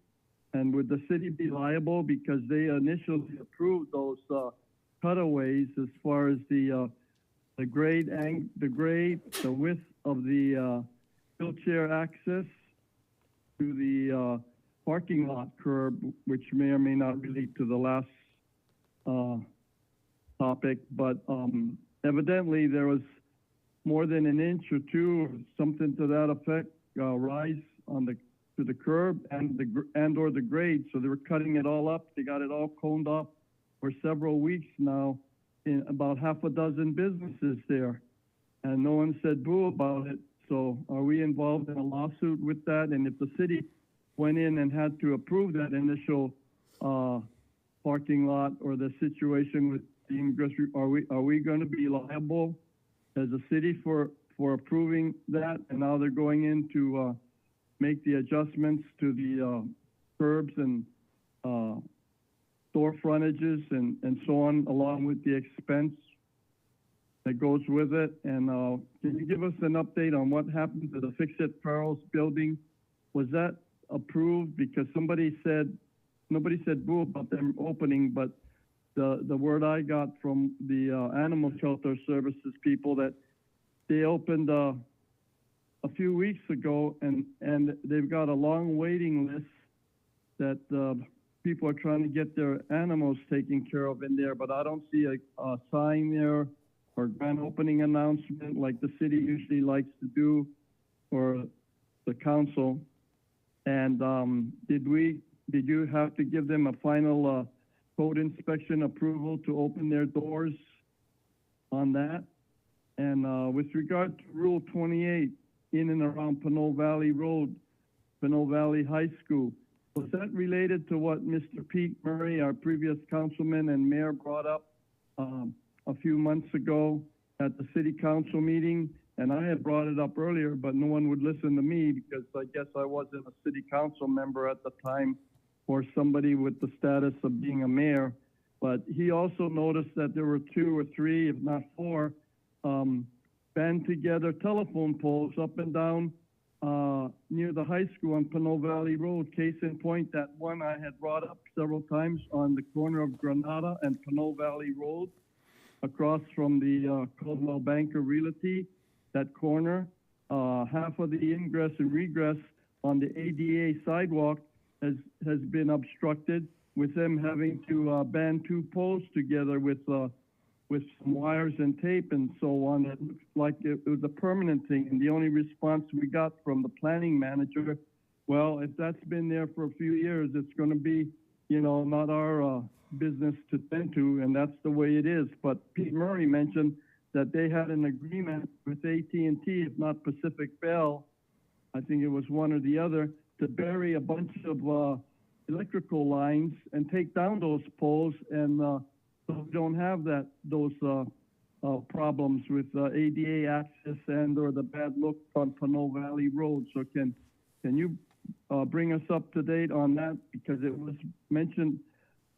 And would the city be liable because they initially approved those cutaways as far as the grade, the width of the wheelchair access to the parking lot curb, which may or may not relate to the last topic, but evidently there was more than an inch or two or something to that effect rise on to the curb and or the grade. So they were cutting it all up. They got it all coned up for several weeks now in about half a dozen businesses there, and no one said boo about it. So are we involved in a lawsuit with that? And if the city went in and had to approve that initial parking lot or the situation with the ingress, are we going to be liable as a city for approving that? And now they're going in to make the adjustments to the curbs and store frontages and so on, along with the expense that goes with it. And can you give us an update on what happened to the Fix-It Farrell's building? Was that approved? Because nobody said boo about them opening, but the word I got from the animal shelter services people that they opened a few weeks ago, and they've got a long waiting list that people are trying to get their animals taken care of in there, but I don't see a sign there or grand opening announcement like the city usually likes to do, or the council. And did you have to give them a final code inspection approval to open their doors on that? And with regard to Rule 28 in and around Pinole Valley Road, Pinole Valley High School, was that related to what Mr. Pete Murray, our previous councilman and mayor, brought up a few months ago at the city council meeting? And I had brought it up earlier, but no one would listen to me because I guess I wasn't a city council member at the time or somebody with the status of being a mayor. But he also noticed that there were 2 or 3, if not 4, band together telephone poles up and down near the high school on Pinole Valley Road. Case in point, that one I had brought up several times on the corner of Granada and Pinole Valley Road, across from the Coldwell Banker Realty. That corner, half of the ingress and regress on the ADA sidewalk has been obstructed, with them having to band two poles together with some wires and tape and so on. It looks like it was a permanent thing. And the only response we got from the planning manager, well, if that's been there for a few years, it's going to be, not our business to tend to, and that's the way it is. But Pete Murray mentioned that they had an agreement with AT&T, if not Pacific Bell, I think it was one or the other, to bury a bunch of electrical lines and take down those poles, and so we don't have those problems with ADA access and or the bad look on Pinole Valley Road. So can you bring us up to date on that? Because it was mentioned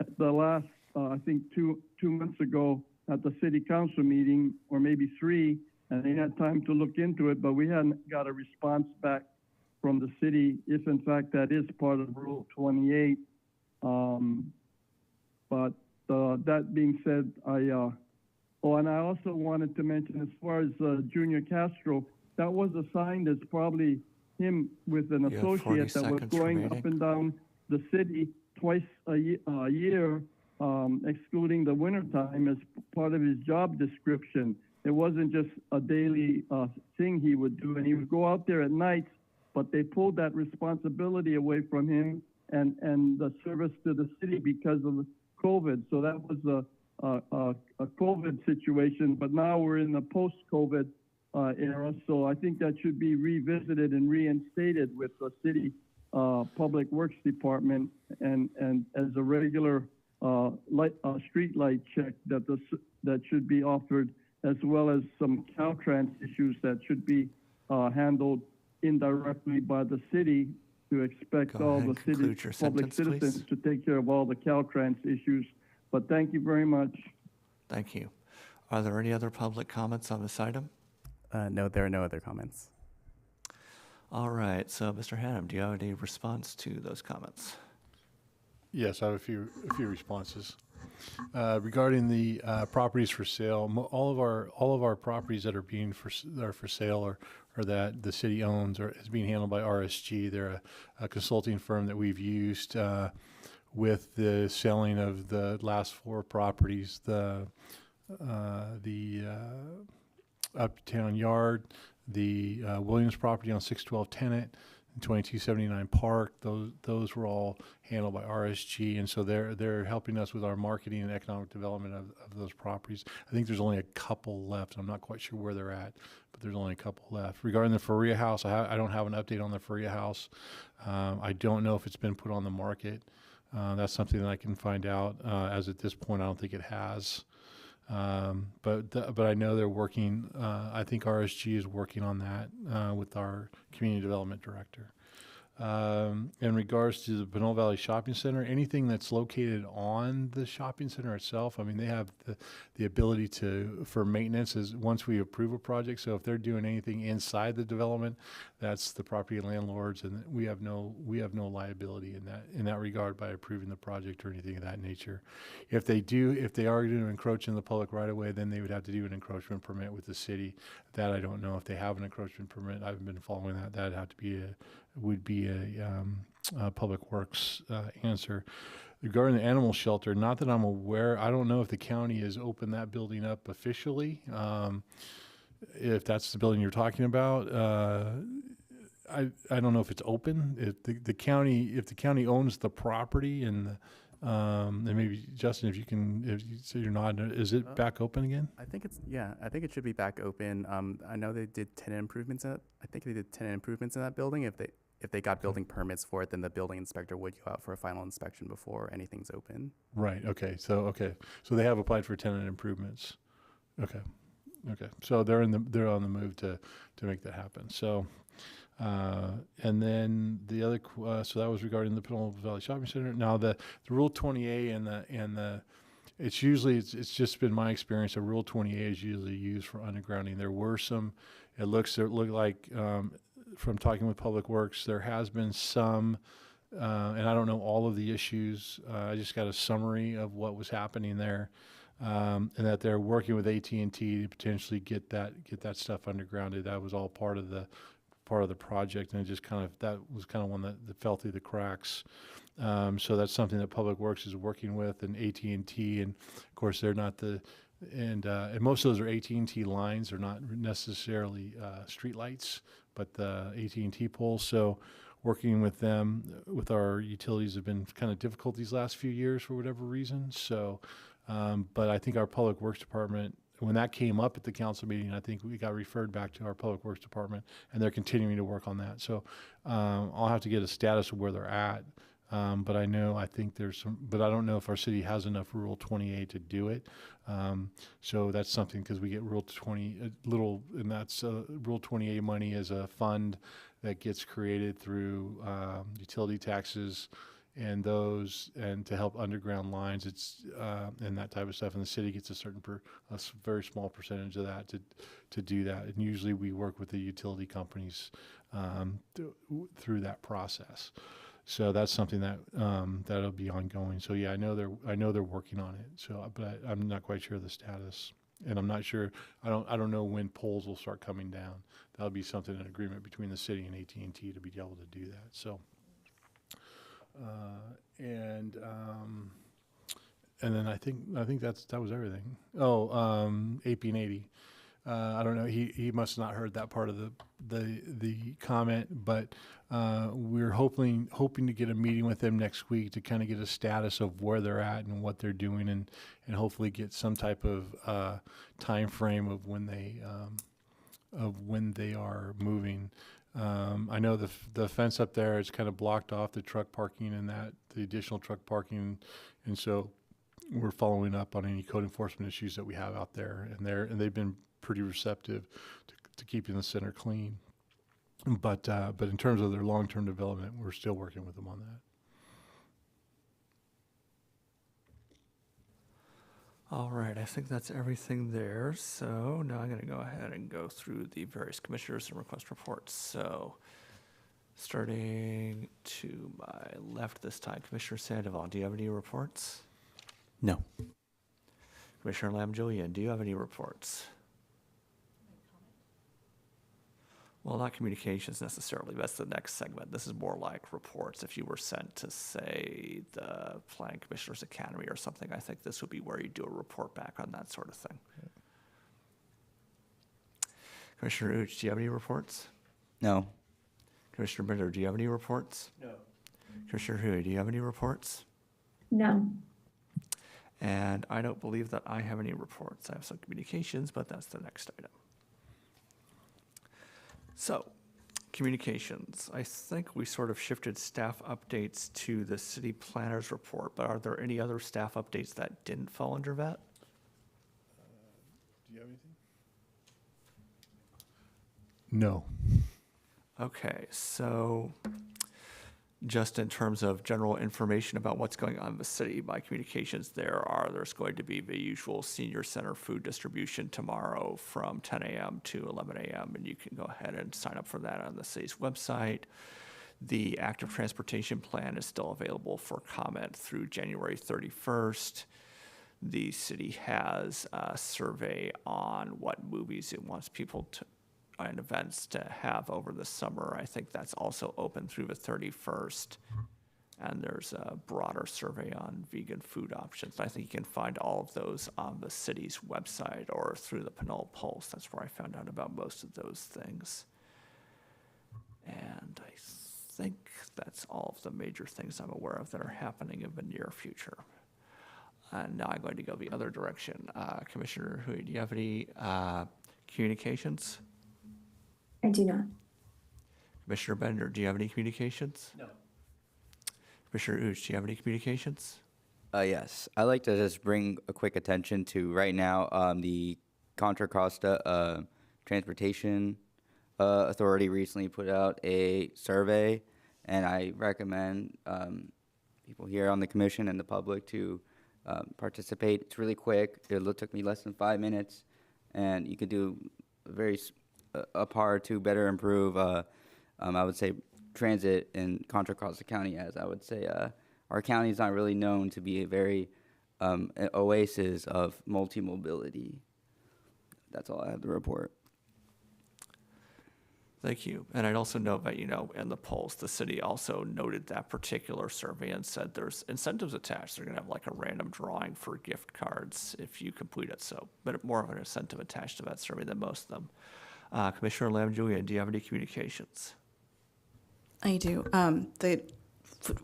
at the last, I think two months ago at the city council meeting, or maybe 3, and they had time to look into it, but we hadn't got a response back from the city if in fact that is part of Rule 28. But that being said, and I also wanted to mention, as far as Junior Castro, that was assigned as probably him with an You have 40 associate that was seconds going remaining. up and down the city twice a year, excluding the wintertime, as part of his job description. It wasn't just a daily thing he would do, and he would go out there at night, but they pulled that responsibility away from him and the service to the city because of COVID. So that was a COVID situation, but now we're in the post-COVID era. So I think that should be revisited and reinstated with the city Public Works Department, and as a regular street light check that should be offered, as well as some Caltrans issues that should be handled indirectly by the city, to expect Go all ahead the and city conclude your public sentence, citizens please. to take care of all the Caltrans issues. But thank you very much. Thank you. Are there any other public comments on this item? No, there are no other comments. All right, so Mr. Hannum, do you have any response to those comments? Yes, I have a few responses. Regarding the properties for sale, all of our properties that are are for sale or that the city owns is being handled by RSG. They're a consulting firm that we've used with the selling of the last 4 properties, the Uptown Yard, the Williams property on 612 Tenant, and 2279 Park. Those were all handled by RSG, and so they're helping us with our marketing and economic development of those properties. I think there's only a couple left. I'm not quite sure where they're at, but there's only a couple left. Regarding the Faria House, I don't have an update on the Faria House. I don't know if it's been put on the market. That's something that I can find out. As at this point, I don't think it has. But I know they're working. I think RSG is working on that with our community development director. In regards to the Pinole Valley Shopping Center, anything that's located on the shopping center itself, I mean, they have the ability for maintenance is once we approve a project. So if they're doing anything inside the development, that's the property landlords, and we have no liability in that regard by approving the project or anything of that nature. If they are going to encroach in the public right of way, then they would have to do an encroachment permit with the city. That I don't know if they have an encroachment permit. I haven't been following that. That'd have to be a Public Works answer. Regarding the animal shelter, not that I'm aware, I don't know if the county has opened that building up officially. If that's the building you're talking about, I don't know if it's open. If the county owns the property and maybe Justin, if you say you're not, is it back open again? I think it should be back open. I know they did tenant improvements I think they did tenant improvements in that building. If they got building permits for it, then the building inspector would go out for a final inspection before anything's open. Right. Okay. So they have applied for tenant improvements. Okay. So they're on the move to make that happen. So, and then the other, so that was regarding the Pinole Valley Shopping Center. Now the Rule 20A and the it's just been my experience that Rule 20A is usually used for undergrounding. There were some, it looked like from talking with Public Works, there has been some, and I don't know all of the issues. I just got a summary of what was happening there, and that they're working with AT&T to potentially get that stuff undergrounded. That was all part of the project, and it just that was one that fell through the cracks. So that's something that Public Works is working with, and AT&T, and of course they're not and most of those are AT&T lines. They're not necessarily street lights, but the AT&T poles. So working with them, with our utilities, have been kind of difficult these last few years for whatever reason. So, but I think our Public Works Department, when that came up at the council meeting, I think we got referred back to our Public Works Department, and they're continuing to work on that. So I'll have to get a status of where they're at. But I think there's some, but I don't know if our city has enough Rural 28 to do it. So that's something, because we get Rural 20, and that's Rural 28 money is a fund that gets created through utility taxes and to help underground lines. It's and that type of stuff. And the city gets a very small percentage of that to do that. And usually we work with the utility companies through that process. So that's something that that'll be ongoing. So yeah, I know they're working on it. So, but I'm not quite sure of the status, and I'm not sure. I don't know when poles will start coming down. That'll be something, an agreement between the city and AT&T to be able to do that. So, and then I think that was everything. Oh, AP and 80. I don't know. He must have not heard that part of the comment, but we're hoping to get a meeting with them next week to kind of get a status of where they're at and what they're doing, and hopefully get some type of time frame of when they are moving. I know the fence up there is kind of blocked off the truck parking and the additional truck parking, and so we're following up on any code enforcement issues that we have out there, and they've been pretty receptive to keeping the center clean. But in terms of their long-term development, we're still working with them on that. All right, I think that's everything there. So now I'm going to go ahead and go through the various commissioners and request reports. So starting to my left this time, Commissioner Sandoval, do you have any reports? No. Commissioner Lam-Julian, do you have any reports? Well, not communications necessarily. That's the next segment. This is more like reports. If you were sent to, say, the Planning Commissioners Academy or something, I think this would be where you do a report back on that sort of thing. Yeah. Commissioner Uch, do you have any reports? No. Commissioner Bitter, do you have any reports? No. Commissioner Hui, do you have any reports? No. And I don't believe that I have any reports. I have some communications, but that's the next item. So, communications. I think we sort of shifted staff updates to the city planner's report, but are there any other staff updates that didn't fall under that? Do you have anything? No. Okay, so just in terms of general information about what's going on in the city, by communications, there's going to be the usual senior center food distribution tomorrow from 10 a.m. to 11 a.m., and you can go ahead and sign up for that on the city's website. The active transportation plan is still available for comment through January 31st. The city has a survey on what movies it wants people to and events to have over the summer. I think that's also open through the 31st. And there's a broader survey on vegan food options. I think you can find all of those on the city's website or through the Pinole Pulse. That's where I found out about most of those things. And I think that's all of the major things I'm aware of that are happening in the near future. And now I'm going to go the other direction. Commissioner Hui, do you have any communications? I do not. Commissioner Bender, do you have any communications? No. Commissioner Uch, do you have any communications? Yes. I'd like to just bring a quick attention to right now the Contra Costa Transportation Authority recently put out a survey, and I recommend people here on the commission and the public to participate. It's really quick. It took me less than 5 minutes, and you could do a part to better improve I would say transit in Contra Costa County, as I would say, our county is not really known to be a very an oasis of multi-mobility. That's all I have to report. Thank you. And I'd also note that, in the polls, the city also noted that particular survey and said there's incentives attached. They're going to have like a random drawing for gift cards if you complete it. So, but more of an incentive attached to that survey than most of them. Commissioner Lam Julian, do you have any communications? I do.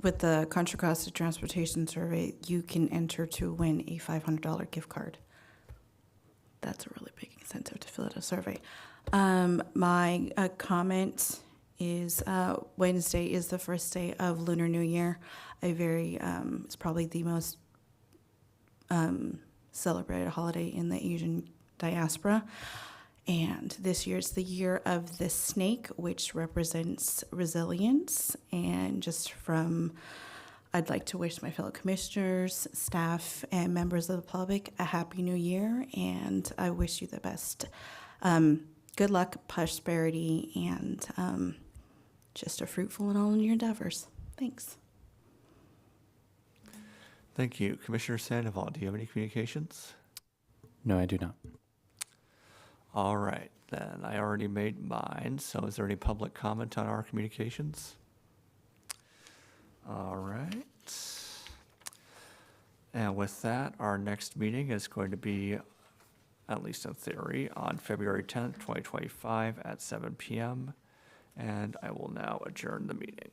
With the Contra Costa Transportation Survey, you can enter to win a $500 gift card. That's a really big incentive to fill out a survey. My comment is Wednesday is the first day of Lunar New Year. It's probably the most celebrated holiday in the Asian diaspora. And this year is the year of the snake, which represents resilience. And I'd like to wish my fellow commissioners, staff, and members of the public a happy new year. And I wish you the best. Good luck, prosperity, and just a fruitful in all your endeavors. Thanks. Thank you. Commissioner Sandoval, do you have any communications? No, I do not. All right, then. I already made mine. So is there any public comment on our communications? All right. And with that, our next meeting is going to be, at least in theory, on February 10th, 2025 at 7 p.m. And I will now adjourn the meeting.